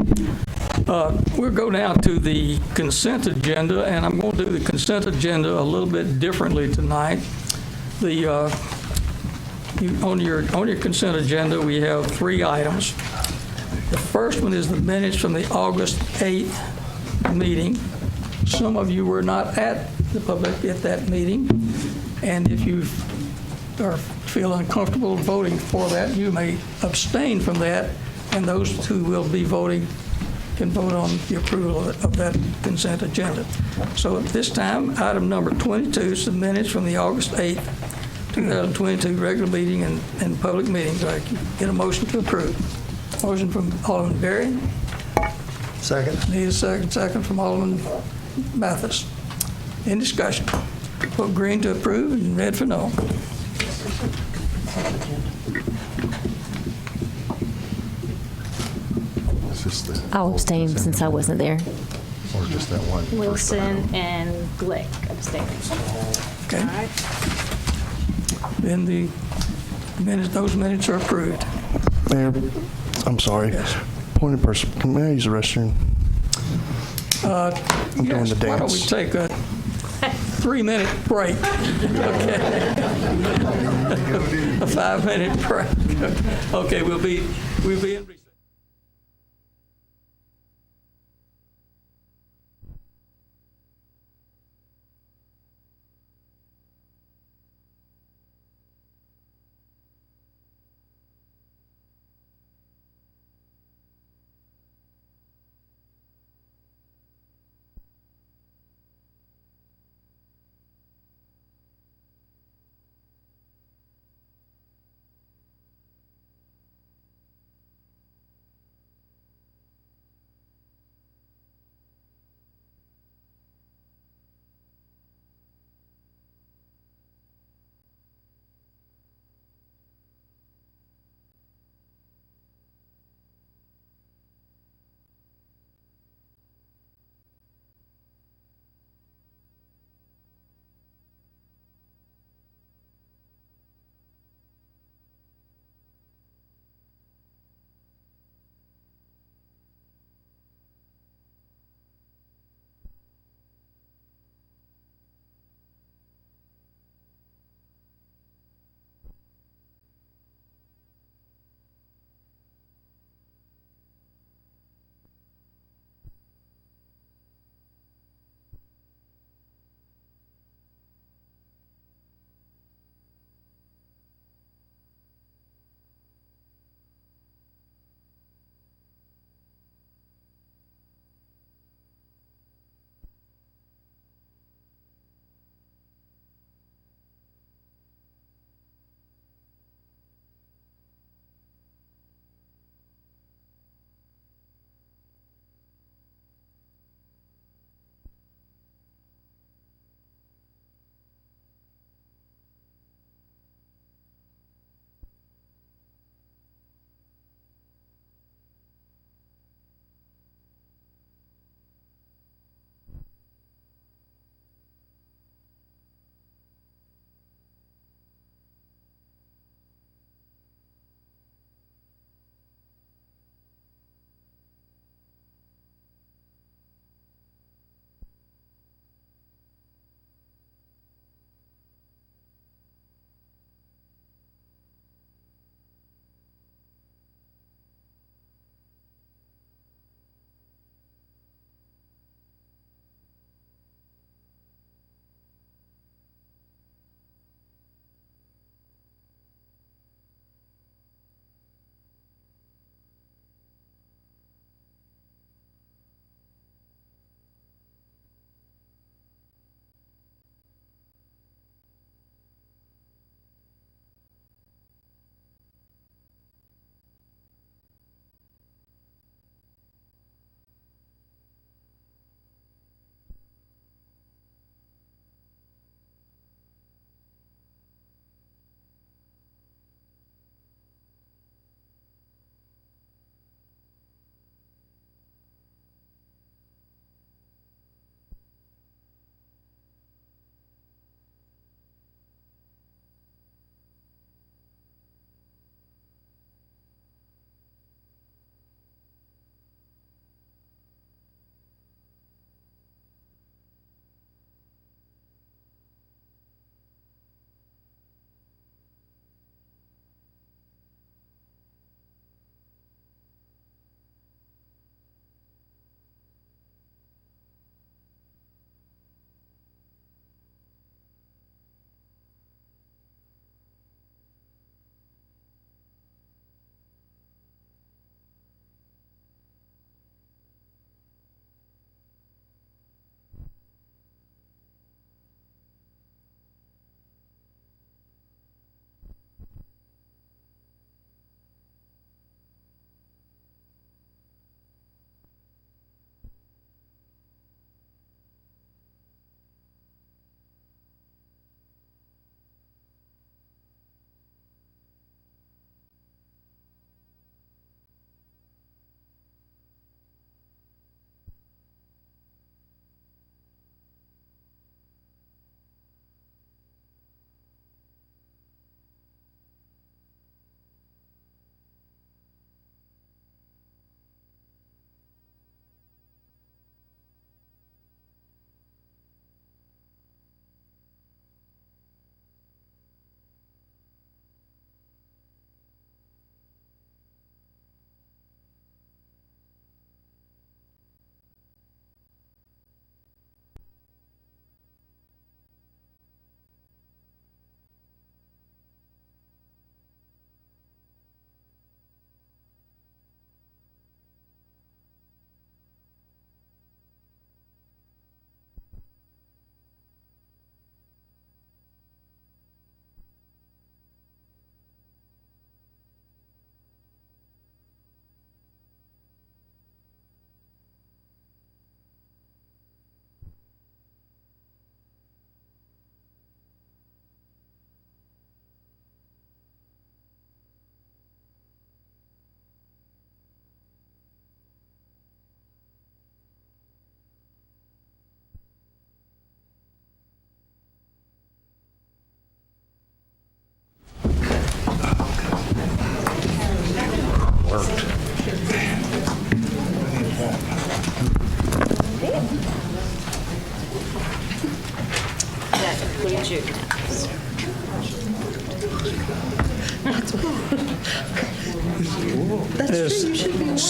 We'll go now to the consent agenda, and I'm going to do the consent agenda a little bit differently tonight. On your consent agenda, we have 3 items. The first one is the minutes from the August 8th meeting. Some of you were not at that meeting, and if you feel uncomfortable voting for that, you may abstain from that, and those who will be voting can vote on the approval of that consent agenda. So at this time, item number 22 is the minutes from the August 8th, 2022 regular meeting and public meetings. I get a motion to approve. Motion from Alderman Berry. Second. Need a second. Second from Alderman Mathis. In discussion. Vote green to approve and red for no. I'll abstain since I wasn't there. Or just that one? Wilson and Glick abstaining. Okay. Then those minutes are approved. Mayor, I'm sorry. Yes. Point of person. May I use the restroom? I'm doing the Why don't we dance. take a 3-minute break? Okay. A 5-minute break. Okay, we'll be in recess.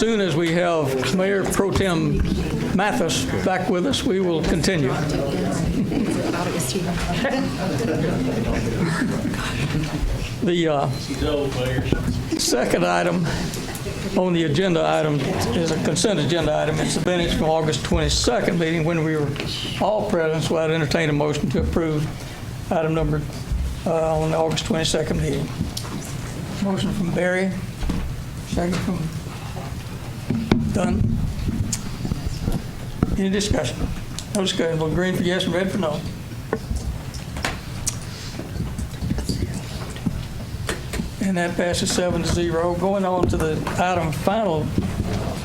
soon as we have Mayor Pro Tem Mathis back with us, we will continue. The second item on the agenda item is a consent agenda item. It's the minutes from August 22nd meeting when we were all present, so I'd entertain a motion to approve item number on the August 22nd meeting. Motion from Barry, second from Dunn. Any discussion? No discussion. Vote green for yes and red for no. And that passes 7-0. Going on to the final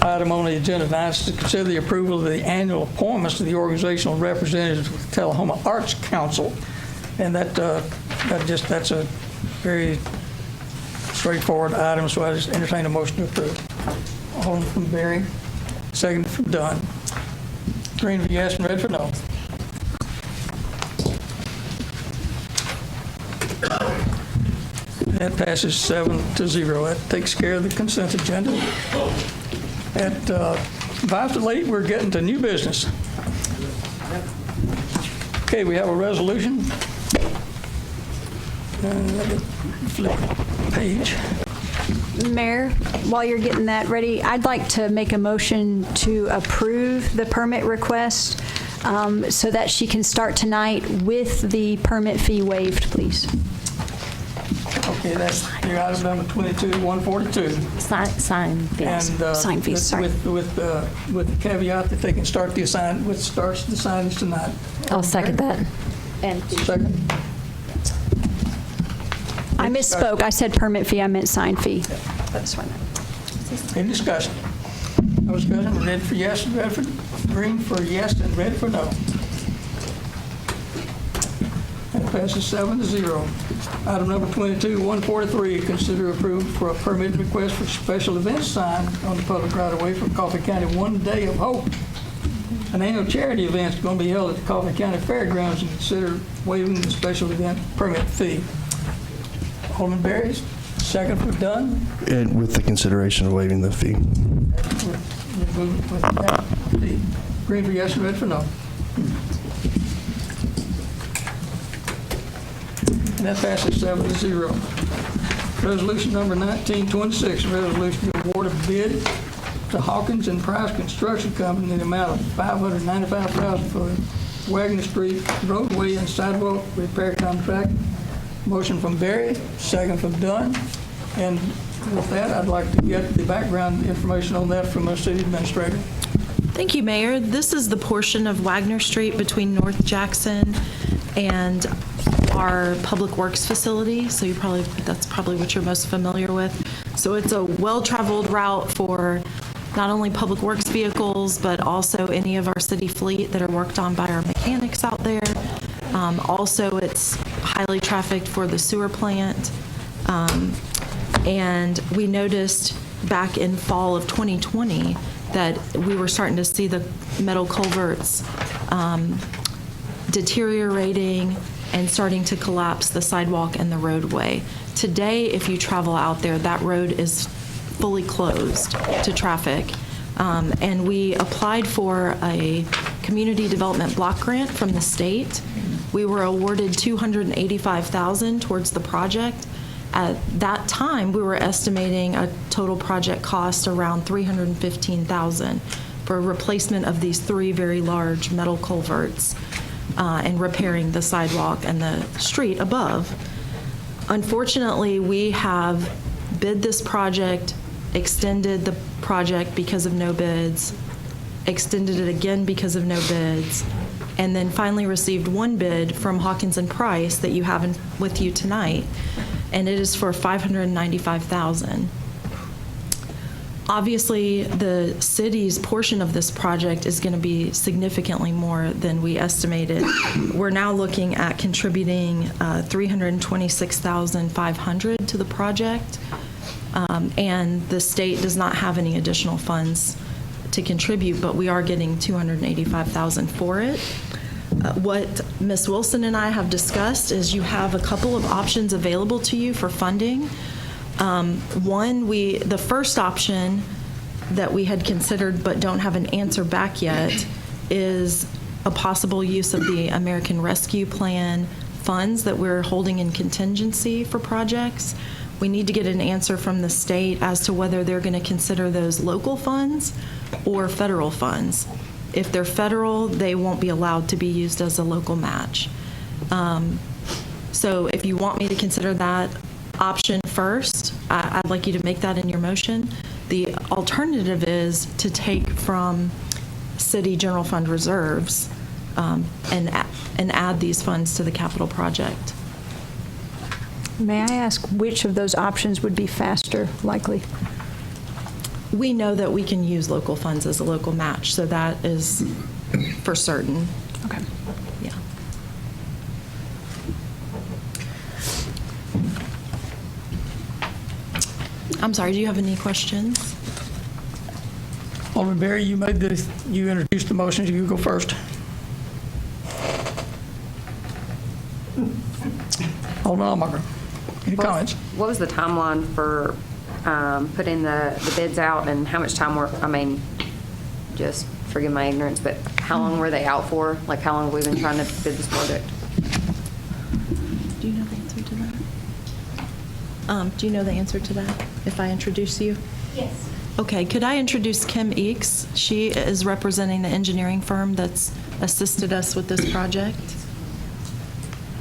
item on the agenda tonight is to consider the approval of the annual appointments to the organizational representatives of the Tullahoma Arts Council. And that's a very straightforward item, so I just entertain a motion to approve. All from Barry, second from Dunn. Green for yes and red for no. That passes 7-0. That takes care of the consent agenda. At 5 to 8, we're getting to new business. Okay, we have a resolution. Let me flip the page. Mayor, while you're getting that ready, I'd like to make a motion to approve the permit request so that she can start tonight with the permit fee waived, please. Okay, that's your item number 22-142. Sign fees. And Sign fees, sorry. With the caveat that they can start the signage tonight. I'll second that. And Second. I misspoke. I said permit fee. I meant sign fee. That's fine. Any discussion? No discussion. Red for yes and red for green for yes and red for no. That passes 7-0. Item number 22-143, consider approval for a permit request for special event sign on the public right-of-way for Coffee County One Day of Hope. An annual charity event is going to be held at the Coffee County Fairgrounds, and consider waiving the special event permit fee. Alderman Barry, second for Dunn. And with the consideration of waiving the fee. With that, the green for yes and red for no. And that passes 7-0. Resolution number 1926, a resolution to award a bid to Hawkins and Price Construction Company in the amount of $595,000 for the Wagner Street roadway and sidewalk repair contract. Motion from Barry, second from Dunn. And with that, I'd like to get the background information on that from our city administrator. Thank you, Mayor. This is the portion of Wagner Street between North Jackson and our Public Works facility. So that's probably what you're most familiar with. So it's a well-traveled route for not only Public Works vehicles, but also any of our city fleet that are worked on by our mechanics out there. Also, it's highly trafficked for the sewer plant. And we noticed back in fall of 2020 that we were starting to see the metal culverts deteriorating and starting to collapse the sidewalk and the roadway. Today, if you travel out there, that road is fully closed to traffic. And we applied for a community development block grant from the state. We were awarded $285,000 towards the project. At that time, we were estimating a total project cost around $315,000 for replacement of these 3 very large metal culverts and repairing the sidewalk and the street above. Unfortunately, we have bid this project, extended the project because of no bids, extended it again because of no bids, and then finally received one bid from Hawkins and Price that you have with you tonight, and it is for $595,000. Obviously, the city's portion of this project is going to be significantly more than we estimated. We're now looking at contributing $326,500 to the project, and the state does not have any additional funds to contribute, but we are getting $285,000 for it. What Ms. Wilson and I have discussed is you have a couple of options available to you for funding. The first option that we had considered but don't have an answer back yet is a possible use of the American Rescue Plan funds that we're holding in contingency for projects. We need to get an answer from the state as to whether they're going to consider those local funds or federal funds. If they're federal, they won't be allowed to be used as a local match. So if you want me to consider that option first, I'd like you to make that in your motion. The alternative is to take from city general fund reserves and add these funds to the capital project. May I ask which of those options would be faster, likely? We know that we can use local funds as a local match, so that is for certain. Okay. Yeah. I'm sorry, do you have any questions? Alderman Berry, you introduced the motion. You go first. Alderman Allmacher, any comments? What was the timeline for putting the bids out, and how much time just forgive my ignorance, but how long were they out for? Like, how long have we been trying to bid this project? Do you know the answer to that? Do you know the answer to that, if I introduce you? Yes. Okay, could I introduce Kim Eakes? She is representing the engineering firm that's assisted us with this project.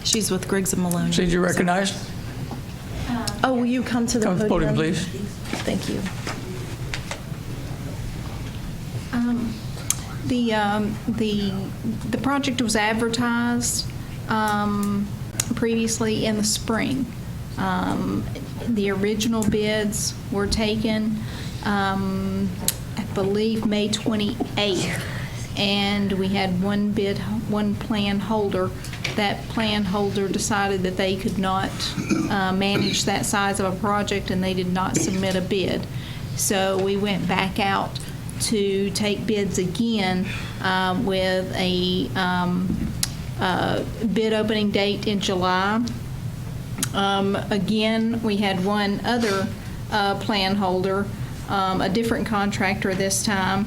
She's with Griggs & Maloney. Did you recognize? Oh, will you come to the podium? Podium, please. Thank you. The project was advertised previously in the spring. The original bids were taken, I believe, May 28th, and we had one plan holder. That plan holder decided that they could not manage that size of a project, and they did not submit a bid. So we went back out to take bids again with a bid opening date in July. Again, we had one other plan holder, a different contractor this time.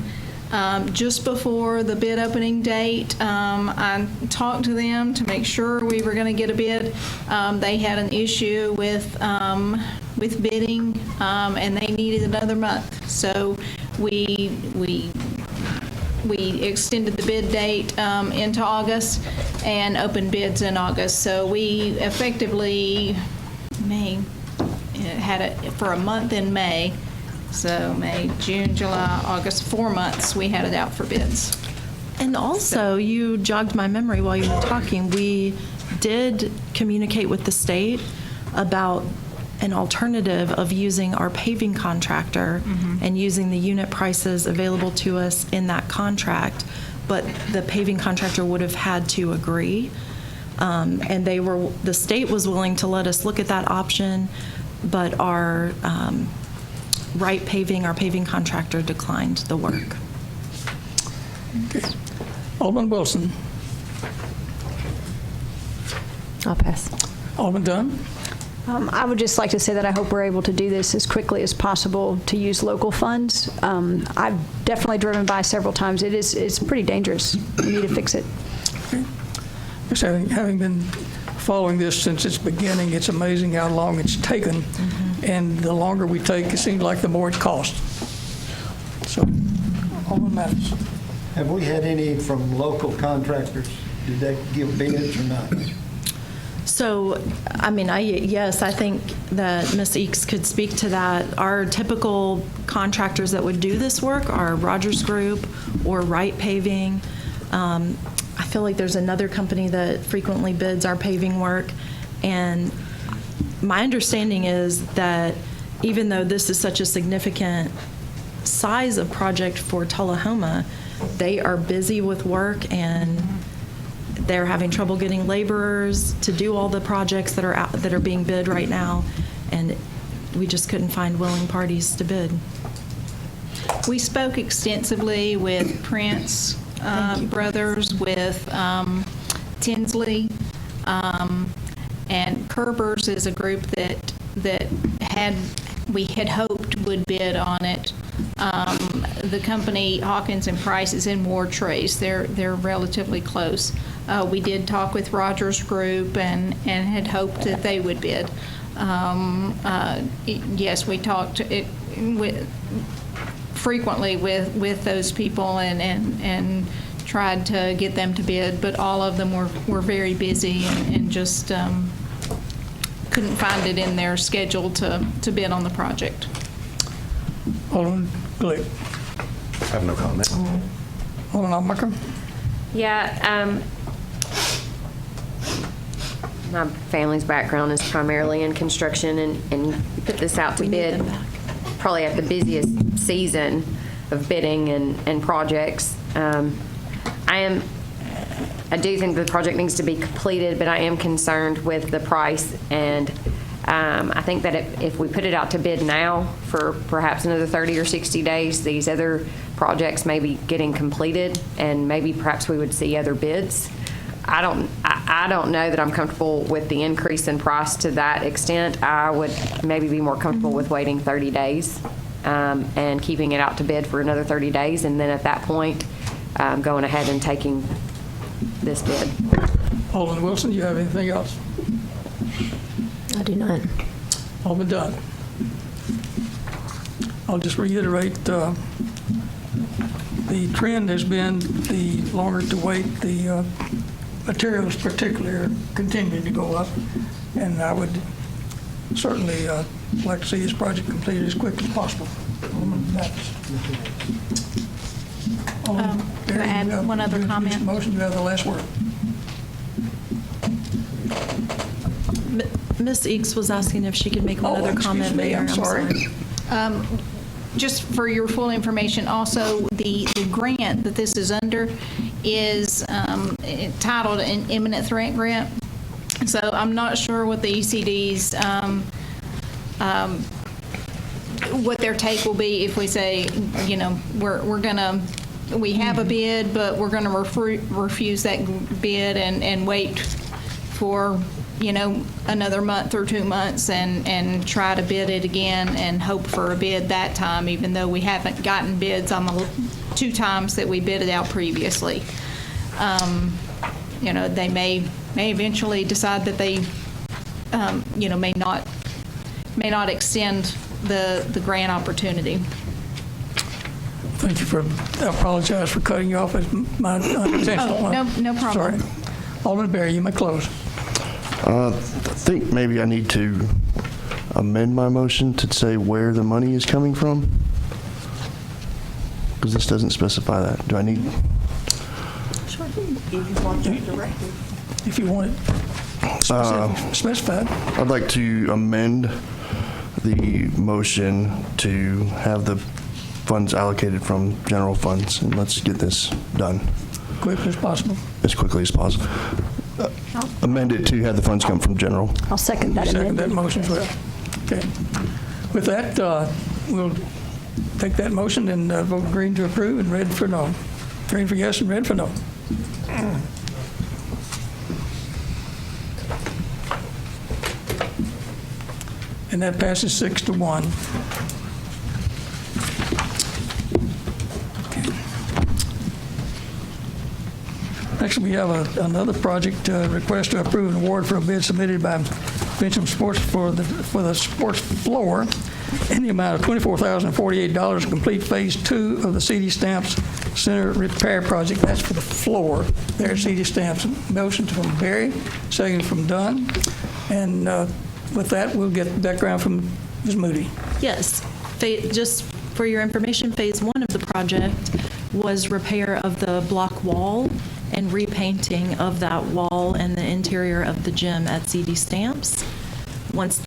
Just before the bid opening date, I talked to them to make sure we were going to get a bid. They had an issue with bidding, and they needed another month. So we extended the bid date into August and opened bids in August. So we effectively had it for a month in May. So May, June, July, August, 4 months we had it out for bids. And also, you jogged my memory while you were talking. We did communicate with the state about an alternative of using our paving contractor and using the unit prices available to us in that contract, but the paving contractor would have had to agree. And the state was willing to let us look at that option, but our our paving contractor declined the work. Okay. Alderman Wilson. I'll pass. Alderman Dunn. I would just like to say that I hope we're able to do this as quickly as possible to use local funds. I've definitely driven by several times. It's pretty dangerous. We need to fix it. Okay. Having been following this since its beginning, it's amazing how long it's taken. And the longer we take, it seems like the more it costs. So, Alderman Mathis. Have we had any from local contractors? Did they give bids or not? So, yes, I think that Ms. Eakes could speak to that. Our typical contractors that would do this work are Rogers Group or Wright Paving. I feel like there's another company that frequently bids our paving work. And my understanding is that even though this is such a significant size of project for Tullahoma, they are busy with work and they're having trouble getting laborers to do all the projects that are being bid right now, and we just couldn't find willing parties to bid. We spoke extensively with Prince Brothers, with Tinsley, and Kerber's is a group that we had hoped would bid on it. The company Hawkins and Price is in Ward Trace. They're relatively close. We did talk with Rogers Group and had hoped that they would bid. Yes, we talked frequently with those people and tried to get them to bid, but all of them were very busy and just couldn't find it in their schedule to bid on the project. Alderman Glick. I have no comment. Alderman Almacher. Yeah, my family's background is primarily in construction, and you put this out to bid probably at the busiest season of bidding and projects. I do think the project needs to be completed, but I am concerned with the price, and I think that if we put it out to bid now for perhaps another 30 or 60 days, these other projects may be getting completed, and maybe perhaps we would see other bids. I don't know that I'm comfortable with the increase in price to that extent. I would maybe be more comfortable with waiting 30 days and keeping it out to bid for another 30 days, and then at that point, going ahead and taking this bid. Alderman Wilson, do you have anything else? I do not. Alderman Dunn. I'll just reiterate, the trend has been the longer to wait, the materials particularly are continuing to go up, and I would certainly like to see this project completed as quick as possible. Can I add one other comment? Motion, you have the last word. Ms. Eakes was asking if she could make one other comment, Mayor. I'm sorry. Just for your full information, also, the grant that this is under is titled an imminent threat grant. So I'm not sure what the ECD's, what their take will be if we say, you know, we have a bid, but we're going to refuse that bid and wait for, you know, another month or 2 months and try to bid it again and hope for a bid that time, even though we haven't gotten bids on the 2 times that we bid it out previously. You know, they may eventually decide that they, you know, may not extend the grant opportunity. Thank you I apologize for cutting you off. It's my unintentional. No problem. Sorry. Alderman Berry, you may close. I think maybe I need to amend my motion to say where the money is coming from, because this doesn't specify that. Do I need? Sure. If you want that directed. If you want it specified. I'd like to amend the motion to have the funds allocated from general funds, and let's get this done. Quickly as possible. As quickly as possible. Amend it to have the funds come from general. I'll second that Second amendment. that motion as well. Okay. With that, we'll take that motion and vote green to approve and red for no. Green for yes and red for no. And that passes 6-1. Next, we have another project request to approve an award for a bid submitted by Benjamin Sports for the sports floor in the amount of $24,048 to complete Phase 2 of the CD Stamps Center repair project. That's for the floor there at CD Stamps. Motion from Berry, second from Dunn. And with that, we'll get background from Ms. Moody. Yes. Just for your information, Phase 1 of the project was repair of the block wall and repainting of that wall and the interior of the gym at CD Stamps. Once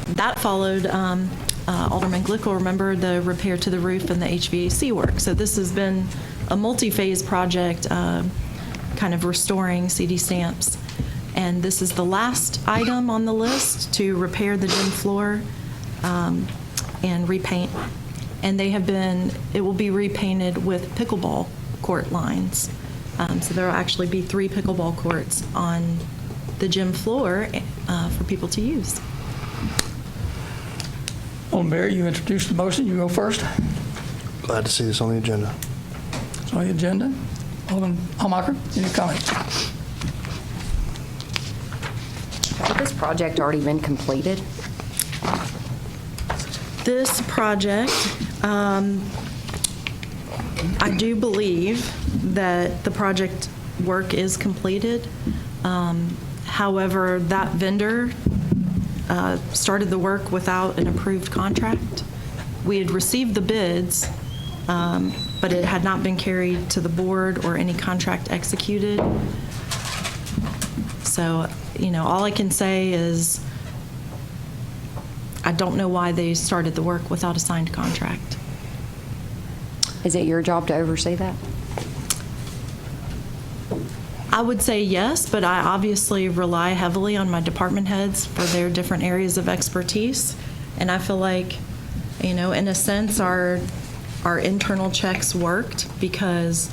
that followed, Alderman Glick will remember the repair to the roof and the HVAC work. So this has been a multi-phase project, kind of restoring CD Stamps. And this is the last item on the list to repair the gym floor and repaint. And it will be repainted with pickleball court lines. So there will actually be 3 pickleball courts on the gym floor for people to use. Alderman Berry, you introduced the motion. You go first. Glad to see this on the agenda. It's on the agenda. Alderman Hallmacher, any comments? Has this project already been completed? This project, I do believe that the project work is completed. However, that vendor started the work without an approved contract. We had received the bids, but it had not been carried to the board or any contract executed. So, all I can say is I don't know why they started the work without a signed contract. Is it your job to oversee that? I would say yes, but I obviously rely heavily on my department heads for their different areas of expertise. And I feel like, in a sense, our internal checks worked because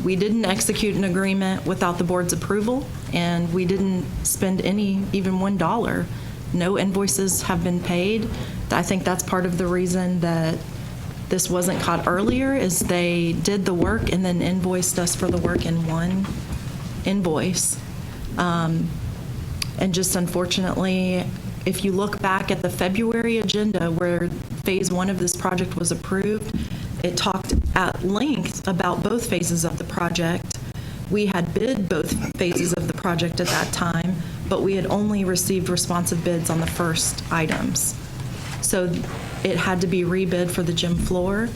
we didn't execute an agreement without the board's approval, and we didn't spend even $1. No invoices have been paid. I think that's part of the reason that this wasn't caught earlier, is they did the work and then invoiced us for the work in one invoice. And just unfortunately, if you look back at the February agenda where phase 1 of this project was approved, it talked at length about both phases of the project. We had bid both phases of the project at that time, but we had only received responsive bids on the first items. So it had to be rebid for the gym floor,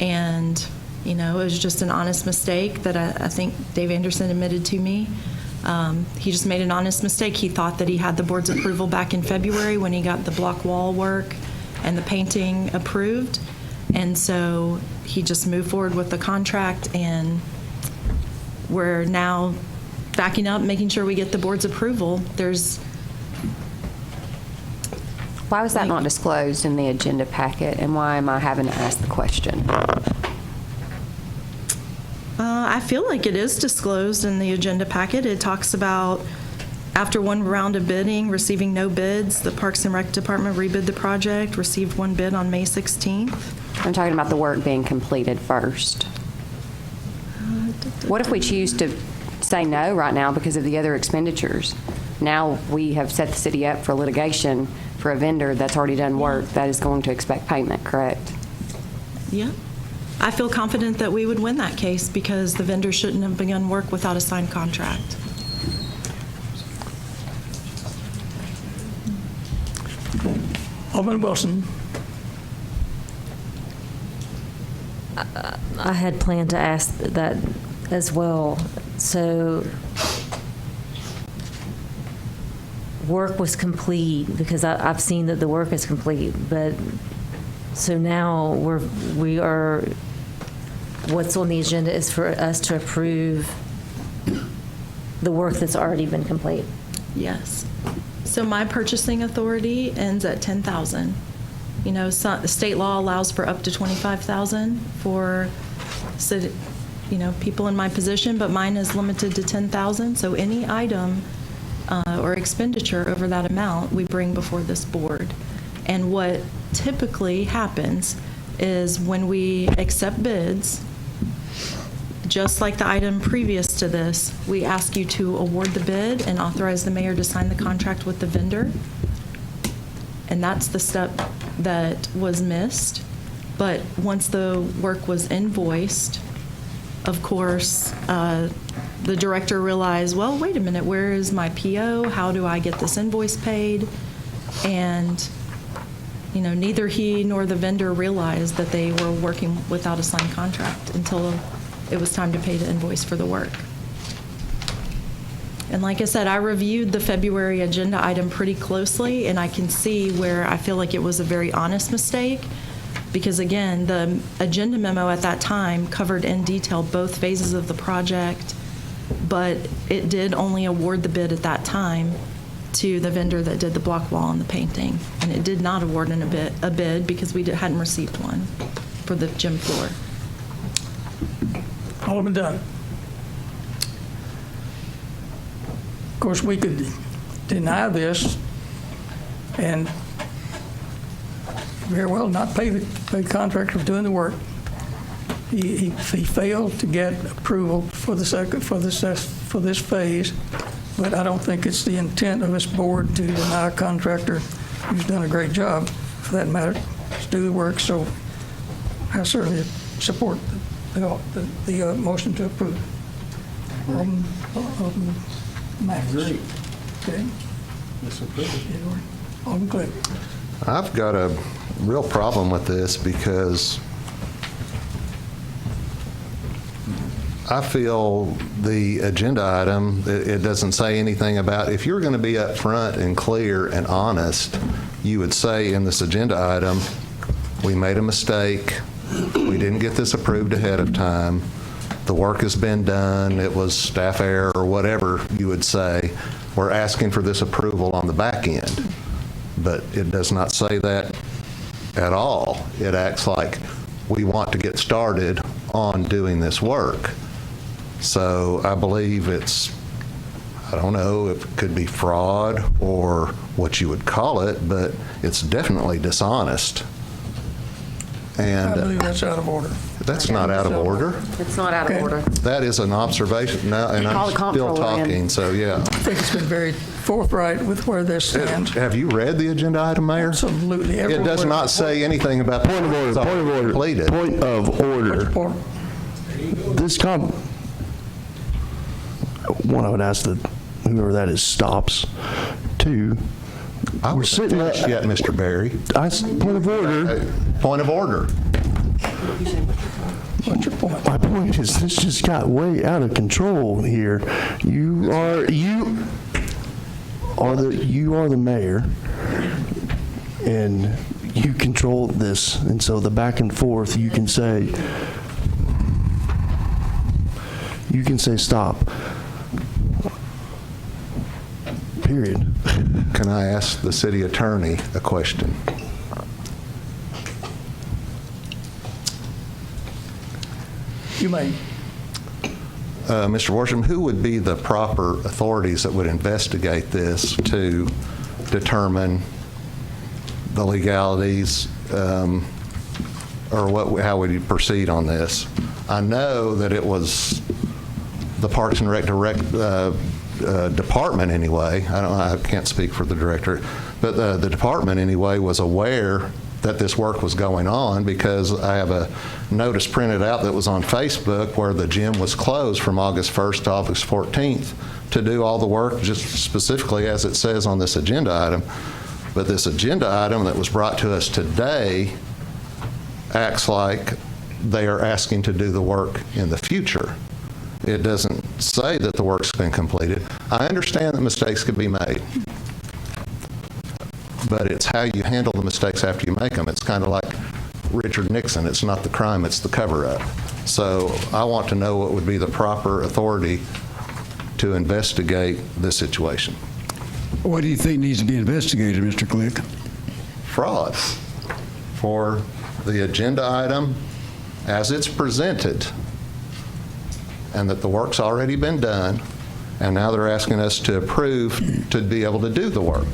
and it was just an honest mistake that I think Dave Anderson admitted to me. He just made an honest mistake. He thought that he had the board's approval back in February when he got the block wall work and the painting approved, and so he just moved forward with the contract, and we're now backing up, making sure we get the board's approval. Why was that not disclosed in the agenda packet, and why am I having to ask the question? I feel like it is disclosed in the agenda packet. It talks about after one round of bidding, receiving no bids, the Parks and Rec Department rebid the project, received one bid on May 16th. I'm talking about the work being completed first. What if we choose to say no right now because of the other expenditures? Now we have set the city up for litigation for a vendor that's already done work that is going to expect payment, correct? Yeah. I feel confident that we would win that case because the vendor shouldn't have begun work without a signed contract. Alderman Wilson. I had planned to ask that as well. So work was complete because I've seen that the work is complete, but so now we are, what's on the agenda is for us to approve the work that's already been complete. Yes. So my purchasing authority ends at $10,000. State law allows for up to $25,000 for people in my position, but mine is limited to $10,000. So any item or expenditure over that amount, we bring before this board. And what typically happens is when we accept bids, just like the item previous to this, we ask you to award the bid and authorize the mayor to sign the contract with the vendor. And that's the step that was missed. But once the work was invoiced, of course, the director realized, well, wait a minute, where is my PO? How do I get this invoice paid? And neither he nor the vendor realized that they were working without a signed contract until it was time to pay the invoice for the work. And like I said, I reviewed the February agenda item pretty closely, and I can see where I feel like it was a very honest mistake because, again, the agenda memo at that time covered in detail both phases of the project, but it did only award the bid at that time to the vendor that did the block wall and the painting. And it did not award a bid because we hadn't received one for the gym floor. Alderman Dunn. Of course, we could deny this and very well not pay the contractor for doing the work. He failed to get approval for this phase, but I don't think it's the intent of this board to deny a contractor who's done a great job, for that matter, to do the work. So I certainly support the motion to approve. Max. Agree. Okay. Alderman Cliff. I've got a real problem with this because I feel the agenda item, it doesn't say anything about, if you're going to be upfront and clear and honest, you would say in this agenda item, we made a mistake, we didn't get this approved ahead of time, the work has been done, it was staff error or whatever you would say, we're asking for this approval on the back end. But it does not say that at all. It acts like we want to get started on doing this work. So I believe it's, I don't know if it could be fraud or what you would call it, but it's definitely dishonest. And I believe that's out of order. That's not out of order. It's not out of order. That is an observation. Now, and I'm still talking, so yeah. I think it's been very forthright with where this stands. Have you read the agenda item, Mayor? Absolutely. It does not say anything about Point of order. Point of order. Completed. Point of order. This one, I would ask that whoever that is stops. Two, I we're wasn't sitting finished yet, Mr. Barry. Point of order. Point of order. What's your point? My point is, this just got way out of control here. You are the mayor, and you control this, and so the back and forth, you can say stop. Period. Can I ask the city attorney a question? You may. Mr. Worsham, who would be the proper authorities that would investigate this to determine the legalities, or how would you proceed on this? I know that it was the Parks and Rec department anyway. I can't speak for the director, but the department anyway was aware that this work was going on, because I have a notice printed out that was on Facebook where the gym was closed from August 1st to August 14th to do all the work, just specifically as it says on this agenda item. But this agenda item that was brought to us today acts like they are asking to do the work in the future. It doesn't say that the work's been completed. I understand that mistakes could be made, but it's how you handle the mistakes after you make them. It's kind of like Richard Nixon. It's not the crime, it's the cover-up. So I want to know what would be the proper authority to investigate this situation. What do you think needs to be investigated, Mr. Click? Fraud for the agenda item as it's presented, and that the work's already been done, and now they're asking us to approve to be able to do the work.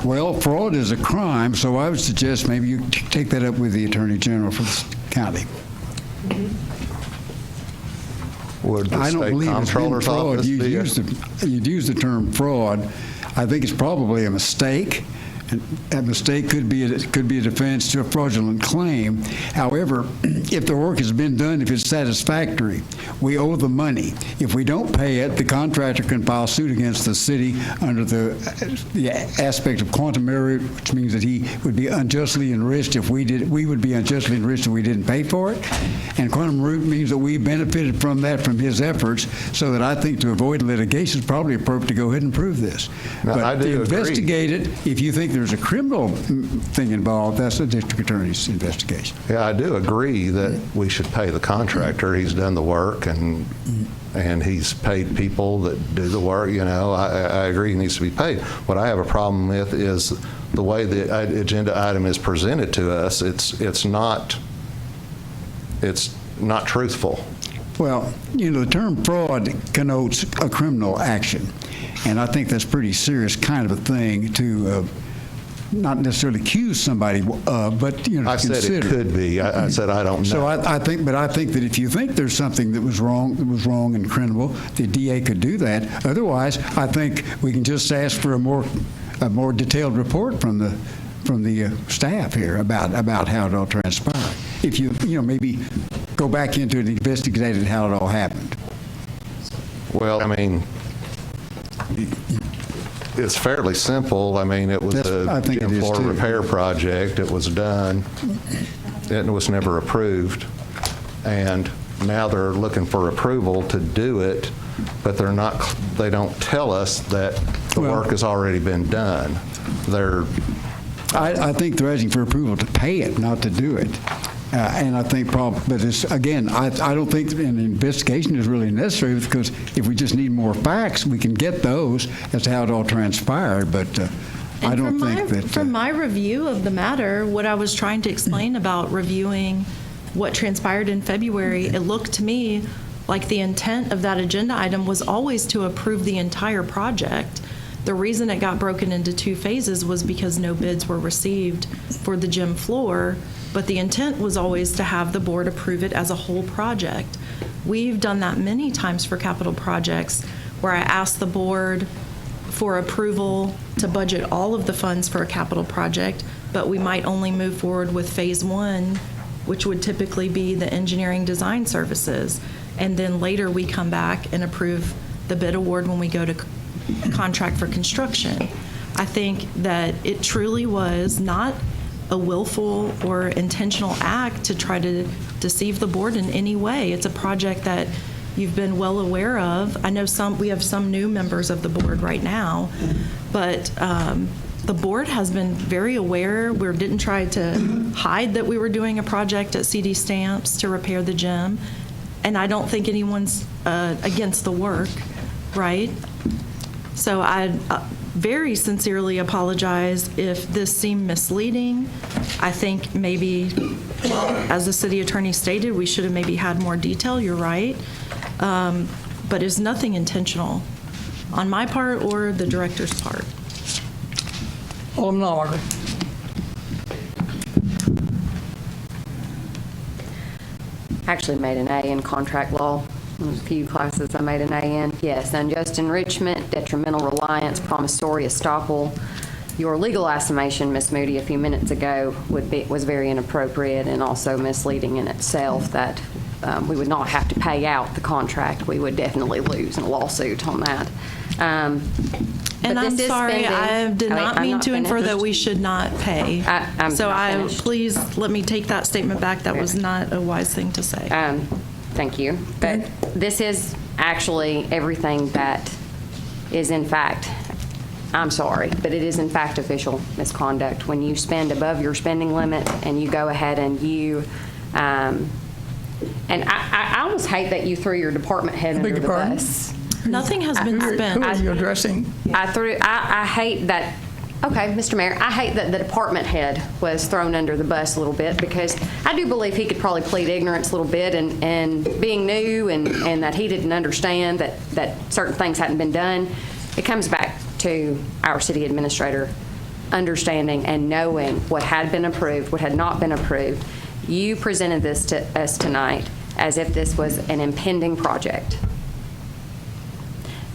Well, fraud is a crime, so I would suggest maybe you take that up with the Attorney General for the county. Would the I don't state believe it's been comptroller's fraud. office You be used the term fraud. I think it's probably a mistake. And that mistake could be a defense to a fraudulent claim. However, if the work has been done, if it's satisfactory, we owe the money. If we don't pay it, the contractor can file suit against the city under the aspect of quantum error, which means that he would be unjustly enriched if we would be unjustly enriched if we didn't pay for it. And quantum root means that we benefited from that, from his efforts, so that I think to avoid litigation, it's probably appropriate to go ahead and prove this. No, but I do to agree. investigate it, if you think there's a criminal thing involved, that's the district attorney's investigation. Yeah, I do agree that we should pay the contractor. He's done the work, and he's paid people that do the work. You know, I agree he needs to be paid. What I have a problem with is the way the agenda item is presented to us. It's not truthful. Well, you know, the term fraud connotes a criminal action, and I think that's pretty serious kind of a thing to not necessarily accuse somebody, but, you know, I said consider. it could be. I said I don't know. So I think that if you think there's something that was wrong and criminal, the DA could do that. Otherwise, I think we can just ask for a more detailed report from the staff here about how it all transpired. If you maybe go back into it and investigate how it all happened. Well, I mean, it's fairly simple. I mean, it was a gym floor repair project. It was done. It was never approved. And now they're looking for approval to do it, but they don't tell us that the work has already been done. I think they're asking for approval to pay it, not to do it. And I think but it's, again, I don't think an investigation is really necessary, because if we just need more facts, we can get those as to how it all transpired. But I don't think that. From my review of the matter, what I was trying to explain about reviewing what transpired in February, it looked to me like the intent of that agenda item was always to approve the entire project. The reason it got broken into 2 phases was because no bids were received for the gym floor, but the intent was always to have the board approve it as a whole project. We've done that many times for capital projects, where I ask the board for approval to budget all of the funds for a capital project, but we might only move forward with phase 1, which would typically be the engineering design services. And then later we come back and approve the bid award when we go to contract for construction. I think that it truly was not a willful or intentional act to try to deceive the board in any way. It's a project that you've been well aware of. I know we have some new members of the board right now, but the board has been very aware. We didn't try to hide that we were doing a project at CD Stamps to repair the gym, and I don't think anyone's against the work, right? So I very sincerely apologize if this seemed misleading. I think maybe, as the city attorney stated, we should have maybe had more detail. You're right. But it's nothing intentional on my part or the director's part. Alderman Arbor. I actually made an A in contract law. There's a few classes I made an A in. Yes, unjust enrichment, detrimental reliance, promissory estoppel. Your legal estimation, Ms. Moody, a few minutes ago was very inappropriate and also misleading in itself, that we would not have to pay out the contract. We would definitely lose in a lawsuit on that. And I'm sorry, I did not mean to infer that we should not pay. Please let me take that statement back. That was not a wise thing to say. Thank you. But this is actually everything that is in fact, I'm sorry, but it is in fact official misconduct. When you spend above your spending limit and you go ahead and you, and I almost hate that you threw your department head under the bus. Nothing has been spent. Who are you addressing? I hate that. Okay, Mr. Mayor, I hate that the department head was thrown under the bus a little bit, because I do believe he could probably plead ignorance a little bit and being new and that he didn't understand that certain things hadn't been done. It comes back to our city administrator understanding and knowing what had been approved, what had not been approved. You presented this to us tonight as if this was an impending project.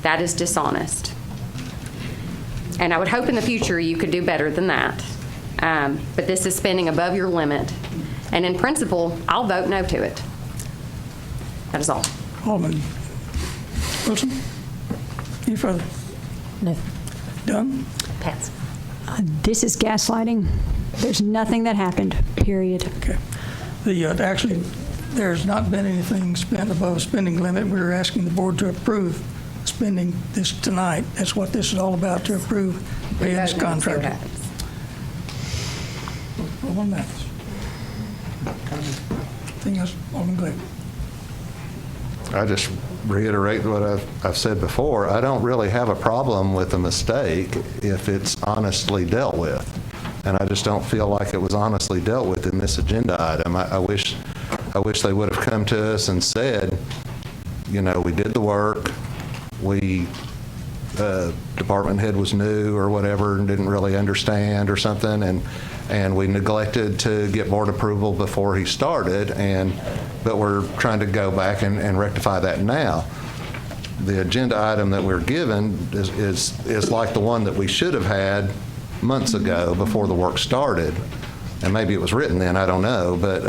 That is dishonest. And I would hope in the future you could do better than that. But this is spending above your limit. And in principle, I'll vote no to it. That is all. Alderman Wilson? Any further? No. Done? Pass. This is gaslighting. There's nothing that happened, period. Okay. Actually, there's not been anything spent above spending limit. We're asking the board to approve spending this tonight. That's what this is all about, to approve paying this contract. One minute. Anything else, Alderman Glade? I just reiterate what I've said before. I don't really have a problem with a mistake if it's honestly dealt with. And I just don't feel like it was honestly dealt with in this agenda item. I wish they would have come to us and said, you know, we did the work. We department head was new or whatever and didn't really understand or something, and we neglected to get board approval before he started, but we're trying to go back and rectify that now. The agenda item that we're given is like the one that we should have had months ago before the work started. And maybe it was written then, I don't know, but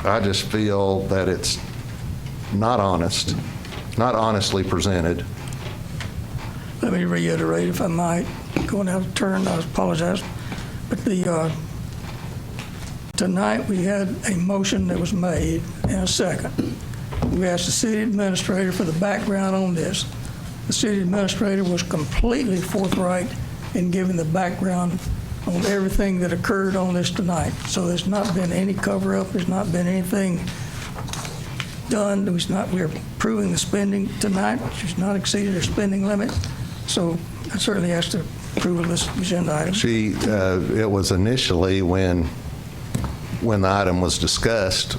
I just feel that it's not honest, not honestly presented. Let me reiterate, if I might, going out of turn, I apologize. But tonight we had a motion that was made and a second. We asked the city administrator for the background on this. The city administrator was completely forthright in giving the background on everything that occurred on this tonight. So there's not been any cover-up. There's not been anything done. We're approving the spending tonight. She's not exceeded her spending limit. So I certainly ask the approval of this agenda item. It was initially when the item was discussed,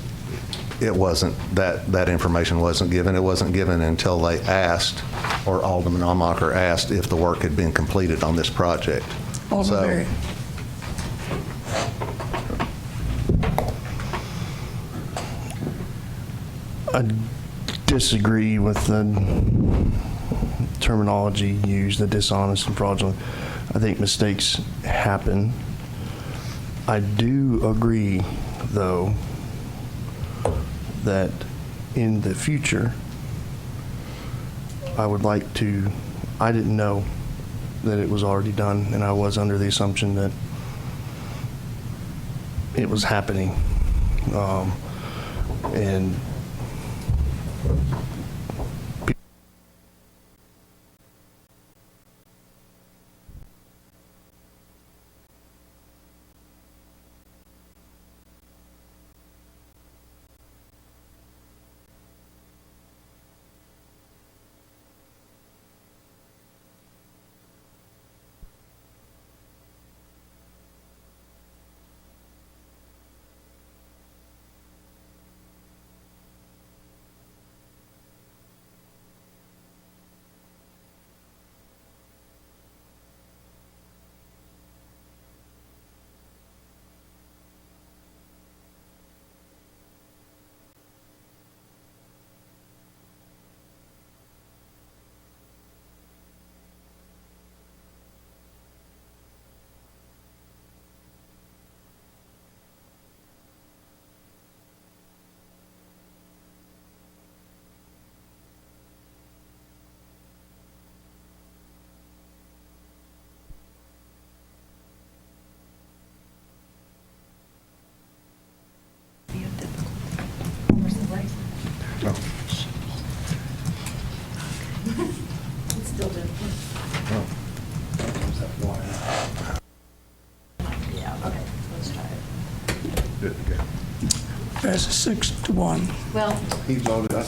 it wasn't, that information wasn't given. It wasn't given until they asked, or Alderman Almacher asked, if the work had been completed on this project. Alderman Berry. I disagree with the terminology used, the dishonest and fraudulent. I think mistakes happen. I do agree, though, that in the future, I would like to, I didn't know that it was already done, and I was under the assumption that it was happening. And Passes 6-1. Well, He voted.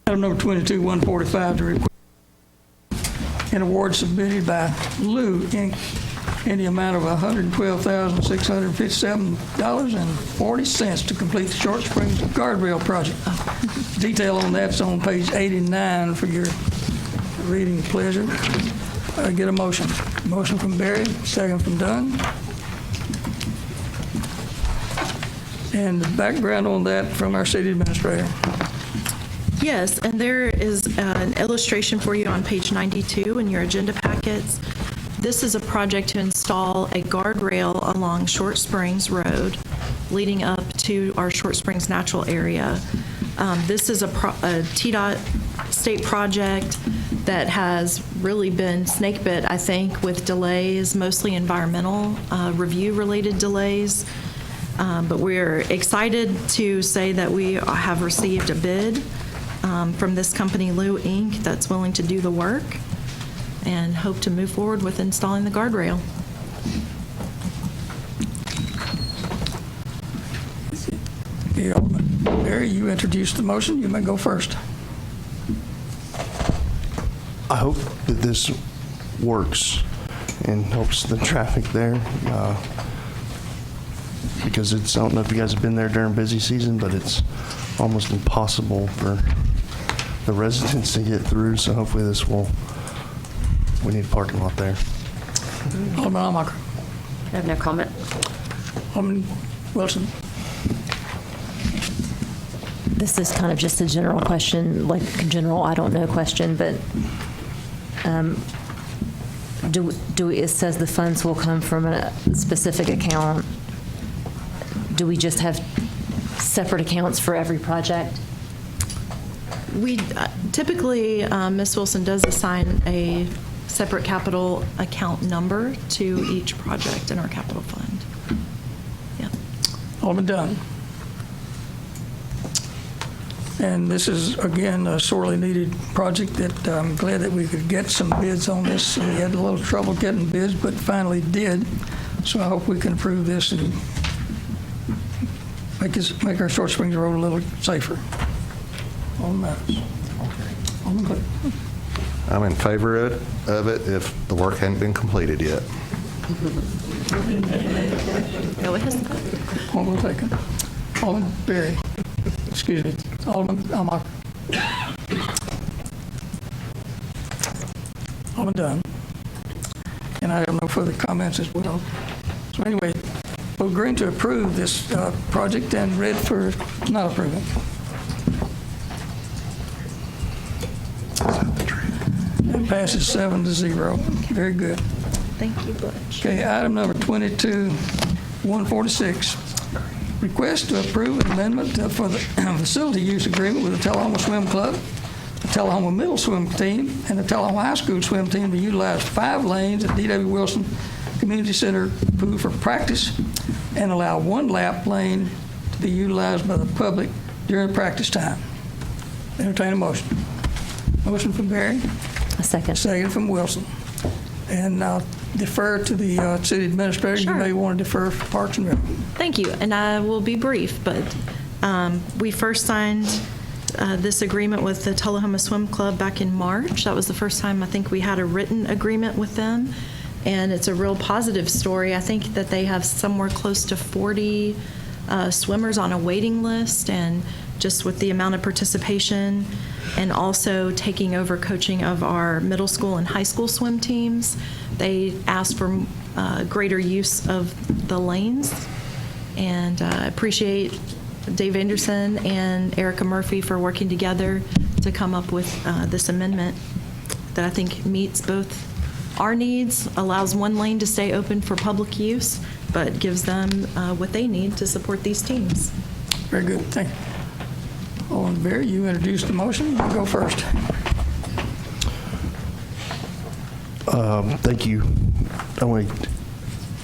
Item number 22, 145, to request an award submitted by Lou Inc. in the amount of $112,657.40 to complete the Short Springs Guardrail Project. Detail on that's on page 89 for your reading pleasure. Get a motion. Motion from Barry, second from Dunn. And the background on that from our city administrator. Yes, and there is an illustration for you on page 92 in your agenda packets. This is a project to install a guardrail along Short Springs Road leading up to our Short Springs natural area. This is a TDOT state project that has really been snake bit, I think, with delays, mostly environmental review-related delays. But we're excited to say that we have received a bid from this company, Lou Inc., that's willing to do the work, and hope to move forward with installing the guardrail. Okay, Alderman Barry, you introduced the motion. You may go first. I hope that this works and helps the traffic there. Because I don't know if you guys have been there during busy season, but it's almost impossible for the residents to get through. So hopefully we need a parking lot there. Alderman Almacher. I have no comment. Alderman Wilson. This is kind of just a general question, like general I don't know question, but it says the funds will come from a specific account. Do we just have separate accounts for every project? We typically, Ms. Wilson does assign a separate capital account number to each project in our capital fund. Yeah. Alderman Dunn. And this is, again, a sorely needed project that I'm glad that we could get some bids on this. We had a little trouble getting bids, but finally did. So I hope we can approve this and make our Short Springs Road a little safer. Alderman Mathis. Alderman Clegg. I'm in favor of it if the work hadn't been completed yet. Go ahead. Point well taken. Alderman Berry. Excuse me. Alderman Almacher. Alderman Dunn. And I have no further comments as well. So anyway, we're agreeing to approve this project and read for not approving. That passes 7-0. Very good. Thank you, Butch. Okay, item number 22-146. Request to approve an amendment for the facility use agreement with the Tullahoma Swim Club, the Tullahoma Middle Swim Team, and the Tullahoma High School Swim Team to utilize 5 lanes at D.W. Wilson Community Center Pool for practice and allow 1 lap lane to be utilized by the public during practice time. Entertain a motion. Motion from Barry. A second. Second from Wilson. And I'll defer to the city administrator. Sure. You may want to defer for Parks and Rec. Thank you, and I will be brief, but we first signed this agreement with the Tullahoma Swim Club back in March. That was the first time I think we had a written agreement with them, and it's a real positive story. I think that they have somewhere close to 40 swimmers on a waiting list, and just with the amount of participation and also taking over coaching of our middle school and high school swim teams, they asked for greater use of the lanes. And I appreciate Dave Anderson and Erica Murphy for working together to come up with this amendment that I think meets both our needs, allows 1 lane to stay open for public use, but gives them what they need to support these teams. Very good. Thank you. Alderman Berry, you introduced the motion. You go first. Thank you. I want to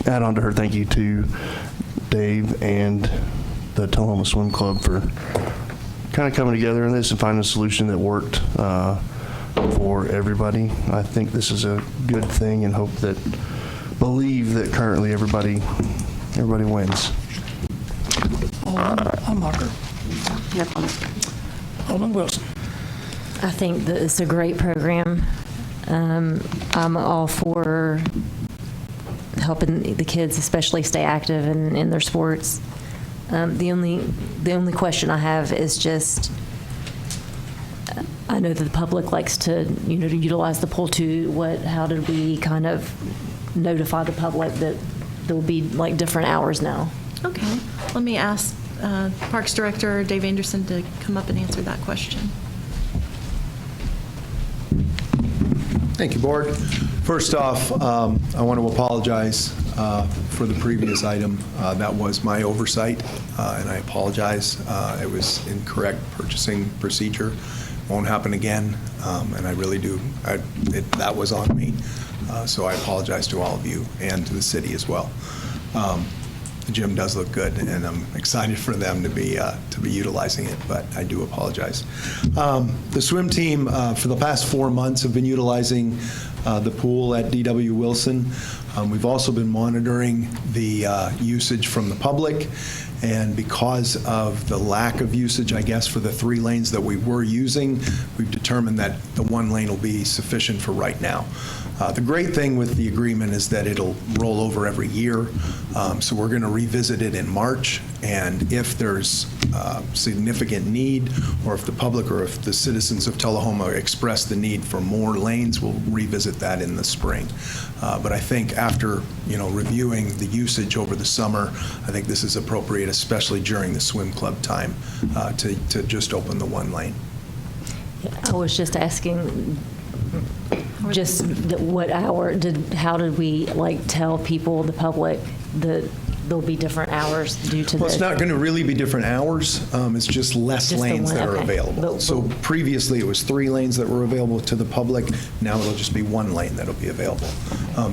add on to her thank you to Dave and the Tullahoma Swim Club for kind of coming together in this and finding a solution that worked for everybody. I think this is a good thing and believe that currently everybody wins. Alderman Almacher. Alderman Wilson. I think that it's a great program. I'm all for helping the kids, especially stay active in their sports. The only question I have is just, I know that the public likes to utilize the pool too. How did we kind of notify the public that there will be like different hours now? Okay, let me ask Parks Director Dave Anderson to come up and answer that question. Thank you, Board. First off, I want to apologize for the previous item. That was my oversight, and I apologize. It was incorrect purchasing procedure. Won't happen again, and I really do. That was on me, so I apologize to all of you and to the city as well. The gym does look good, and I'm excited for them to be utilizing it, but I do apologize. The swim team for the past 4 months have been utilizing the pool at D.W. Wilson. We've also been monitoring the usage from the public, and because of the lack of usage, I guess, for the 3 lanes that we were using, we've determined that the 1 lane will be sufficient for right now. The great thing with the agreement is that it'll roll over every year, so we're going to revisit it in March, and if there's significant need, or if the public or if the citizens of Tullahoma express the need for more lanes, we'll revisit that in the spring. But I think after, reviewing the usage over the summer, I think this is appropriate, especially during the swim club time, to just open the 1 lane. I was just asking, just what hour how did we tell people, the public, that there'll be different hours due to Well, this? it's not going to really be different hours. It's just less Just the lanes one, that are okay. available. So previously, it was 3 lanes that were available to the public. Now it'll just be 1 lane that'll be available.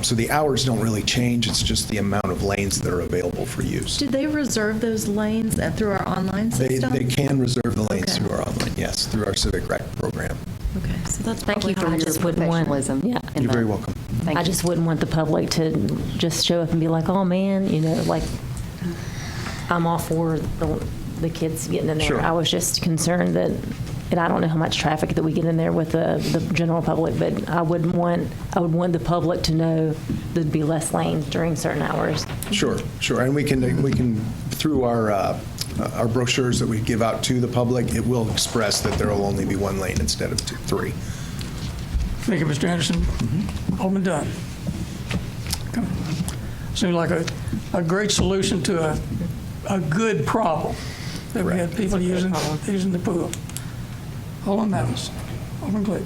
So the hours don't really change. It's just the amount of lanes that are available for use. Did they reserve those lanes through our online system? They can reserve the lanes Okay. through our online, yes, through our Civic Rec program. Okay, so that's Thank you probably for how your just wouldn't want- professionalism. yeah. You're very welcome. I just wouldn't want the public to just show up and be like, oh, man, I'm all for the kids getting in there. Sure. I was just concerned that, and I don't know how much traffic that we get in there with the general public, but I would want the public to know there'd be less lanes during certain hours. Sure. And we can through our brochures that we give out to the public, it will express that there will only be 1 lane instead of 3. Thank you, Mr. Anderson. Alderman Dunn. Seems like a great solution to a good problem that we had people using the pool. Alderman Madison. Alderman Clegg.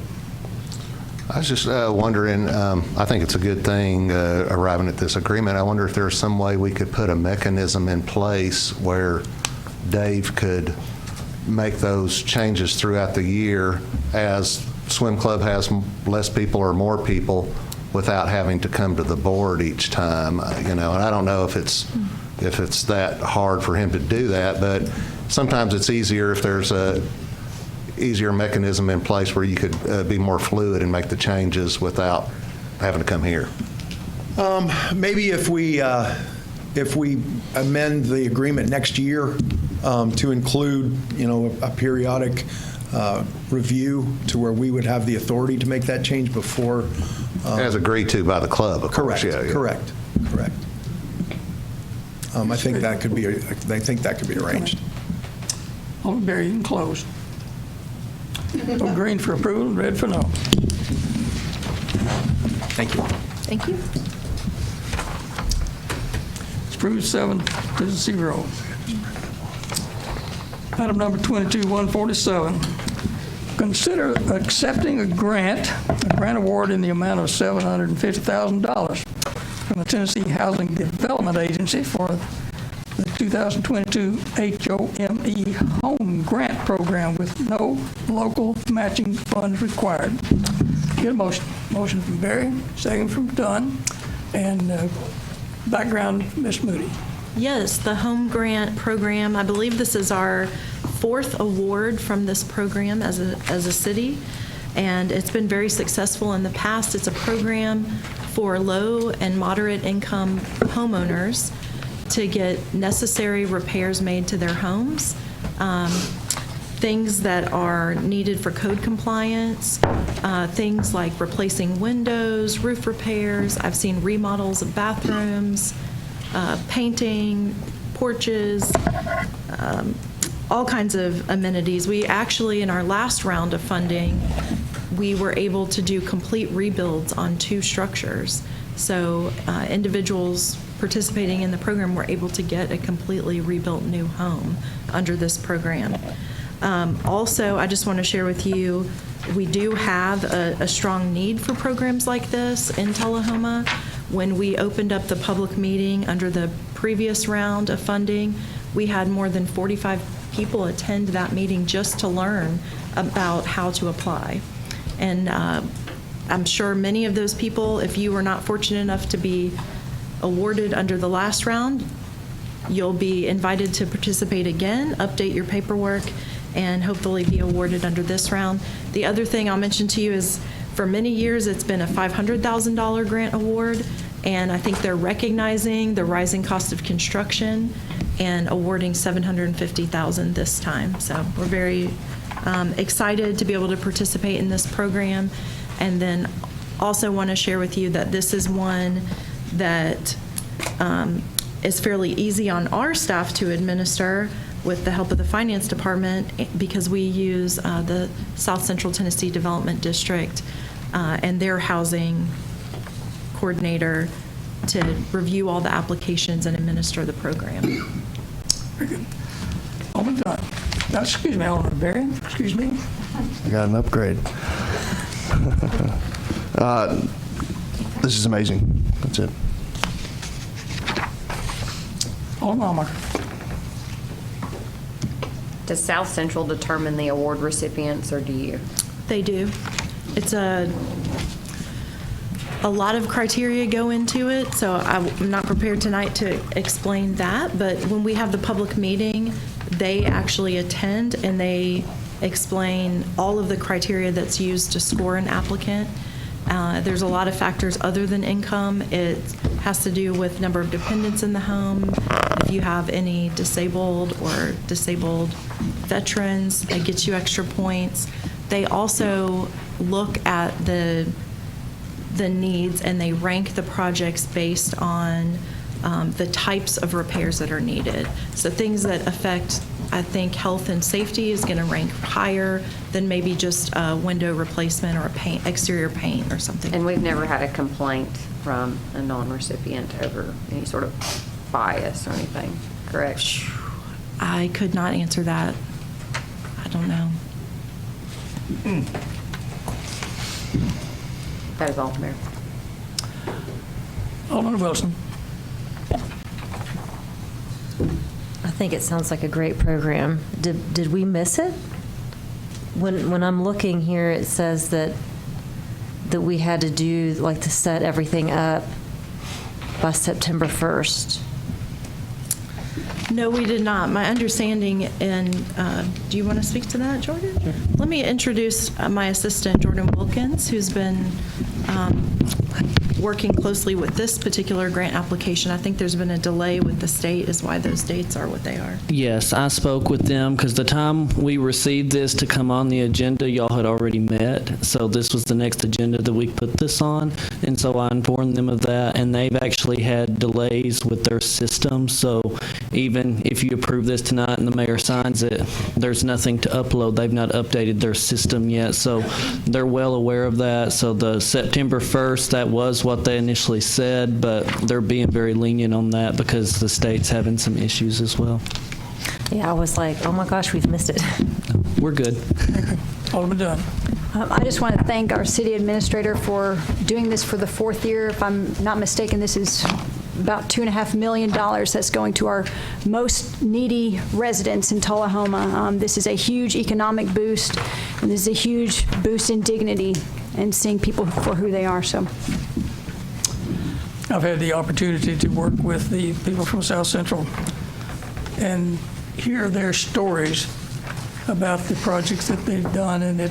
I was just wondering, I think it's a good thing arriving at this agreement. I wonder if there's some way we could put a mechanism in place where Dave could make those changes throughout the year as swim club has less people or more people without having to come to the board each time, and I don't know if it's that hard for him to do that, but sometimes it's easier if there's a easier mechanism in place where you could be more fluid and make the changes without having to come here. Maybe if we amend the agreement next year to include, a periodic review to where we would have the authority to make that change before. As agreed to by the club, of course. Correct. I think that could be arranged. Alderman Berry, you can close. Green for approval, red for no. Thank you. Thank you. It's approved 7-0. Item number 22-147. Consider accepting a grant award in the amount of $750,000 from the Tennessee Housing Development Agency for the 2022 HOME Home Grant Program with no local matching funds required. Get a motion. Motion from Berry, second from Dunn, and background, Ms. Moody. Yes, the home grant program, I believe this is our 4th award from this program as a city, and it's been very successful in the past. It's a program for low and moderate income homeowners to get necessary repairs made to their homes, things that are needed for code compliance, things like replacing windows, roof repairs. I've seen remodels of bathrooms, painting, porches, all kinds of amenities. We actually, in our last round of funding, we were able to do complete rebuilds on 2 structures. So individuals participating in the program were able to get a completely rebuilt new home under this program. Also, I just want to share with you, we do have a strong need for programs like this in Tullahoma. When we opened up the public meeting under the previous round of funding, we had more than 45 people attend that meeting just to learn about how to apply. And I'm sure many of those people, if you were not fortunate enough to be awarded under the last round, you'll be invited to participate again, update your paperwork, and hopefully be awarded under this round. The other thing I'll mention to you is for many years it's been a $500,000 grant award. And I think they're recognizing the rising cost of construction and awarding $750,000 this time. So we're very excited to be able to participate in this program. And then also want to share with you that this is one that is fairly easy on our staff to administer with the help of the finance department, because we use the South Central Tennessee Development District and their housing coordinator to review all the applications and administer the program. Very good. Alderman Dunn. Excuse me, Alderman Berry. Excuse me. I got an upgrade. This is amazing. That's it. Alderman Almar. Does South Central determine the award recipients, or do you? They do. It's a lot of criteria go into it, so I'm not prepared tonight to explain that, but when we have the public meeting, they actually attend and they explain all of the criteria that's used to score an applicant. There's a lot of factors other than income. It has to do with number of dependents in the home, if you have any disabled or disabled veterans, that gets you extra points. They also look at the needs and they rank the projects based on the types of repairs that are needed. So things that affect, I think, health and safety is going to rank higher than maybe just a window replacement or a exterior paint or something. And we've never had a complaint from a non-recipient over any sort of bias or anything, correct? I could not answer that. I don't know. That is all, Mayor. Alderman Wilson. I think it sounds like a great program. Did we miss it? When I'm looking here, it says that we had to do, like, to set everything up by September 1st. No, we did not. My understanding, and do you want to speak to that, Jordan? Sure. Let me introduce my assistant, Jordan Wilkins, who's been working closely with this particular grant application. I think there's been a delay with the state is why those dates are what they are. Yes, I spoke with them because the time we received this to come on the agenda, y'all had already met. So this was the next agenda that we put this on. And so I informed them of that. And they've actually had delays with their system. So even if you approve this tonight and the mayor signs it, there's nothing to upload. They've not updated their system yet. So they're well aware of that. So the September 1st, that was what they initially said, but they're being very lenient on that because the state's having some issues as well. Yeah, I was like, oh my gosh, we've missed it. We're good. Alderman Dunn. I just want to thank our city administrator for doing this for the fourth year. If I'm not mistaken, this is about $2.5 million that's going to our most needy residents in Tullahoma. This is a huge economic boost, and this is a huge boost in dignity and seeing people for who they are. So, I've had the opportunity to work with the people from South Central and hear their stories about the projects that they've done, and it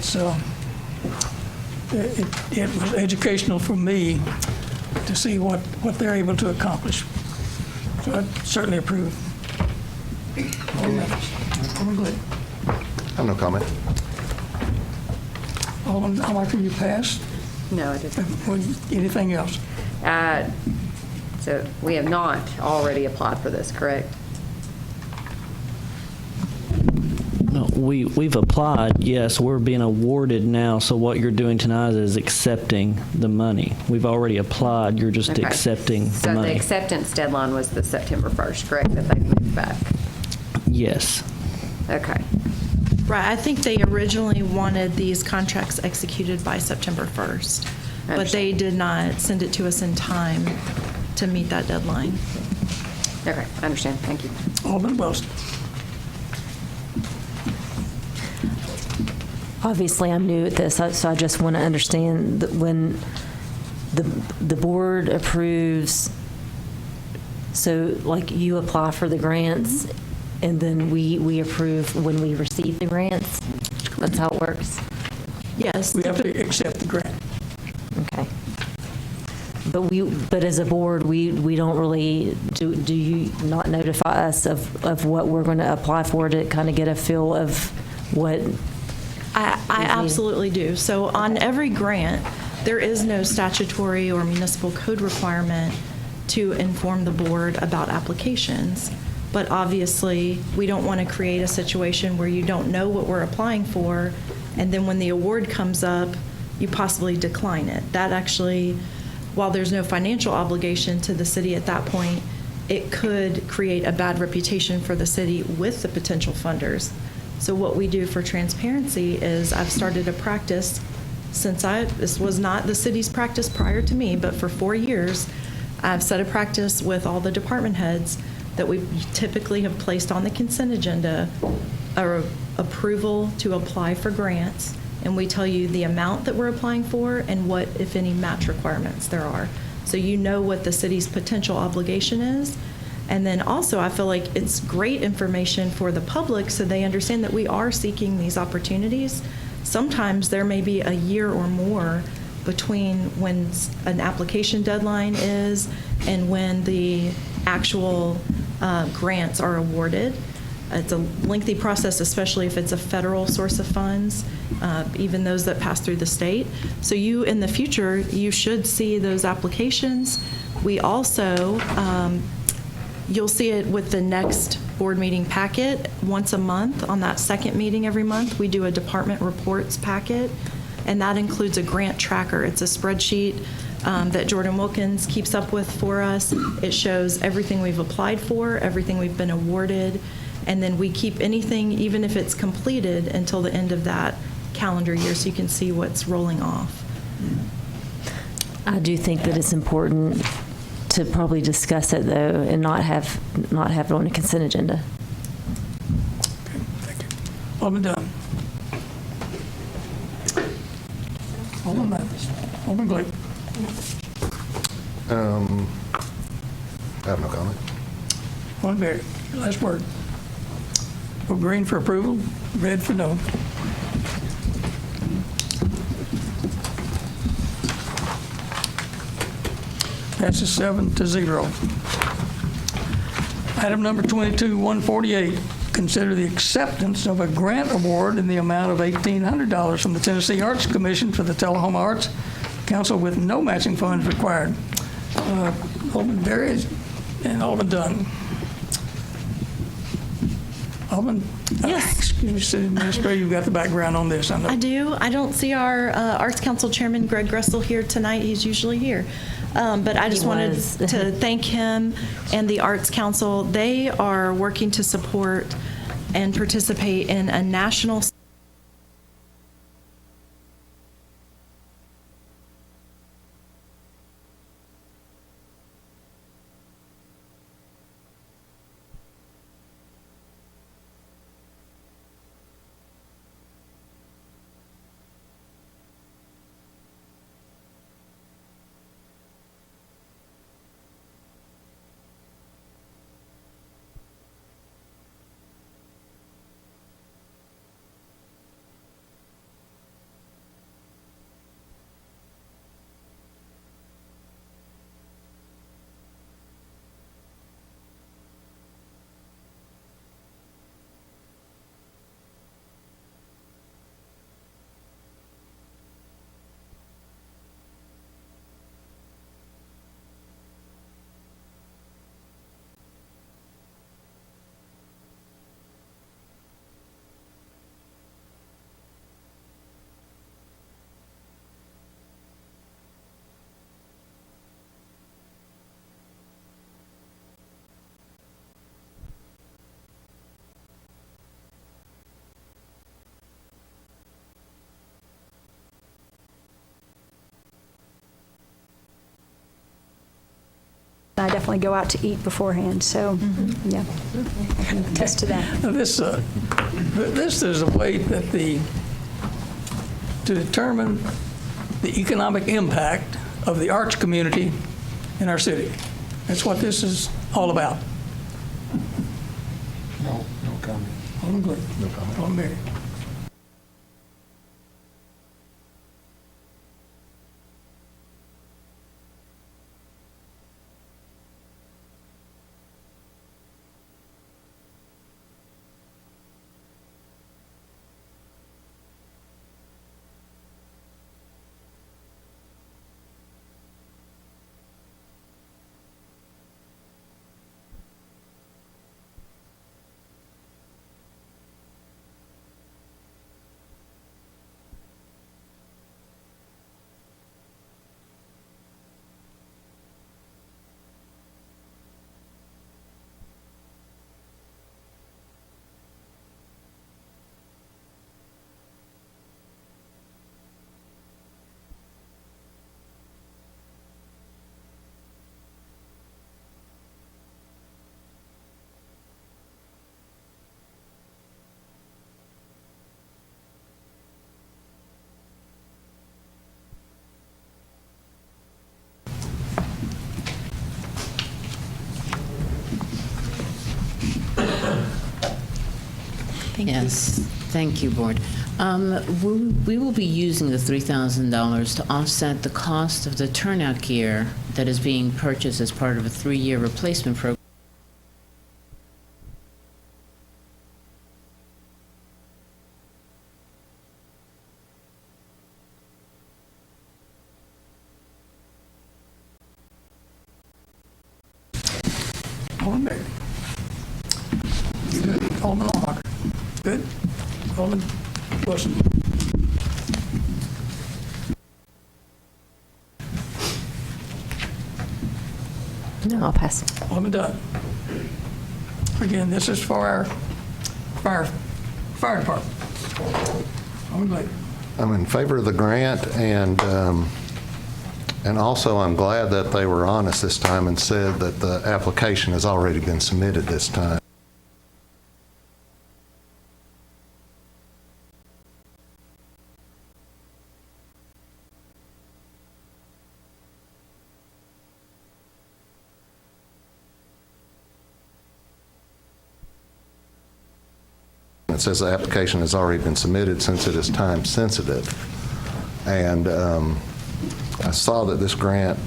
was educational for me to see what they're able to accomplish. So I certainly approve. Alderman Glidden. I have no comment. Alderman, how much can you pass? No, I didn't. Anything else? So we have not already applied for this, correct? No, we've applied, yes, we're being awarded now, so what you're doing tonight is accepting the money. We've already applied, you're just Okay. accepting the So money. the acceptance deadline was the September 1st, correct, that they moved back? Yes. Okay. Right, I think they originally wanted these contracts executed by September 1st, but they did not send it to us in time to meet that deadline. Okay, I understand. Thank you. Alderman Wilson. Obviously, I'm new at this, so I just want to understand that when the board approves, so like you apply for the grants, and then we approve when we receive the grants? That's how it works? Yes. We have to accept the grant. Okay. But as a board, we don't really, do you not notify us of what we're going to apply for to kind of get a feel of what? I absolutely do. So on every grant, there is no statutory or municipal code requirement to inform the board about applications. But obviously, we don't want to create a situation where you don't know what we're applying for, and then when the award comes up, you possibly decline it. That actually, while there's no financial obligation to the city at that point, it could create a bad reputation for the city with the potential funders. So what we do for transparency is I've started a practice this was not the city's practice prior to me, but for 4 years, I've set a practice with all the department heads that we typically have placed on the consent agenda, or approval to apply for grants, and we tell you the amount that we're applying for and what, if any, match requirements there are. So you know what the city's potential obligation is. And then also, I feel like it's great information for the public so they understand that we are seeking these opportunities. Sometimes there may be a year or more between when an application deadline is and when the actual grants are awarded. It's a lengthy process, especially if it's a federal source of funds, even those that pass through the state. So you, in the future, you should see those applications. We also, you'll see it with the next board meeting packet once a month. On that second meeting every month, we do a department reports packet, and that includes a grant tracker. It's a spreadsheet that Jordan Wilkins keeps up with for us. It shows everything we've applied for, everything we've been awarded, and then we keep anything, even if it's completed, until the end of that calendar year, so you can see what's rolling off. I do think that it's important to probably discuss it, though, and not have it on a consent agenda. Okay, thank you. Alderman Dunn. Alderman Mathis. Alderman Glebe. I have no comment. Alderman Berry, your last word. Vote green for approval, red for no. Passes 7-0. Item number 22-148, consider the acceptance of a grant award in the amount of $1,800 from the Tennessee Arts Commission for the Tullahoma Arts Council with no matching funds required. Alderman Berry and Alderman Dunn. Alderman? Yes. Excuse me, City Administrator, you've got the background on this. I do. I don't see our Arts Council Chairman, Greg Gressel, here tonight. He's usually here. But I just wanted to thank him and the Arts Council. They are working to support and participate in a national I definitely go out to eat beforehand, so yeah, I can attest to that. This is a way that to determine the economic impact of the arts community in our city. That's what this is all about. No comment. Alderman Glebe. No comment. Alderman Berry. Yes, thank you, Board. We will be using the $3,000 to offset the cost of the turnout gear that is being purchased as part of a 3-year replacement program. Alderman Berry. Good. Alderman Longhocker. Good. Alderman Wilson. No, I'll pass. Alderman Dunn. Again, this is for our fire department. Alderman Blake. I'm in favor of the grant, and also I'm glad that they were honest this time and said that the application has already been submitted this time. It says the application has already been submitted since it is time sensitive. And I saw that this grant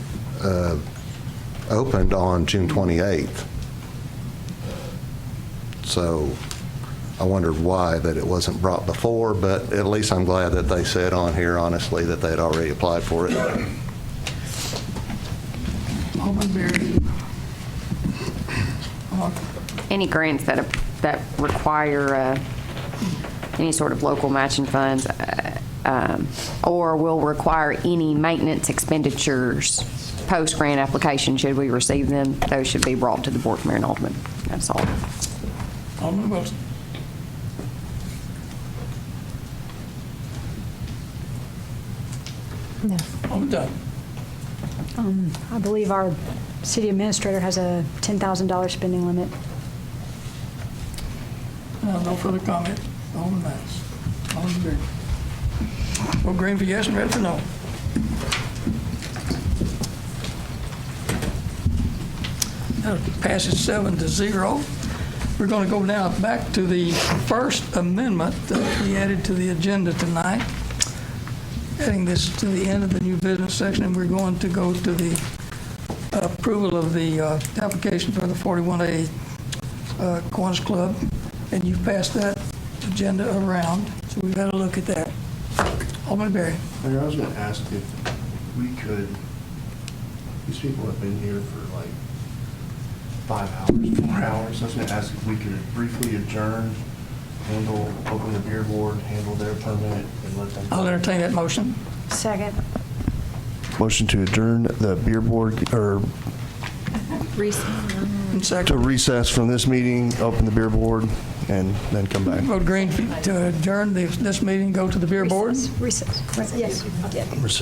opened on June 28th. So I wondered why that it wasn't brought before, but at least I'm glad that they said on here honestly that they had already applied for it. Alderman Berry. Any grants that require any sort of local matching funds or will require any maintenance expenditures post-grant application, should we receive them, those should be brought to the Board of Mayor and Alderman. That's all. Alderman Wilson. No. Alderman Dunn. I believe our city administrator has a $10,000 spending limit. No further comment. Alderman Miles. Alderman Berry. Vote green for yes and red for no. That passes 7-0. We're going to go now back to the first amendment that we added to the agenda tonight. Adding this to the end of the new business section, and we're going to go to the approval of the application for the 41A Kiwanis Club. And you've passed that agenda around, so we've had a look at that. Alderman Berry. Mayor, I was going to ask if we could, these people have been here for like 5 hours, 4 hours. I was going to ask if we could briefly adjourn, open the beer board, handle their permit, and let them. I'll entertain that motion. Second. Motion to adjourn the beer board, or to recess from this meeting, open the beer board, and then come back. Vote green to adjourn this meeting, go to the beer board. Recess. Yes.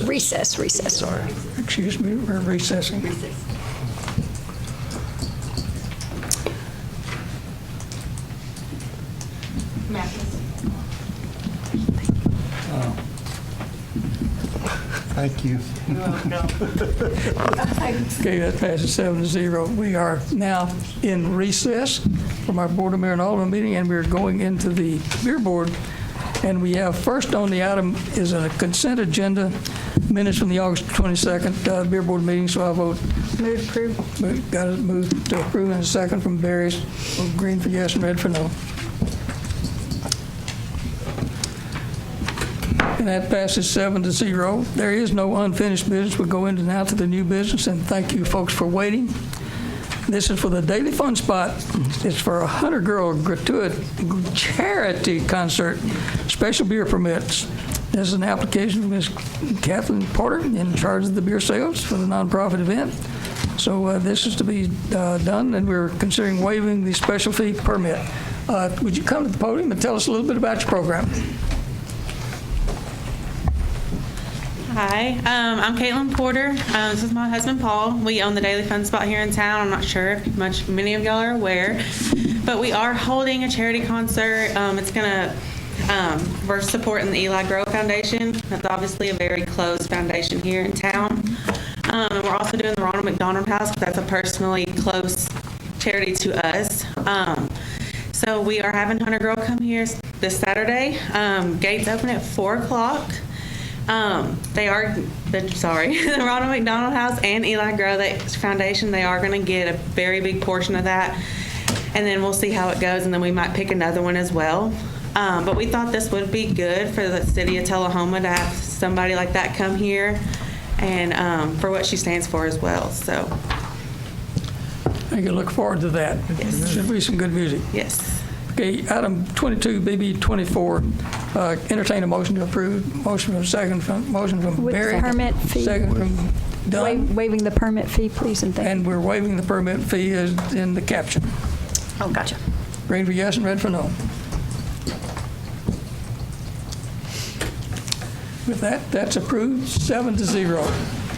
Recess. Sorry. Excuse me, we're recessing. Thank you. Okay, that passes 7-0. We are now in recess from our Board of Mayor and Alderman meeting, and we're going into the beer board. And we have first on the item is a consent agenda, minutes from the August 22nd beer board meeting. So I vote Move to approve. got it moved to approve, and a second from Barry's. Vote green for yes and red for no. And that passes 7-0. There is no unfinished business. We'll go into now to the new business, and thank you folks for waiting. This is for the Daily Fun Spot. It's for a Hunter Girl gratuitous charity concert, special beer permits. This is an application from Ms. Kathleen Porter in charge of the beer sales for the nonprofit event. So this is to be done, and we're considering waiving the special fee permit. Would you come to the podium and tell us a little bit about your program? Hi, I'm Caitlin Porter. This is my husband, Paul. We own the Daily Fun Spot here in town. I'm not sure if many of y'all are aware, but we are holding a charity concert. We're supporting the Eli Grove Foundation. That's obviously a very close foundation here in town. And we're also doing the Ronald McDonald House, because that's a personally close charity to us. So So we are having Hunter Girl come here this Saturday. Gates open at 4 o'clock. The Ronald McDonald House and Eli Grow Foundation, they are going to get a very big portion of that. And then we'll see how it goes, and then we might pick another one as well. But we thought this would be good for the city of Tullahoma to have somebody like that come here, and for what she stands for as well. So I can look forward to that. Yes. Should be some good music. Yes. Okay, item 22, BB 24. Entertain a motion to approve. Motion from With Barry. permit fee. Second from Dunn. Waiving the permit fee, please, and thank you. And we're waiving the permit fee as in the caption. Oh, gotcha. Green for yes and red for no. With that, that's approved, 7-0.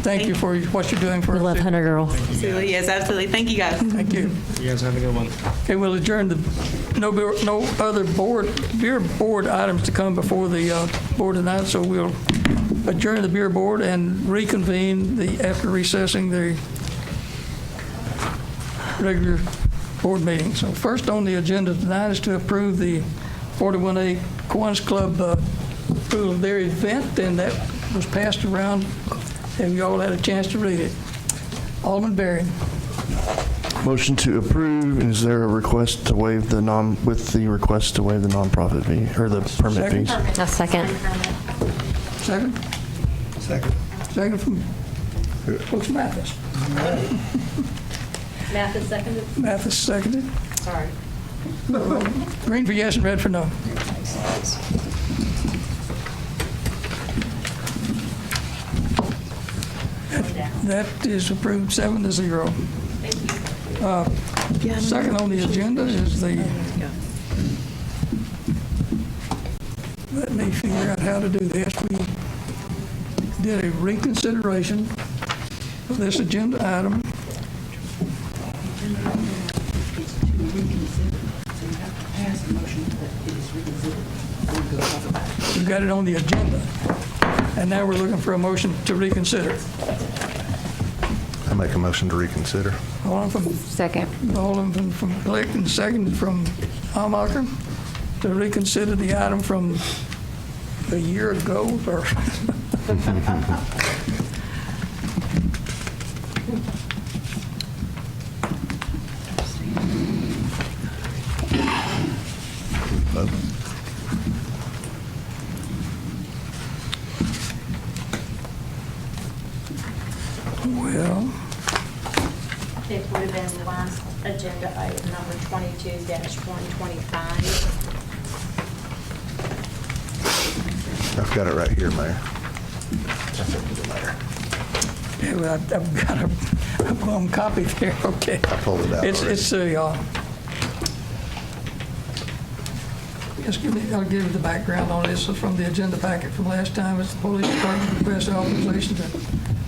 Thank you for what you're doing for us. We love Hunter Girl. Absolutely, yes, absolutely. Thank you, guys. Thank you. You guys have a good one. Okay, we'll adjourn no other beer board items to come before the board tonight, so we'll adjourn the beer board and reconvene after recessing the regular board meeting. So first on the agenda tonight is to approve the 41A Kiwanis Club approval of their event, and that was passed around. Have you all had a chance to read it? Alderman Berry. Motion to approve. Is there a request to waive the request to waive the nonprofit fee or the permit fees? A second. Second? Second from Brooks Mathis. Mathis seconded? Mathis seconded. Sorry. Green for yes and red for no. That is approved 7-0. Second on the agenda is let me figure out how to do this. We did a reconsideration of this agenda item. We've got it on the agenda, and now we're looking for a motion to reconsider. I make a motion to reconsider. Second. Alderman from Glick and seconded from Almacher to reconsider the item from a year ago. Or well, It would have been the last agenda item number 22-125. I've got it right here, Mayor. yeah, well, I've got a bum copy there. Okay. I pulled it out It's I'll give you the background on this from the agenda packet from last time. It's the police department request authorization to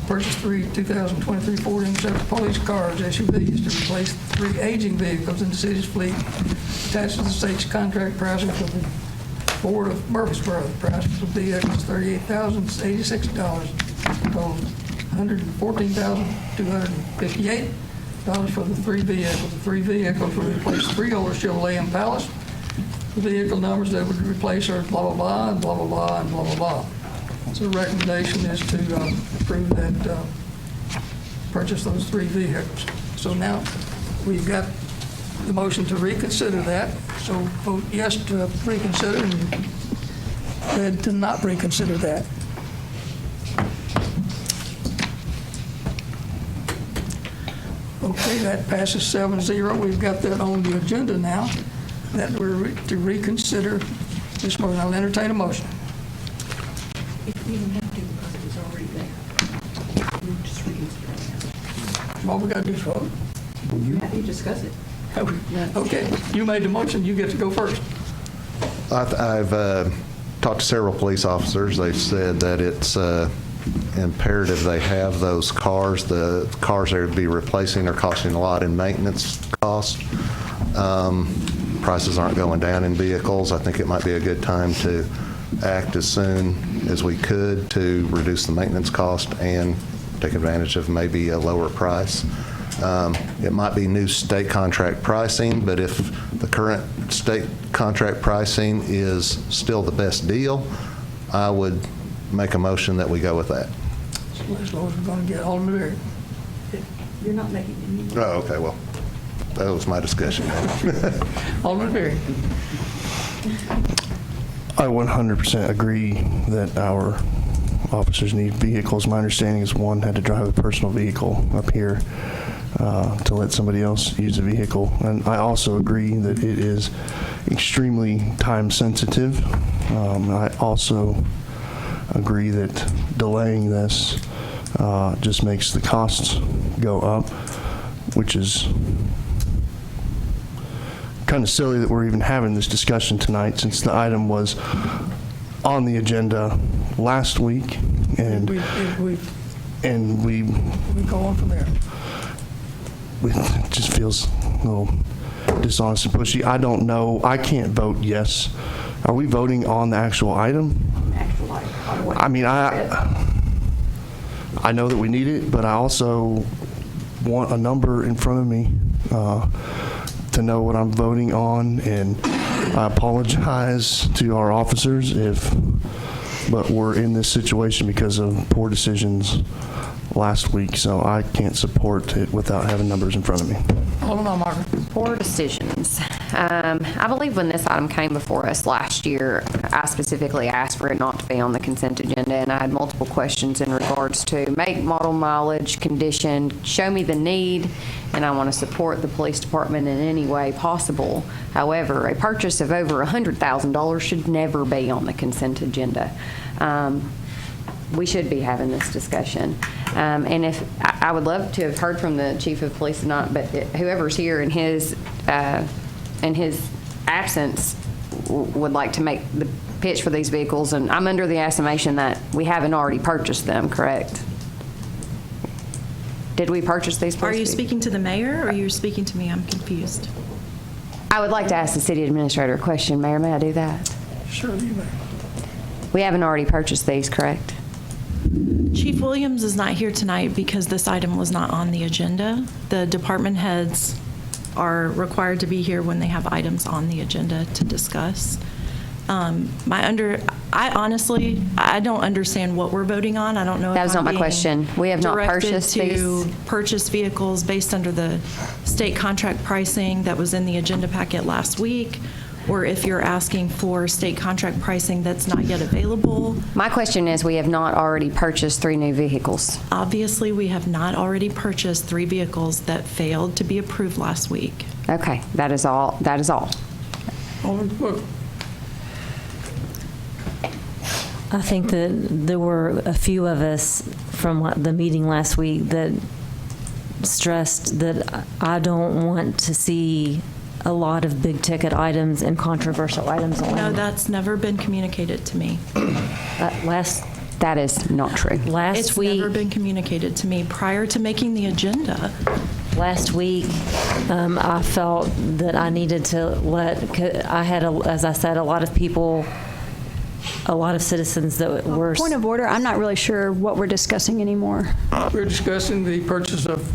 purchase 3 2023 Ford Interceptor police cars, SUVs, to replace 3 aging vehicles in the city's fleet attached to the state's contract pricing for the Board of Murfreesboro. The price for the vehicle is $38,086, total $114,258 for the 3 vehicles. The 3 vehicles will replace 3 older Chevrolet Impalas. The vehicle numbers that would replace are blah, blah, blah, and blah, blah, blah, and blah, blah, blah. So the recommendation is to approve that, purchase those 3 vehicles. So now we've got the motion to reconsider that. So vote yes to reconsider and red to not reconsider that. Okay, that passes 7-0. We've got that on the agenda now, that we're to reconsider this motion. I'll entertain a motion. If we don't have to, because it was already there. We just reconsider it. All we got to do is vote. You have to discuss it. Okay, you made the motion, you get to go first. I've talked to several police officers. They've said that it's imperative they have those cars. The cars they would be replacing are costing a lot in maintenance costs. Prices aren't going down in vehicles. I think it might be a good time to act as soon as we could to reduce the maintenance cost and take advantage of maybe a lower price. It might be new state contract pricing, but if the current state contract pricing is still the best deal, I would make a motion that we go with that. As long as we're going to get Alderman Berry. You're not making any. Oh, okay, well, that was my discussion. Alderman Berry. I 100% agree that our officers need vehicles. My understanding is one had to drive a personal vehicle up here to let somebody else use a vehicle. And I also agree that it is extremely time sensitive. I also agree that delaying this just makes the costs go up, which is kind of silly that we're even having this discussion tonight, since the item was on the agenda last week, and we go on from there. It just feels a little dishonest and pushy. I don't know. I can't vote yes. Are we voting on the actual item? I mean, I know that we need it, but I also want a number in front of me to know what I'm voting on, and I apologize to our officers but we're in this situation because of poor decisions last week, so I can't support it without having numbers in front of me. Hold on, Margaret. Poor decisions. I believe when this item came before us last year, I specifically asked for it not to be on the consent agenda, and I had multiple questions in regards to make, model, mileage, condition, show me the need, and I want to support the police department in any way possible. However, a purchase of over $100,000 should never be on the consent agenda. We should be having this discussion. And if I would love to have heard from the chief of police tonight, but whoever's here in his absence would like to make the pitch for these vehicles. And I'm under the estimation that we haven't already purchased them, correct? Did we purchase these? Are you speaking to the mayor, or are you speaking to me? I'm confused. I would like to ask the city administrator a question. Mayor, may I do that? Sure, you may. We haven't already purchased these, correct? Chief Williams is not here tonight because this item was not on the agenda. The department heads are required to be here when they have items on the agenda to discuss. I honestly don't understand what we're voting on. I don't know. That was not my question. We have not purchased these. To purchase vehicles based under the state contract pricing that was in the agenda packet last week, or if you're asking for state contract pricing that's not yet available. My question is, we have not already purchased 3 new vehicles. Obviously, we have not already purchased 3 vehicles that failed to be approved last week. Okay, that is all. That is all. I think that there were a few of us from the meeting last week that stressed that I don't want to see a lot of big ticket items and controversial items on. No, that's never been communicated to me. That is not true. It's never been communicated to me prior to making the agenda. Last week, I felt that I needed to I had, as I said, a lot of people, a lot of citizens that were... Point of order, I'm not really sure what we're discussing anymore. We're discussing the purchase of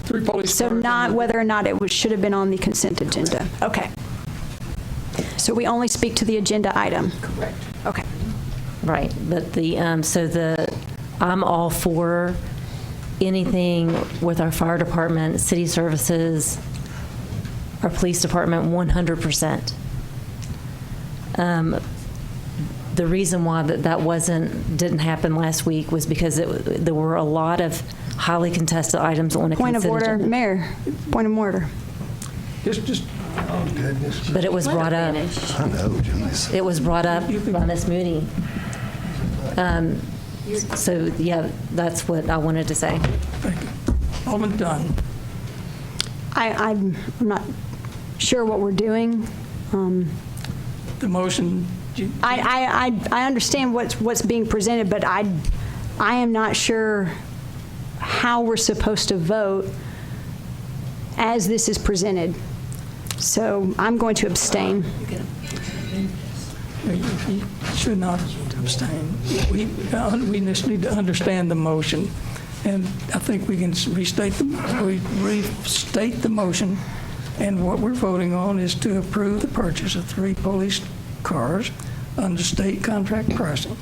3 police cars. So not whether or not it should have been on the consent agenda. Okay. So we only speak to the agenda item. Correct. Okay. Right, but I'm all for anything with our fire department, city services, our police department, 100%. The reason why that didn't happen last week was because there were a lot of highly contested items on a Point of consent order, agenda. Mayor. Point of order. Just. Oh goodness. But it was brought up. I know, geez. It was brought up by Ms. Moody. So yeah, that's what I wanted to say. Thank you. Alderman Dunn. I'm not sure what we're doing. The motion. I understand what's being presented, but I am not sure how we're supposed to vote as this is presented. So I'm going to abstain. You should not abstain. We just need to understand the motion, and I think we can restate the motion And what we're voting on is to approve the purchase of 3 police cars under state contract pricing.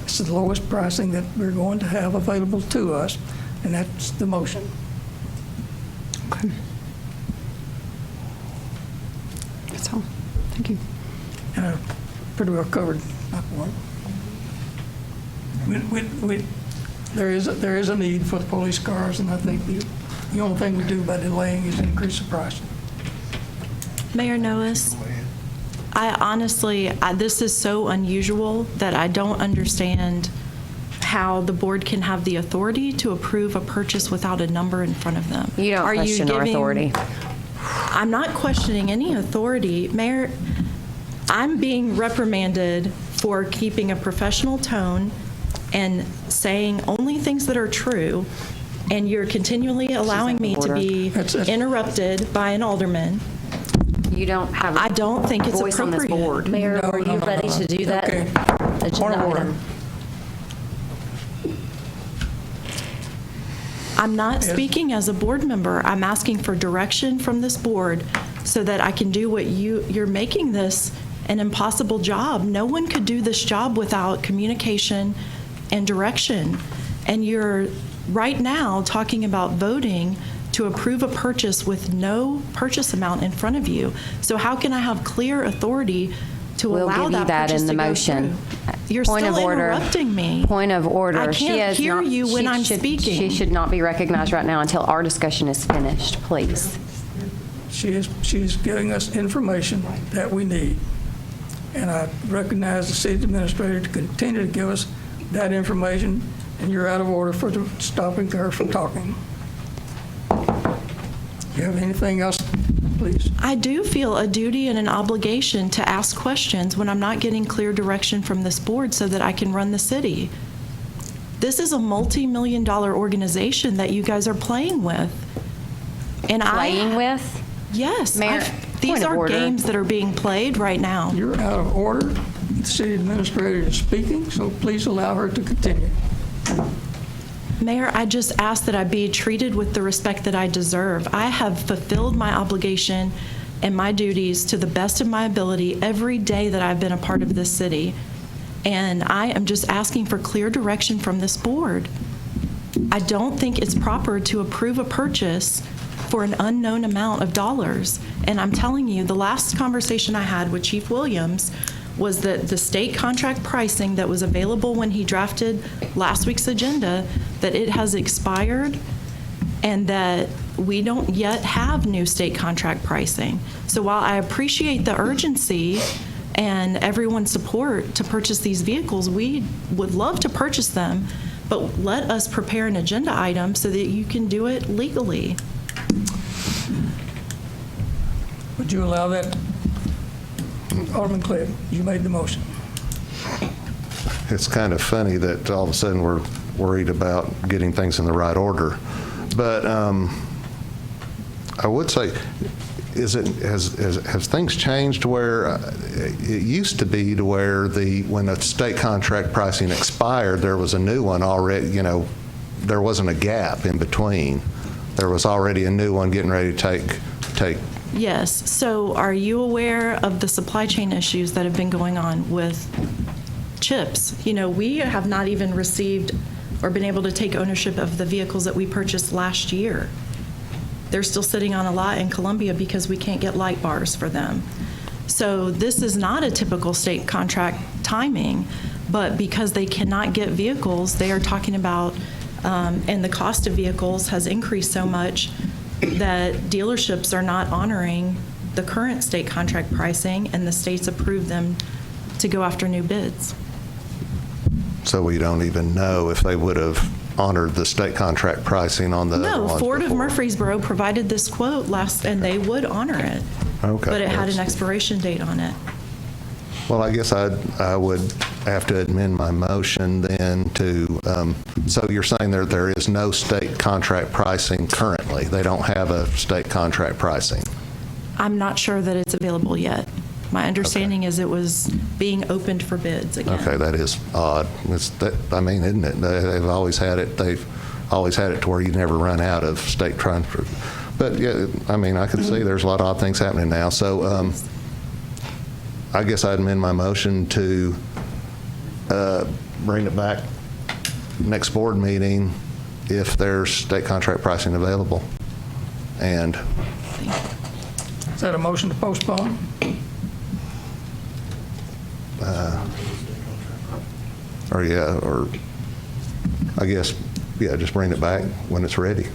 It's the lowest pricing that we're going to have available to us, and that's the motion. Okay. That's all. Thank you. And I pretty well covered my point. There is a need for the police cars, and I think the only thing we do by delaying is increase the price. Mayor Noes, I honestly, this is so unusual that I don't understand how the board can have the authority to approve a purchase without a number in front of them. You don't question our authority. I'm not questioning any authority. Mayor, I'm being reprimanded for keeping a professional tone and saying only things that are true, and you're continually allowing me to be interrupted by an alderman. You don't have I don't think it's voice on this appropriate. board. Mayor, are you ready to do that? Okay. Agenda item. I'm not speaking as a board member. I'm asking for direction from this board so that I can do what you're making this an impossible job. No one could do this job without communication and direction. And you're right now talking about voting to approve a purchase with no purchase amount in front of you. So how can I have clear authority to We'll allow give you that purchase in the to go motion. through? You're Point still of order. interrupting me. Point of order. I can't hear you when I'm speaking. She should not be recognized right now until our discussion is finished, please. She is giving us information that we need. And I recognize the city administrator to continue to give us that information, and you're out of order for stopping her from talking. You have anything else, please? I do feel a duty and an obligation to ask questions when I'm not getting clear direction from this board so that I can run the city. This is a multi-million-dollar organization that you guys are playing with. And Playing with? Yes. Mayor, These point of are order. games that are being played right now. You're out of order. The city administrator is speaking, so please allow her to continue. Mayor, I just ask that I be treated with the respect that I deserve. I have fulfilled my obligation and my duties to the best of my ability every day that I've been a part of this city. And I am just asking for clear direction from this board. I don't think it's proper to approve a purchase for an unknown amount of dollars. And I'm telling you, the last conversation I had with Chief Williams was that the state contract pricing that was available when he drafted last week's agenda, that it has expired and that we don't yet have new state contract pricing. So while I appreciate the urgency and everyone's support to purchase these vehicles, we would love to purchase them, but let us prepare an agenda item so that you can do it legally. Would you allow that? Alderman Clegg, you made the motion. It's kind of funny that all of a sudden we're worried about getting things in the right order. But I would say, has things changed where it used to be to where when a state contract pricing expired, there was a new one already, there wasn't a gap in between. There was already a new one getting ready to take. Yes. So are you aware of the supply chain issues that have been going on with chips? We have not even received or been able to take ownership of the vehicles that we purchased last year. They're still sitting on a lot in Columbia because we can't get light bars for them. So this is not a typical state contract timing, but because they cannot get vehicles, they are talking about, and the cost of vehicles has increased so much that dealerships are not honoring the current state contract pricing, and the states approved them to go after new bids. So we don't even know if they would have honored the state contract pricing on the other No, ones Ford of before. Murfreesboro provided this quote and they would honor it. Okay. But it had an expiration date on it. Well, I guess I would have to amend my motion then to, so you're saying there is no state contract pricing currently? They don't have a state contract pricing? I'm not sure that it's available yet. My understanding is it was being opened for bids again. Okay, that is odd. Isn't it? They've always had it to where you never run out of state contract. But yeah, I mean, I can see there's a lot of odd things happening now. So I guess I'd amend my motion to bring it back next board meeting if there's state contract pricing available. And Is that a motion to postpone? or I guess, yeah, just bring it back when it's ready.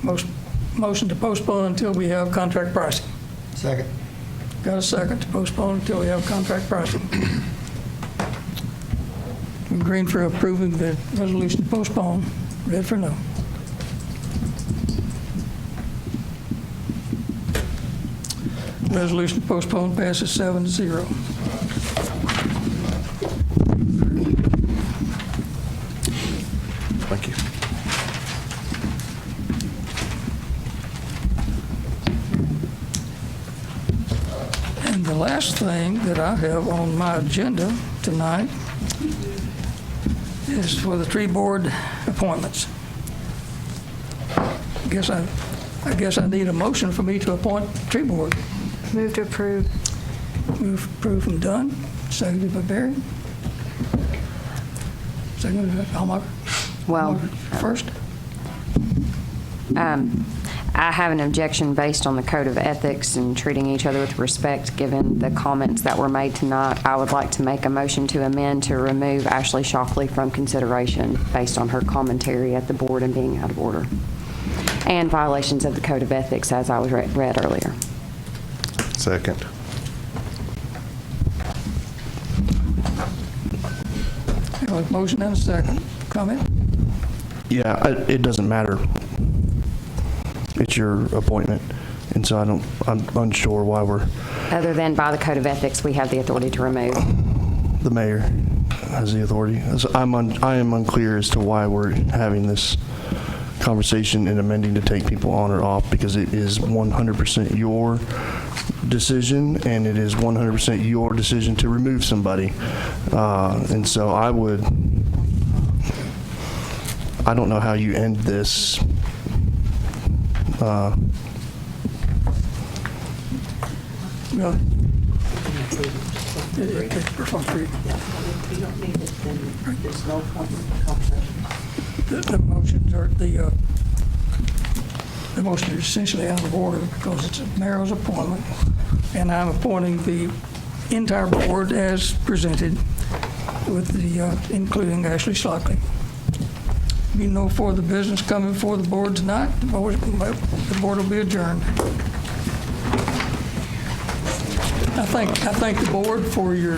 Motion to postpone until we have contract pricing. Second. Got a second to postpone until we have contract pricing. Green for approving the resolution to postpone. Red for no. Resolution to postpone passes 7-0. Thank you. And the last thing that I have on my agenda tonight is for the tree board appointments. I guess I need a motion for me to appoint tree board. Move to approve. Move approve from Dunn, seconded by Barry. Seconded by Hallmark. Well, First. I have an objection based on the code of ethics and treating each other with respect, given the comments that were made tonight. I would like to make a motion to amend to remove Ashley Shockley from consideration based on her commentary at the board and being out of order, and violations of the code of ethics as I was read earlier. Second. A motion and a second. Comment? Yeah, it doesn't matter. It's your appointment, and so I'm unsure why we're. Other than by the code of ethics, we have the authority to remove. The mayor has the authority. So I am unclear as to why we're having this conversation and amending to take people on or off, because it is 100% your decision, and it is 100% your decision to remove somebody. And so I don't know how you end this. Well, it's for free. There's no point in conversation. The motions are the motion is essentially out of order because it's a mayor's appointment, and I'm appointing the entire board as presented, with the including Ashley Shockley. Be no further business coming before the board tonight. The board will be adjourned. I thank the board for your